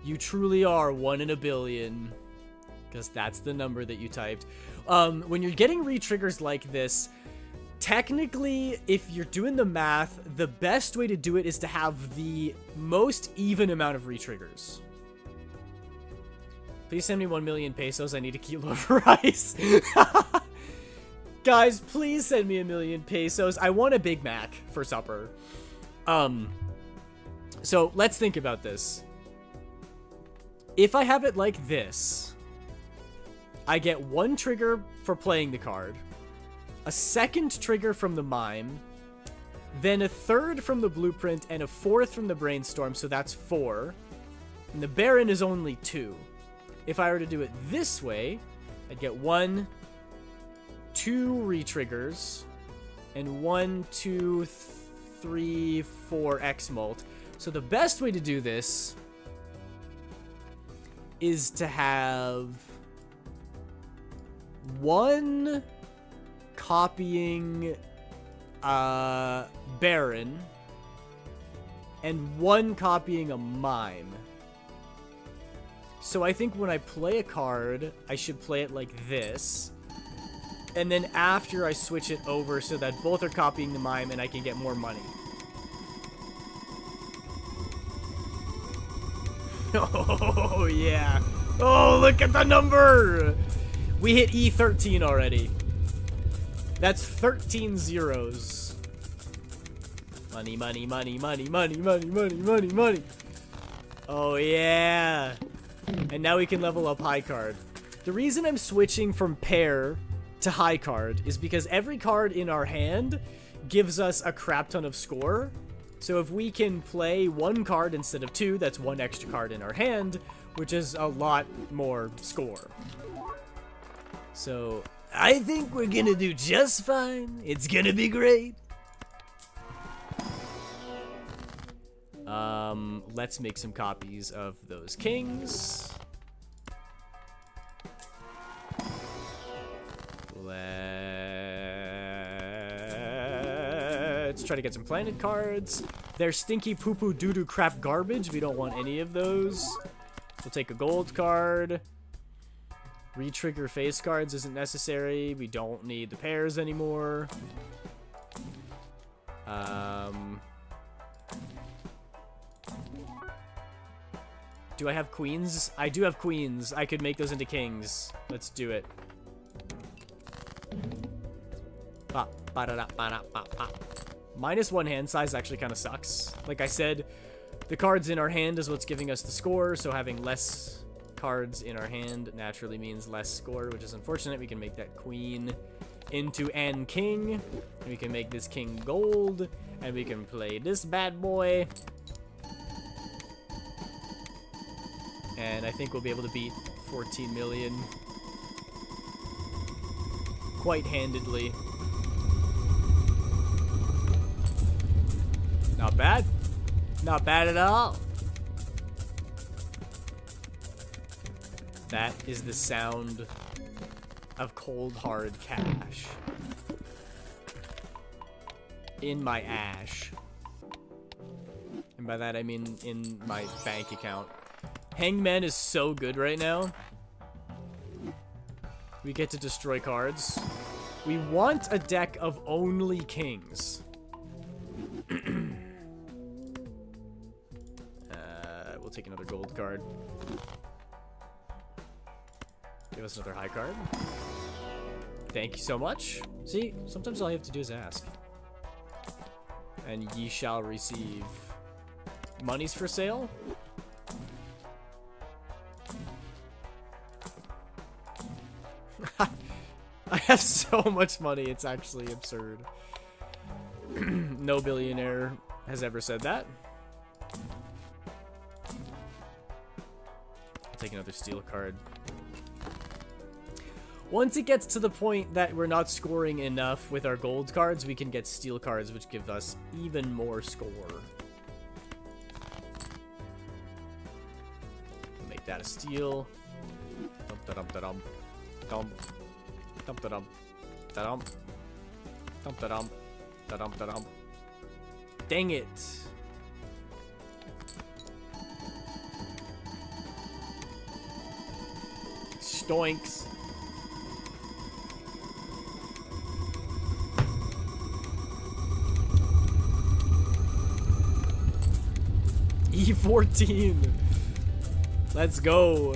You truly are 1 in a billion, because that's the number that you typed. When you're getting re-triggers like this, technically, if you're doing the math, the best way to do it is to have the most even amount of re-triggers. Please send me 1 million pesos. I need a kilo of rice. Guys, please send me 1 million pesos. I want a Big Mac for supper. So let's think about this. If I have it like this, I get 1 trigger for playing the card, a 2nd trigger from the mime, then a 3rd from the blueprint, and a 4th from the brainstorm, so that's 4. And the Baron is only 2. If I were to do it this way, I'd get 1, 2 re-triggers, and 1, 2, 3, 4 X-Molt. So the best way to do this is to have 1 copying Baron and 1 copying a mime. So I think when I play a card, I should play it like this. And then after I switch it over so that both are copying the mime and I can get more money. Oh, yeah. Oh, look at the number! We hit E13 already. That's 13 zeros. Money, money, money, money, money, money, money, money, money. Oh, yeah. And now we can level up high card. The reason I'm switching from pair to high card is because every card in our hand gives us a crap ton of score. So if we can play one card instead of two, that's one extra card in our hand, which is a lot more score. So I think we're gonna do just fine. It's gonna be great. Let's make some copies of those kings. Let's try to get some planet cards. They're stinky poo poo doo doo crap garbage. We don't want any of those. We'll take a gold card. Re-trigger face cards isn't necessary. We don't need the pairs anymore. Do I have queens? I do have queens. I could make those into kings. Let's do it. Minus one hand size actually kind of sucks. Like I said, the cards in our hand is what's giving us the score, so having less cards in our hand naturally means less score, which is unfortunate. We can make that queen into an king. We can make this king gold, and we can play this bad boy. And I think we'll be able to beat 14 million quite handedly. Not bad. Not bad at all. That is the sound of cold hard cash in my ash. And by that I mean in my bank account. Hangman is so good right now. We get to destroy cards. We want a deck of only kings. We'll take another gold card. Give us another high card. Thank you so much. See, sometimes all you have to do is ask. And ye shall receive. Money's for sale? I have so much money, it's actually absurd. No billionaire has ever said that. I'll take another steel card. Once it gets to the point that we're not scoring enough with our gold cards, we can get steel cards, which give us even more score. Make that a steal. Dum-da-dum-da-dum. Dum. Dum-da-dum. Da-dum. Dum-da-dum. Da-dum-da-dum. Dang it. Stoinks. E14. Let's go.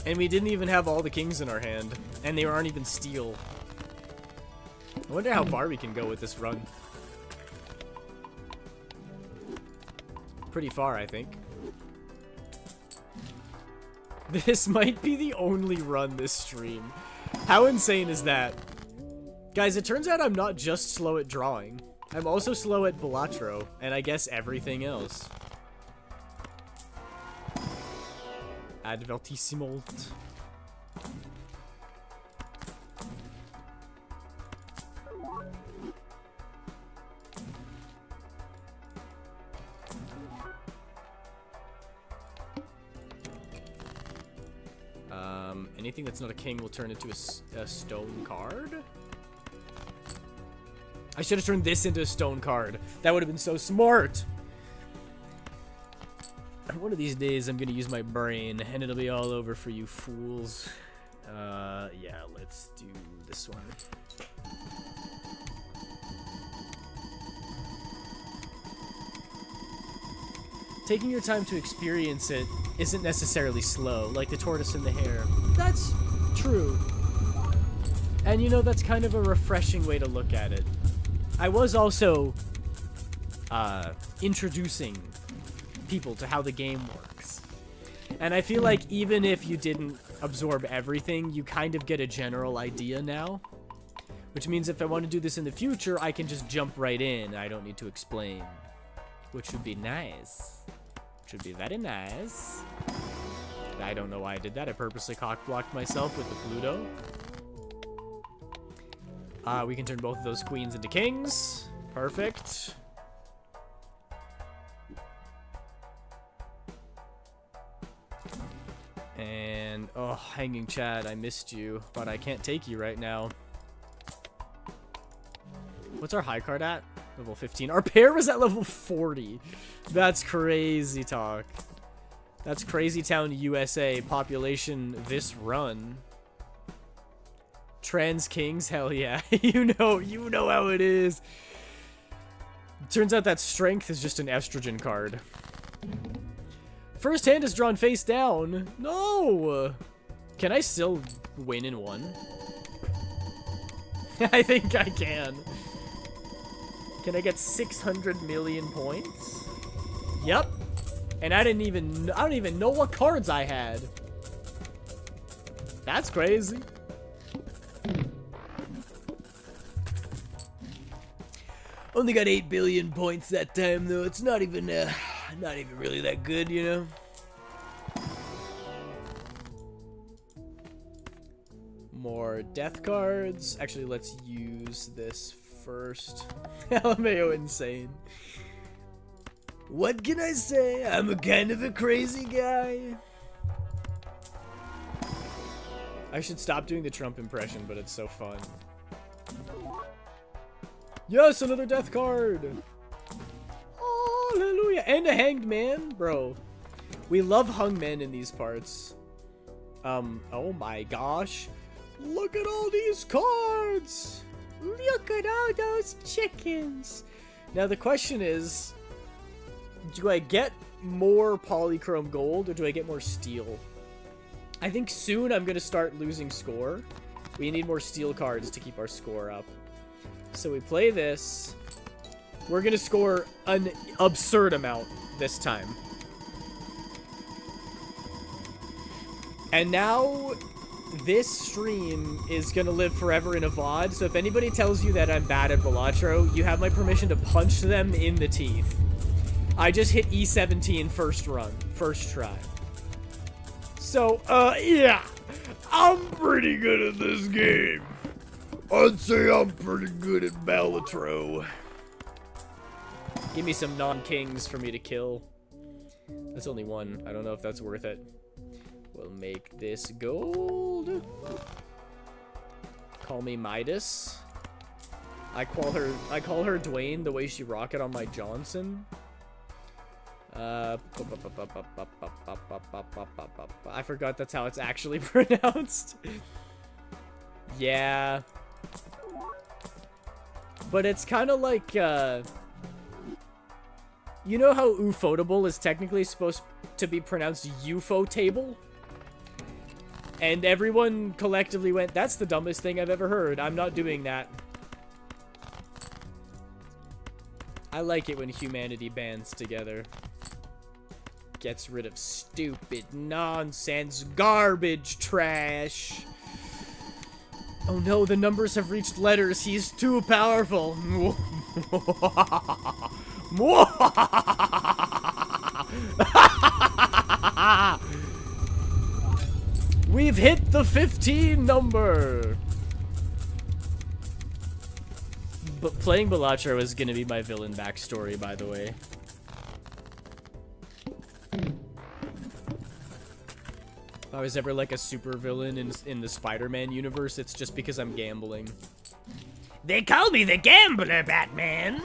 And we didn't even have all the kings in our hand. And they aren't even steel. I wonder how far we can go with this run. Pretty far, I think. This might be the only run this stream. How insane is that? Guys, it turns out I'm not just slow at drawing. I'm also slow at Balatro, and I guess everything else. Advertissement. Anything that's not a king will turn into a stone card? I should have turned this into a stone card. That would have been so smart. One of these days I'm gonna use my brain and it'll be all over for you fools. Yeah, let's do this one. Taking your time to experience it isn't necessarily slow, like the tortoise and the hare. That's True. And you know, that's kind of a refreshing way to look at it. I was also introducing people to how the game works. And I feel like even if you didn't absorb everything, you kind of get a general idea now. Which means if I want to do this in the future, I can just jump right in. I don't need to explain. Which would be nice. Which would be very nice. I don't know why I did that. I purposely cock-blocked myself with the Pluto. We can turn both of those queens into kings. Perfect. And, oh, Hanging Chad, I missed you, but I can't take you right now. What's our high card at? Level 15. Our pair was at level 40. That's crazy talk. That's Crazy Town, USA. Population this run. Trans Kings, hell yeah. you know how it is. Turns out that strength is just an estrogen card. First hand is drawn face down. No! Can I still win in one? I think I can. Can I get 600 million points? Yep. And I don't even know what cards I had. That's crazy. Only got 8 billion points that time though. It's not even really that good, you know. More death cards. Actually, let's use this first. LMAO insane. What can I say? I'm a kind of a crazy guy. I should stop doing the Trump impression, but it's so fun. Yes, another death card. Hallelujah. And a hanged man, bro. We love hung men in these parts. Oh my gosh. Look at all these cards. Look at all those chickens. Now the question is, do I get more polychrome gold or do I get more steel? I think soon I'm going to start losing score. We need more steel cards to keep our score up. So we play this. We're going to score an absurd amount this time. And now this stream is going to live forever in a VOD. So if anybody tells you that I'm bad at Balatro, you have my permission to punch them in the teeth. I just hit E17 first run. First try. So, yeah. I'm pretty good at this game. I'd say I'm pretty good at Balatro. Give me some non-kings for me to kill. That's only one. I don't know if that's worth it. We'll make this gold. Call me Midas. I call her Dwayne the way she rocket on my Johnson. I forgot that's how it's actually pronounced. Yeah. But it's kind of like, you know how ufotable is technically supposed to be pronounced UFO-table? And everyone collectively went, that's the dumbest thing I've ever heard. I'm not doing that. I like it when humanity bands together. Gets rid of stupid, nonsense, garbage, trash. Oh no, the numbers have reached letters. He's too powerful. We've hit the 15 number. But playing Balatro is gonna be my villain backstory, by the way. If I was ever like a super villain in the Spider-Man universe, it's just because I'm gambling. They call me the Gambler, Batman!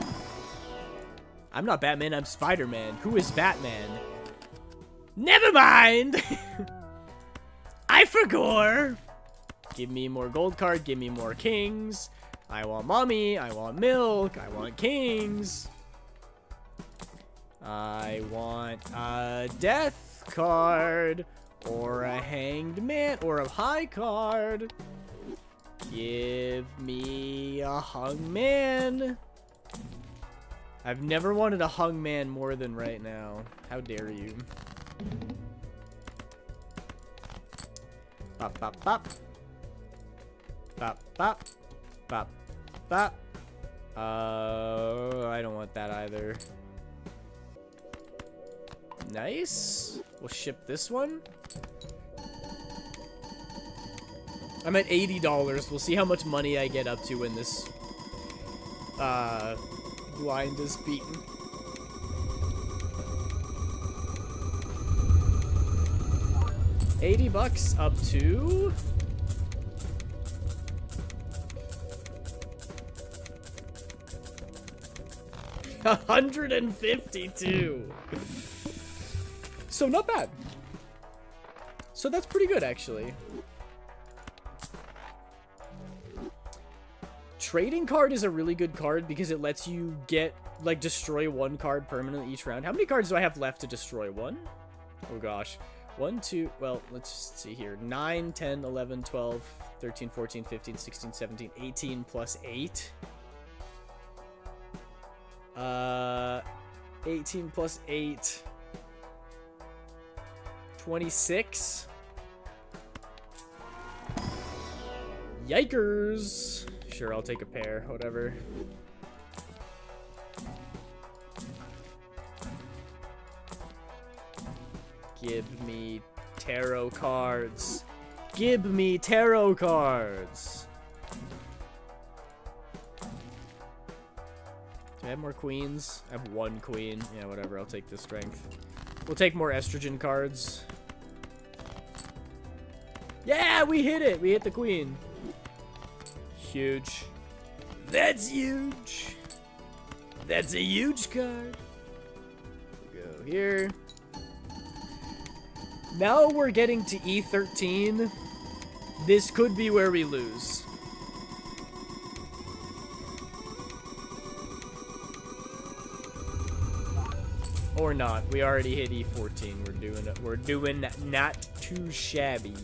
I'm not Batman, I'm Spider-Man. Who is Batman? Never mind! I forgot! Give me more gold card, give me more kings. I want mommy, I want milk, I want kings. I want a death card. Or a hanged man. Or a high card. Give me a hung man. I've never wanted a hung man more than right now. How dare you? Bop, bop, bop. Bop, bop. Bop, bop. I don't want that either. Nice. We'll ship this one. I'm at $80. We'll see how much money I get up to when this blind is beaten. $80 up to $152. So not bad. So that's pretty good, actually. Trading card is a really good card because it lets you get, like, destroy one card permanently each round. How many cards do I have left to destroy? One? Oh gosh. 1, 2, well, let's just see here. 9, 10, 11, 12, 13, 14, 15, 16, 17, 18 plus 8. 18 plus 8. 26. Yikers. Sure, I'll take a pair, whatever. Give me tarot cards. Give me tarot cards. Do I have more queens? I have one queen. Yeah, whatever, I'll take the strength. We'll take more estrogen cards. Yeah, we hit it! We hit the queen. Huge. That's huge. That's a huge card. We'll go here. Now we're getting to E13. This could be where we lose. Or not. We already hit E14. We're doing not too shabby.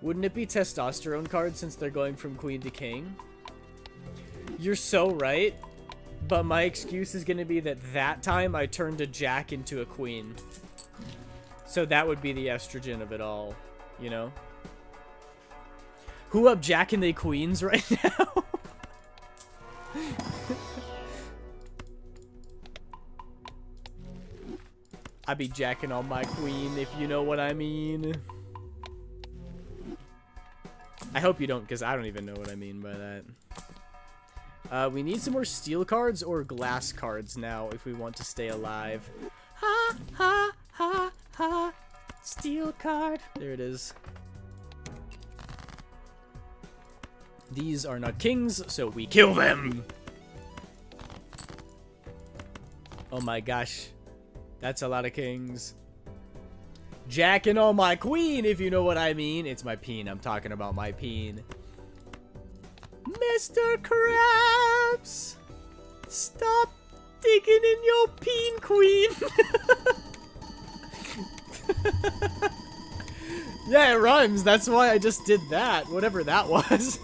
Wouldn't it be testosterone cards since they're going from queen to king? You're so right, but my excuse is going to be that time I turned a jack into a queen. So that would be the estrogen of it all, you know? Who up jacking they queens right now? I be jacking on my queen, if you know what I mean. I hope you don't, because I don't even know what I mean by that. We need some more steel cards or glass cards now if we want to stay alive. Ha, ha, ha, ha. Steel card. There it is. These are not kings, so we kill them. Oh my gosh. That's a lot of kings. Jacking on my queen, if you know what I mean. It's my peen. I'm talking about my peen. Mr. Krabs! Stop digging in your peen, queen! Yeah, it rhymes. That's why I just did that. Whatever that was.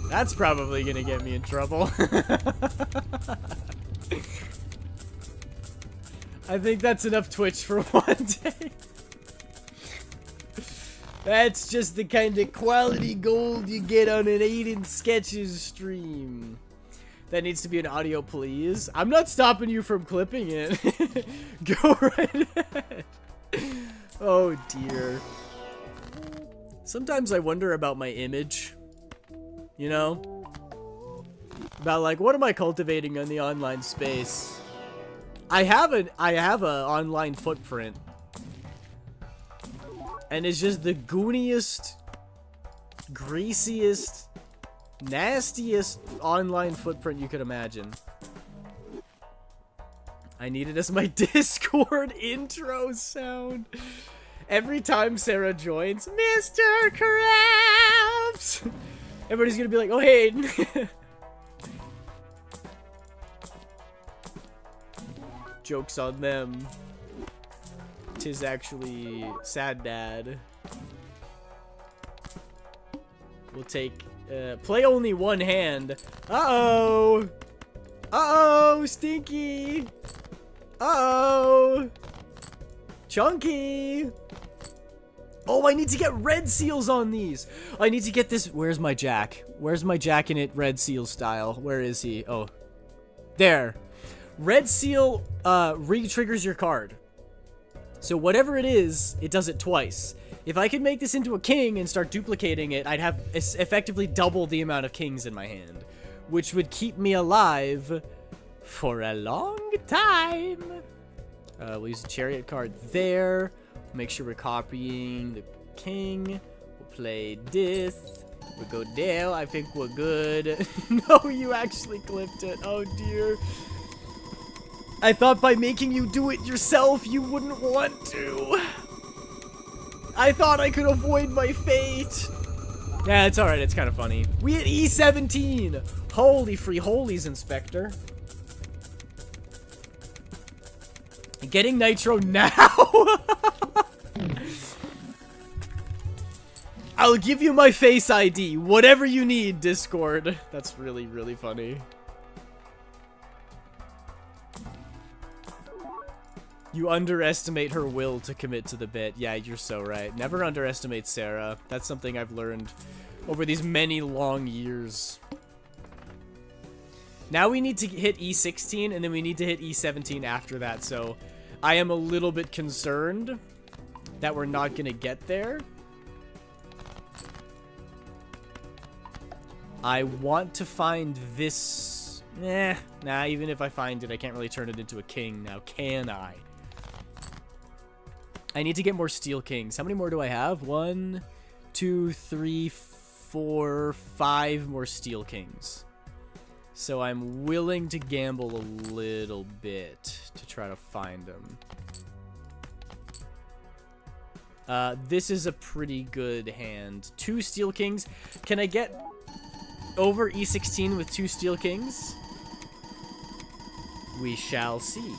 That's probably gonna get me in trouble. I think that's enough Twitch for one day. That's just the kind of quality gold you get on an Aiden Sketches stream. That needs to be an audio, please. I'm not stopping you from clipping it. Go right ahead. Oh, dear. Sometimes I wonder about my image. You know? About, like, what am I cultivating in the online space? I have a online footprint. And it's just the gooniest, greasiest, nastiest online footprint you could imagine. I need it as my Discord intro sound. Every time Sarah joins, Mr. Krabs! Everybody's gonna be like, oh, Hayden. Joke's on them. 'Tis actually sad dad. We'll take, play only one hand. Uh-oh! Uh-oh, Stinky! Uh-oh! Chunky! Oh, I need to get red seals on these! I need to get this. Where's my Jack? Where's my Jack in it red seal style? Where is he? Oh. There. Red seal, re-triggers your card. So whatever it is, it does it twice. If I could make this into a king and start duplicating it, I'd have effectively double the amount of kings in my hand, which would keep me alive for a long time. We'll use the chariot card there. Make sure we're copying the king. We'll play this. We'll go there. I think we're good. No, you actually clipped it. Oh, dear. I thought by making you do it yourself, you wouldn't want to. I thought I could avoid my fate. Yeah, it's alright. It's kind of funny. We hit E17. Holy free holies, Inspector. Getting Nitro now. I'll give you my face ID. Whatever you need, Discord. That's really, really funny. You underestimate her will to commit to the bit. Yeah, you're so right. Never underestimate Sarah. That's something I've learned over these many long years. Now we need to hit E16, and then we need to hit E17 after that, so I am a little bit concerned that we're not going to get there. I want to find this... Nah, even if I find it, I can't really turn it into a king now, can I? I need to get more steel kings. How many more do I have? 1, 2, 3, 4, 5 more steel kings. So I'm willing to gamble a little bit to try to find them. This is a pretty good hand. 2 steel kings. Can I get over E16 with 2 steel kings? We shall see.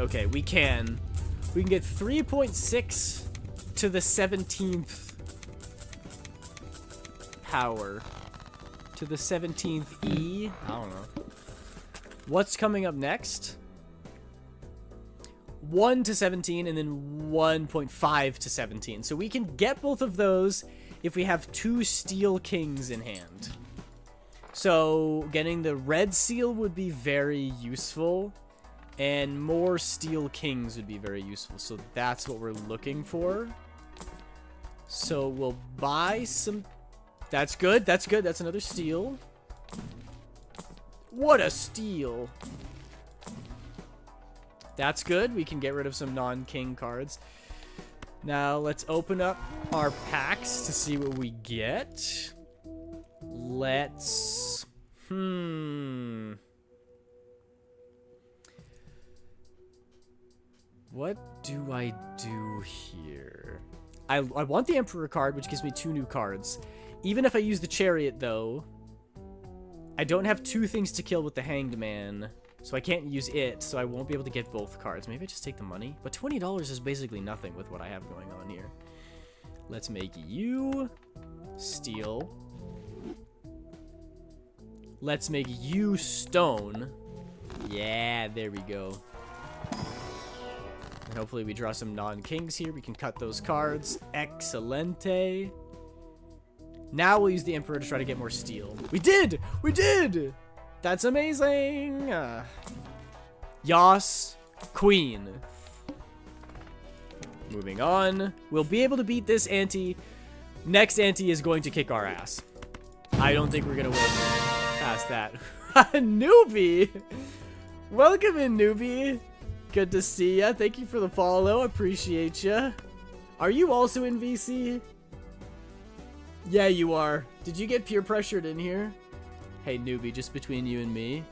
Okay, we can. We can get 3.6 to the 17th power. To the 17th E? I don't know. What's coming up next? 1 to 17 and then 1.5 to 17. So we can get both of those if we have 2 steel kings in hand. So getting the red seal would be very useful. And more steel kings would be very useful. So that's what we're looking for. So we'll buy some... That's good. That's good. That's another steal. What a steal. That's good. We can get rid of some non-king cards. Now let's open up our packs to see what we get. Let's... What do I do here? I want the Emperor card, which gives me 2 new cards. Even if I use the Chariot, though, I don't have 2 things to kill with the Hanged Man, so I can't use it, so I won't be able to get both cards. Maybe I just take the money? But $20 is basically nothing with what I have going on here. Let's make you steel. Let's make you stone. Yeah, there we go. And hopefully we draw some non-kings here. We can cut those cards. Excelente. Now we'll use the Emperor to try to get more steel. We did! We did! That's amazing! Yas. Queen. Moving on. We'll be able to beat this ante. Next ante is going to kick our ass. I don't think we're going to win past that. Newbie! Welcome in, Newbie. Good to see ya. Thank you for the follow. Appreciate ya. Are you also in VC? Yeah, you are. Did you get peer pressured in here? Hey, newbie, just between you and me.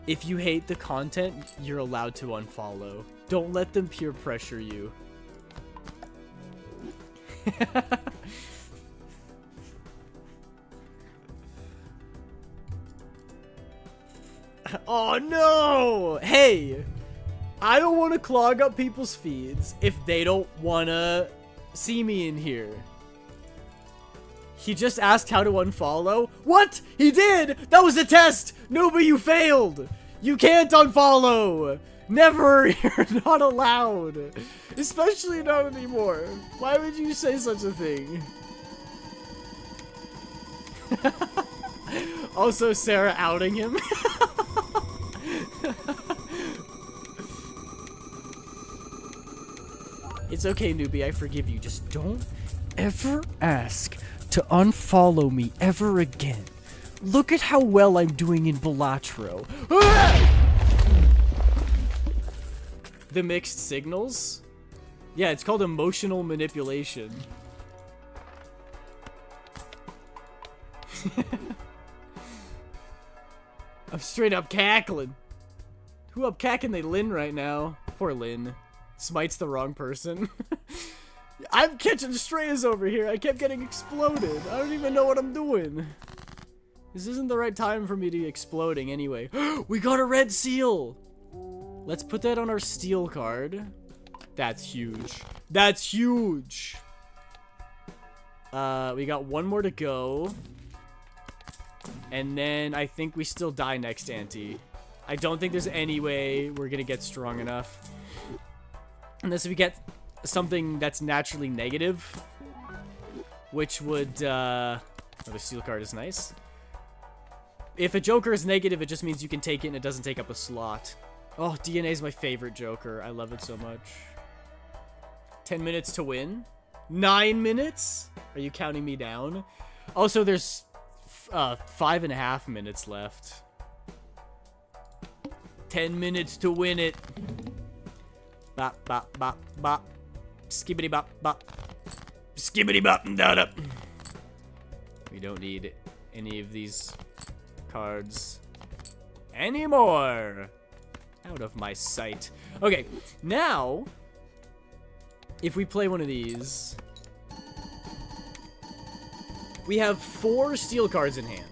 If you hate the content, you're allowed to unfollow. Don't let them peer pressure you. Oh no! Hey! I don't want to clog up people's feeds if they don't want to see me in here. He just asked how to unfollow. What? He did! That was a test! Newbie, you failed! You can't unfollow! Never! You're not allowed! Especially not anymore. Why would you say such a thing? Also, Sarah outing him. It's okay, newbie, I forgive you. Just don't ever ask to unfollow me ever again. Look at how well I'm doing in Balatro. The mixed signals? Yeah, it's called emotional manipulation. I'm straight up cackling. Who up cacking they Lynn right now? Poor Lynn. Smite's the wrong person. I'm catching strays over here. I kept getting exploded. I don't even know what I'm doing. This isn't the right time for me to be exploding anyway. We got a red seal. Let's put that on our steel card. That's huge. That's huge. We got one more to go. And then I think we still die next ante. I don't think there's any way we're gonna get strong enough. Unless we get something that's naturally negative. Which would, oh, the steel card is nice. If a Joker is negative, it just means you can take it and it doesn't take up a slot. Oh, DNA is my favorite Joker. I love it so much. 10 minutes to win? 9 minutes? Are you counting me down? Also, there's 5.5 minutes left. 10 minutes to win it. Bop, bop, bop, bop. Skibbity bop, bop. Skibbity bop and da. We don't need any of these cards anymore. Out of my sight. Okay, now, if we play one of these, we have 4 steel cards in hand.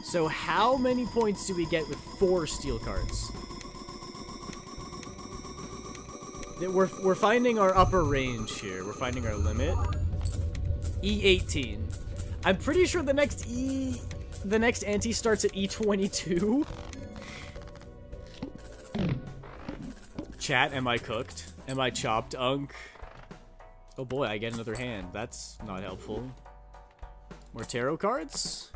So how many points do we get with 4 steel cards? We're finding our upper range here. We're finding our limit. E18. I'm pretty sure the next ante starts at E22. Chat, am I cooked? Am I chopped, Unk? Oh boy, I get another hand. That's not helpful. More tarot cards?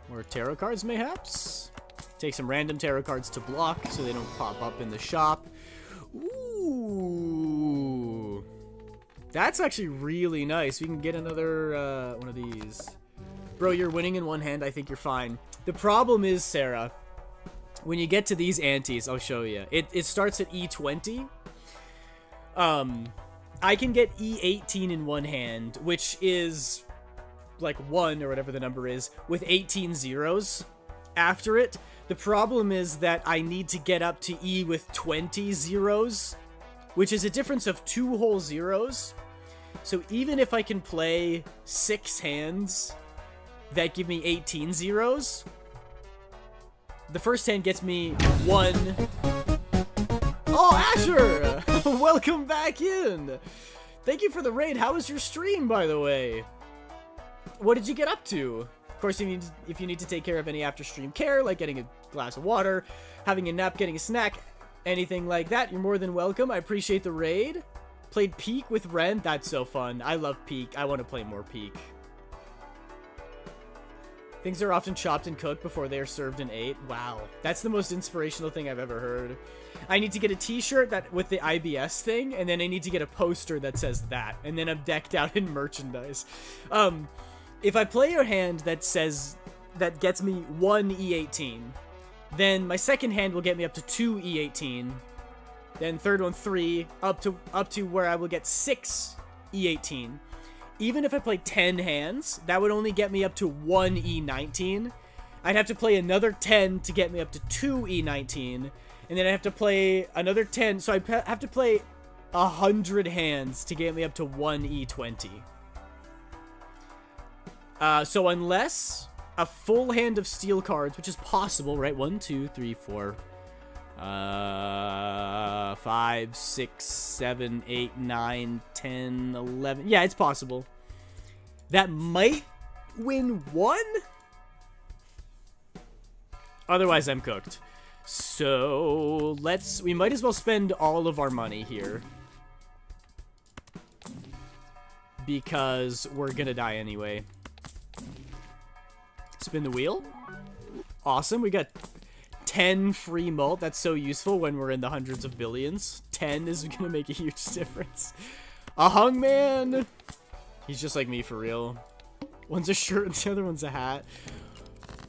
More tarot cards, mayhaps? Take some random tarot cards to block so they don't pop up in the shop. Ooh. That's actually really nice. We can get another one of these. Bro, you're winning in one hand. I think you're fine. The problem is, Sarah, when you get to these antes, I'll show you. It starts at E20. I can get E18 in one hand, which is like 1 or whatever the number is, with 18 zeros after it. The problem is that I need to get up to E with 20 zeros, which is a difference of 2 whole zeros. So even if I can play 6 hands that give me 18 zeros, the first hand gets me 1. Oh, Asher! Welcome back in! Thank you for the raid. How was your stream, by the way? What did you get up to? Of course, if you need to take care of any after-stream care, like getting a glass of water, having a nap, getting a snack, anything like that, you're more than welcome. I appreciate the raid. Played Peak with Ren. That's so fun. I love Peak. I want to play more Peak. Things are often chopped and cooked before they are served and ate. Wow. That's the most inspirational thing I've ever heard. I need to get a t-shirt that with the IBS thing, and then I need to get a poster that says that, and then I'm decked out in merchandise. If I play a hand that says, that gets me 1 E18, then my second hand will get me up to 2 E18, then third one 3, up to where I will get 6 E18. even if I play 10 hands, that would only get me up to 1 E19. I'd have to play another 10 to get me up to 2 E19. And then I have to play another 10. So I have to play 100 hands to get me up to 1 E20. So unless a full hand of steel cards, which is possible, right? 1, 2, 3, 4, 5, 6, 7, 8, 9, 10, 11. Yeah, it's possible. That might win 1. Otherwise, I'm cooked. So we might as well spend all of our money here. Because we're gonna die anyway. Spin the wheel. Awesome, we got 10 free mult. That's so useful when we're in the hundreds of billions. 10 is gonna make a huge difference. A hungman! He's just like me for real. One's a shirt and the other one's a hat.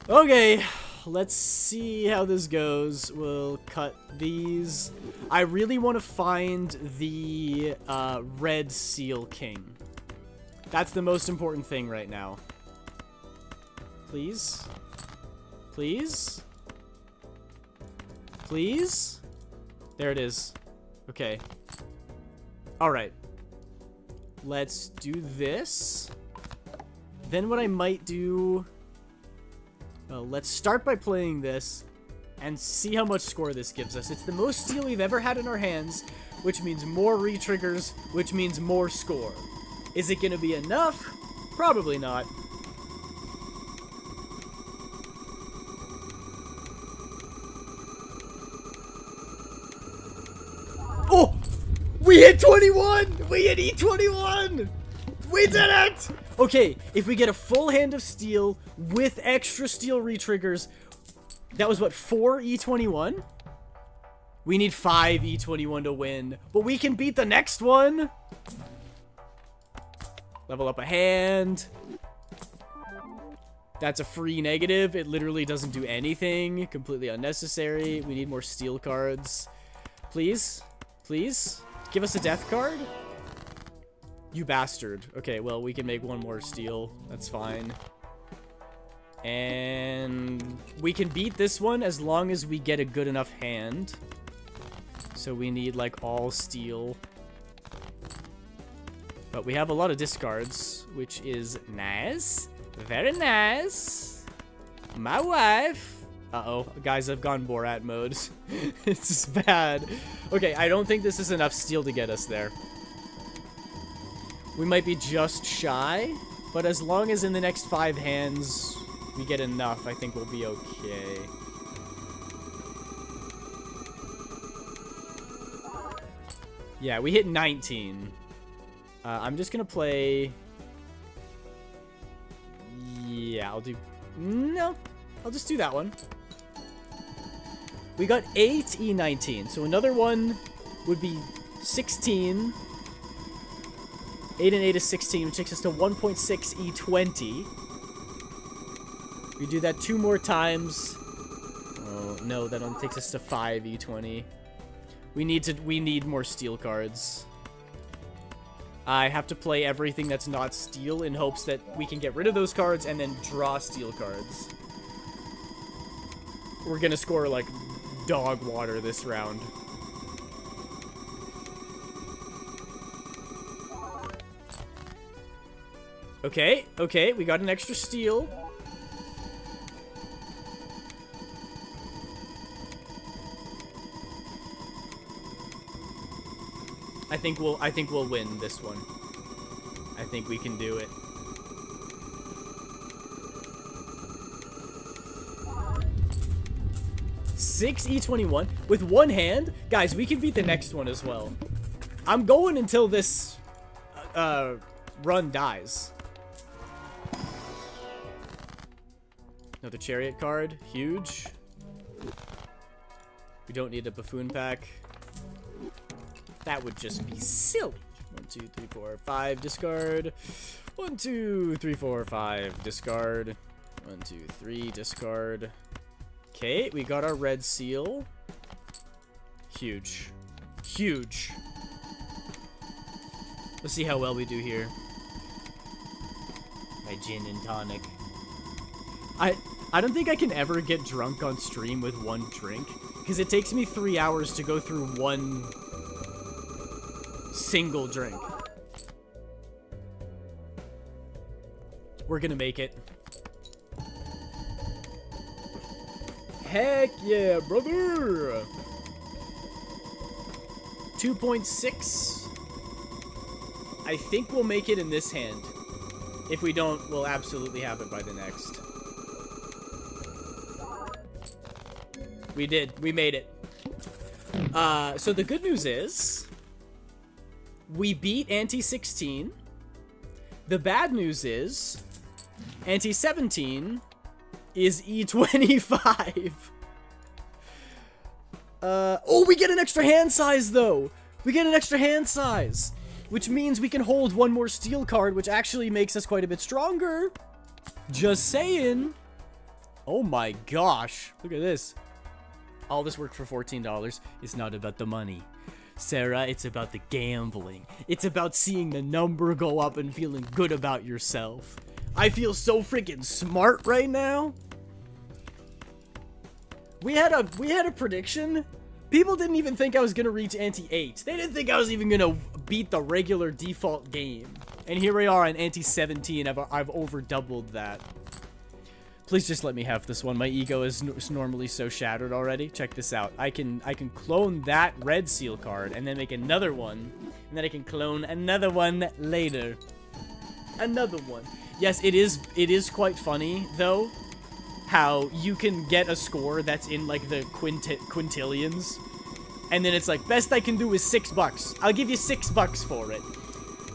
Okay, let's see how this goes. We'll cut these. I really want to find the red seal king. That's the most important thing right now. Please? Please? Please? There it is. Okay. Alright. Let's do this. Then what I might do... Well, let's start by playing this and see how much score this gives us. It's the most steel we've ever had in our hands, which means more re-triggers, which means more score. Is it going to be enough? Probably not. Oh! We hit 21! We hit E21! We did it! Okay, if we get a full hand of steel with extra steel re-triggers, that was what, 4 E21? We need 5 E21 to win, but we can beat the next one! Level up a hand. That's a free negative. It literally doesn't do anything. Completely unnecessary. We need more steel cards. Please? Please? Give us a death card? You bastard. Okay, well, we can make one more steel. That's fine. And we can beat this one as long as we get a good enough hand. So we need, like, all steel. But we have a lot of discards, which is nice. Very nice. My wife. Uh-oh. Guys, I've gone Borat mode. This is bad. Okay, I don't think this is enough steel to get us there. We might be just shy, but as long as in the next 5 hands we get enough, I think we'll be okay. Yeah, we hit 19. I'm just gonna play... Yeah, I'll do... No, I'll just do that one. We got 8 E19, so another one would be 16. 8 and 8 is 16, which takes us to 1.6 E20. We do that 2 more times. Oh, no, that only takes us to 5 E20. We need more steel cards. I have to play everything that's not steel in hopes that we can get rid of those cards and then draw steel cards. We're gonna score, like, dog water this round. Okay, okay, we got an extra steel. I think we'll win this one. I think we can do it. Six E21 with one hand? Guys, we can beat the next one as well. I'm going until this run dies. Another chariot card. Huge. We don't need a buffoon pack. That would just be silly. 1, 2, 3, 4, 5, discard. 1, 2, 3, 4, 5, discard. 1, 2, 3, discard. Okay, we got our red seal. Huge. Huge. Let's see how well we do here. My gin and tonic. I don't think I can ever get drunk on stream with one drink, because it takes me 3 hours to go through one single drink. We're gonna make it. Heck yeah, brother! 2.6. I think we'll make it in this hand. If we don't, we'll absolutely have it by the next. We did. We made it. So the good news is, we beat Ante 16. The bad news is, Ante 17 is E25. Oh, we get an extra hand size, though. We get an extra hand size, which means we can hold one more steel card, which actually makes us quite a bit stronger. Just saying. Oh my gosh. Look at this. All this work for $14. It's not about the money, Sarah. It's about the gambling. It's about seeing the number go up and feeling good about yourself. I feel so freaking smart right now. We had a prediction. People didn't even think I was gonna reach Ante 8. They didn't think I was even gonna beat the regular default game. And here we are on Ante 17. I've over doubled that. Please just let me have this one. My ego is normally so shattered already. Check this out. I can clone that red seal card and then make another one, and then I can clone another one later. Another one. Yes, it is quite funny though, how you can get a score that's in like the quintillions, and then it's like, best I can do is $6. I'll give you $6 for it.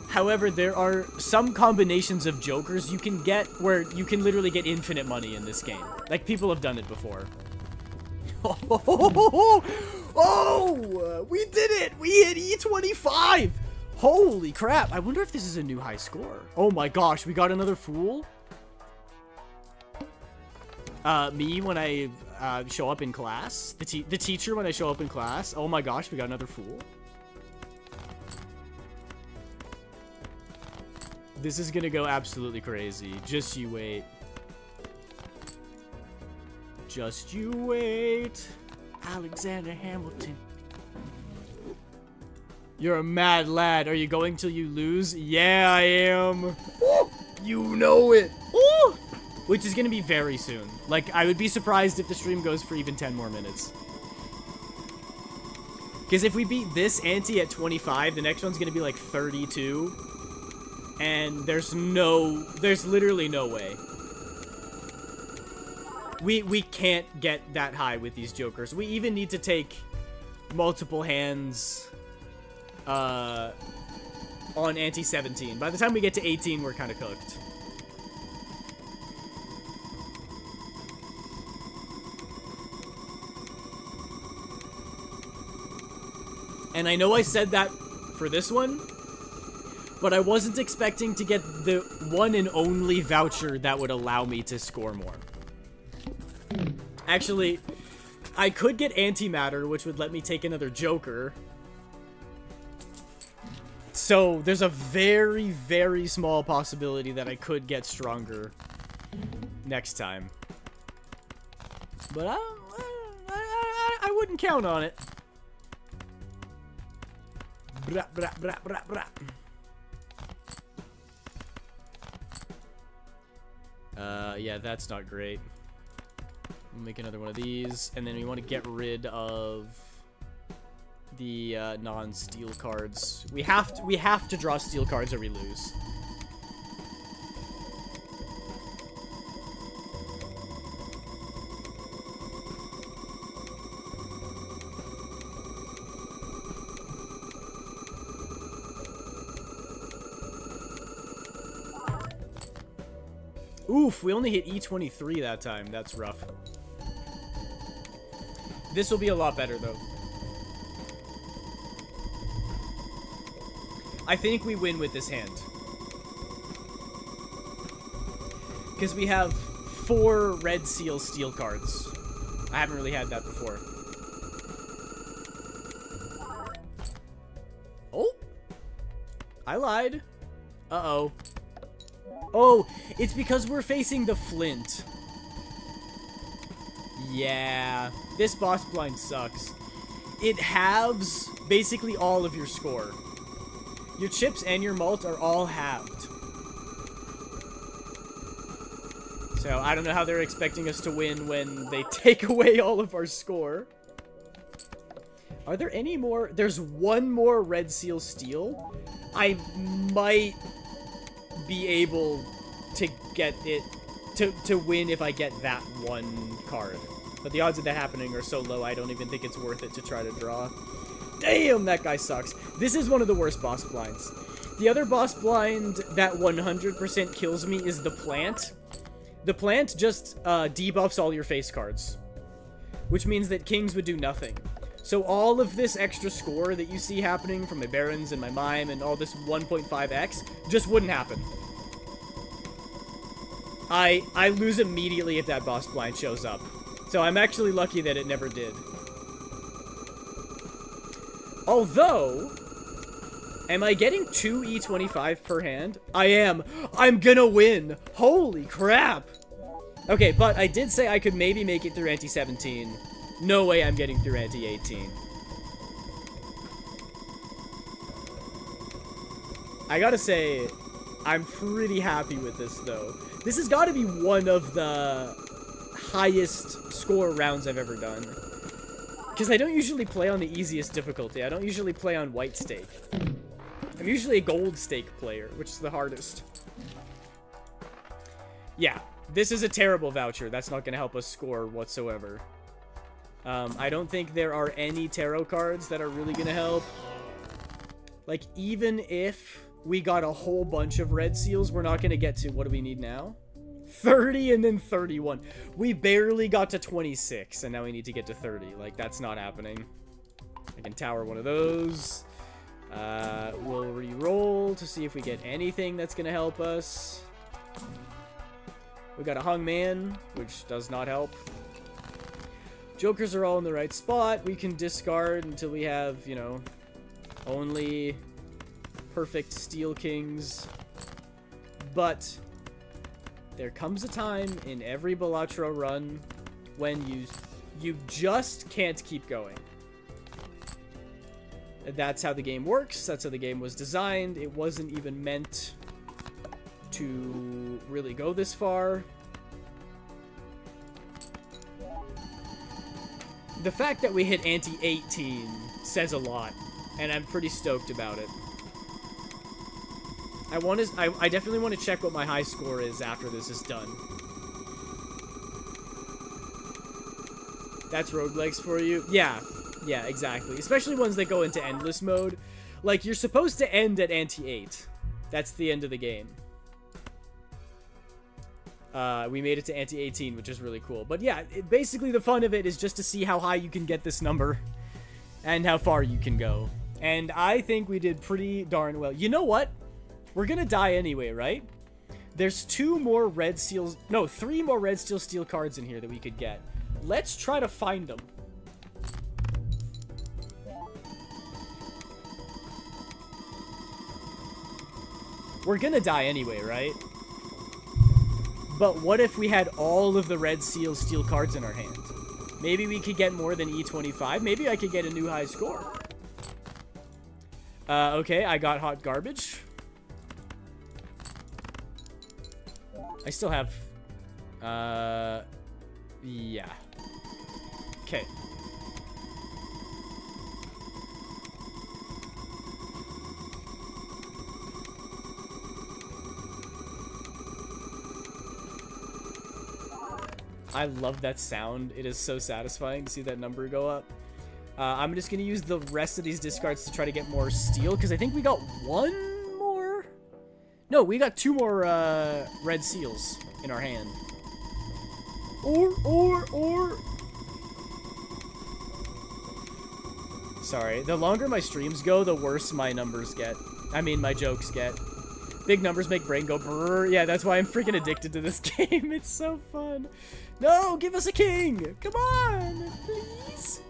However, there are some combinations of jokers you can get where you can literally get infinite money in this game. Like, people have done it before. Oh, we did it! We hit E25! Holy crap! I wonder if this is a new high score. Oh my gosh, we got another fool? Me when I show up in class? The teacher when I show up in class? Oh my gosh, we got another fool? This is gonna go absolutely crazy. Just you wait. Just you wait. Alexander Hamilton. You're a mad lad. Are you going till you lose? Yeah, I am. Ooh, you know it. Ooh. Which is gonna be very soon. Like, I would be surprised if the stream goes for even 10 more minutes. Because if we beat this ante at 25, the next one's gonna be like 32. And there's literally no way. We can't get that high with these jokers. We even need to take multiple hands on ante 17. By the time we get to 18, we're kind of cooked. And I know I said that for this one, but I wasn't expecting to get the one and only voucher that would allow me to score more. Actually, I could get antimatter, which would let me take another joker. So there's a very, very small possibility that I could get stronger next time. But I wouldn't count on it. Bra, bra, bra, bra, bra. Yeah, that's not great. We'll make another one of these, and then we want to get rid of the non-steel cards. We have to draw steel cards or we lose. Oof, we only hit E23 that time. That's rough. This will be a lot better, though. I think we win with this hand. Because we have 4 red seal steel cards. I haven't really had that before. Oh! I lied. Uh-oh. Oh, it's because we're facing the Flint. Yeah, this boss blind sucks. It halves basically all of your score. Your chips and your malt are all halved. So I don't know how they're expecting us to win when they take away all of our score. Are there any more? There's one more Red Seal Steel. I might be able to get it to win if I get that one card. But the odds of that happening are so low, I don't even think it's worth it to try to draw. Damn, that guy sucks. This is one of the worst boss blinds. The other boss blind that 100% kills me is the plant. The plant just debuffs all your face cards, which means that kings would do nothing. So all of this extra score that you see happening from my barons and my mime and all this 1.5x just wouldn't happen. I lose immediately if that boss blind shows up. So I'm actually lucky that it never did. Although, am I getting 2 E25 per hand? I am. I'm gonna win. Holy crap. Okay, but I did say I could maybe make it through anti-17. No way I'm getting through anti-18. I gotta say, I'm pretty happy with this, though. This has got to be one of the highest score rounds I've ever done. Because I don't usually play on the easiest difficulty. I don't usually play on white stake. I'm usually a gold stake player, which is the hardest. Yeah, this is a terrible voucher. That's not going to help us score whatsoever. I don't think there are any tarot cards that are really going to help. Like, even if we got a whole bunch of red seals, we're not going to get to, what do we need now? 30 and then 31. We barely got to 26, and now we need to get to 30. Like, that's not happening. I can tower one of those. We'll re-roll to see if we get anything that's going to help us. We got a hung man, which does not help. Jokers are all in the right spot. We can discard until we have, you know, only perfect steel kings. But there comes a time in every Balatro run when you just can't keep going. That's how the game works. That's how the game was designed. It wasn't even meant to really go this far. The fact that we hit anti-18 says a lot, and I'm pretty stoked about it. I definitely want to check what my high score is after this is done. That's roguelikes for you? Yeah, exactly. Especially ones that go into endless mode. Like, you're supposed to end at anti-8. That's the end of the game. We made it to anti-18, which is really cool. But yeah, basically the fun of it is just to see how high you can get this number and how far you can go. And I think we did pretty darn well. You know what? We're gonna die anyway, right? There's 3 more red steel steel cards in here that we could get. Let's try to find them. We're gonna die anyway, right? But what if we had all of the red seal steel cards in our hand? Maybe we could get more than E25. Maybe I could get a new high score. Okay, I got hot garbage. I still have, yeah. Okay. I love that sound. It is so satisfying to see that number go up. I'm just going to use the rest of these discards to try to get more steel, because I think we got 1 more? No, we got 2 more red seals in our hand. Or... Sorry, the longer my streams go, the worse my numbers get. I mean, my jokes get. Big numbers make brain go brrr. Yeah, that's why I'm freaking addicted to this game. It's so fun. No, give us a king. Come on, please.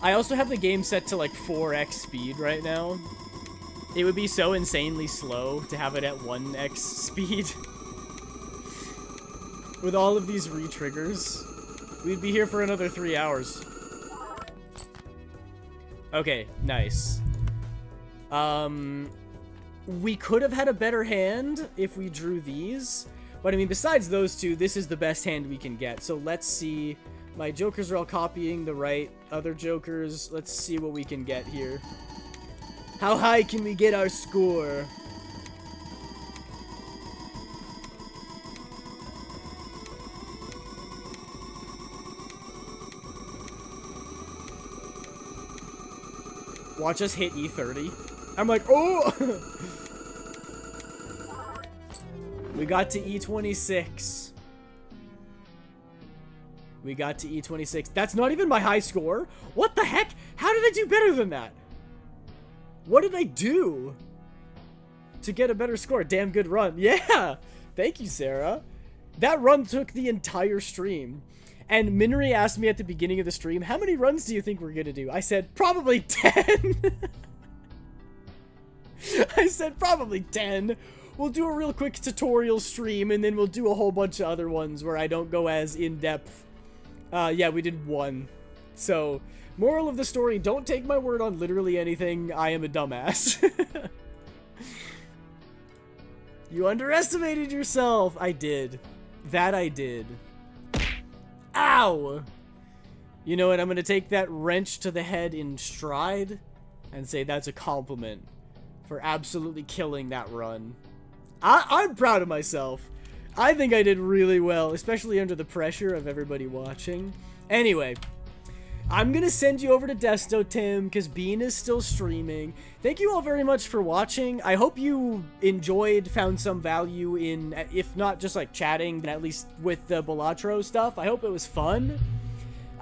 I also have the game set to like 4x speed right now. It would be so insanely slow to have it at 1x speed. With all of these re-triggers, we'd be here for another 3 hours. Okay, nice. We could have had a better hand if we drew these. But I mean, besides those two, this is the best hand we can get. So let's see. My jokers are all copying the right other jokers. Let's see what we can get here. How high can we get our score? Watch us hit E30. I'm like, oh! We got to E26. We got to E26. That's not even my high score. What the heck? How did I do better than that? What did I do to get a better score? Damn good run. Yeah. Thank you, Sarah. That run took the entire stream. And Minri asked me at the beginning of the stream, how many runs do you think we're going to do? I said, probably 10. I said, probably 10. We'll do a real quick tutorial stream, and then we'll do a whole bunch of other ones where I don't go as in-depth. Yeah, we did 1. So, moral of the story, don't take my word on literally anything. I am a dumbass. You underestimated yourself. I did. That I did. Ow! You know what? I'm going to take that wrench to the head in stride and say that's a compliment for absolutely killing that run. I'm proud of myself. I think I did really well, especially under the pressure of everybody watching. Anyway, I'm going to send you over to Desto Tim because Bean is still streaming. Thank you all very much for watching. I hope you enjoyed, found some value in, if not just like chatting, at least with the Balatro stuff. I hope it was fun.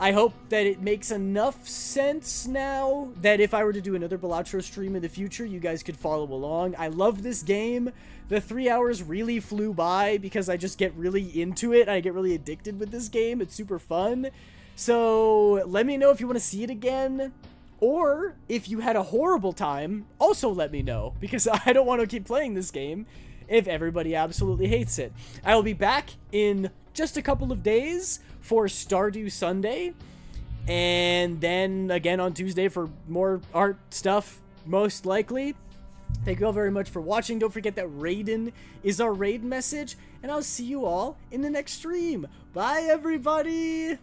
I hope that it makes enough sense now that if I were to do another Balatro stream in the future, you guys could follow along. I love this game. The 3 hours really flew by because I just get really into it. I get really addicted with this game. It's super fun. So let me know if you want to see it again. Or if you had a horrible time, also let me know. Because I don't want to keep playing this game if everybody absolutely hates it. I will be back in just a couple of days for Stardew Sunday, and then again on Tuesday for more art stuff, most likely. Thank you all very much for watching. Don't forget that Raiden is our raid message, and I'll see you all in the next stream. Bye, everybody!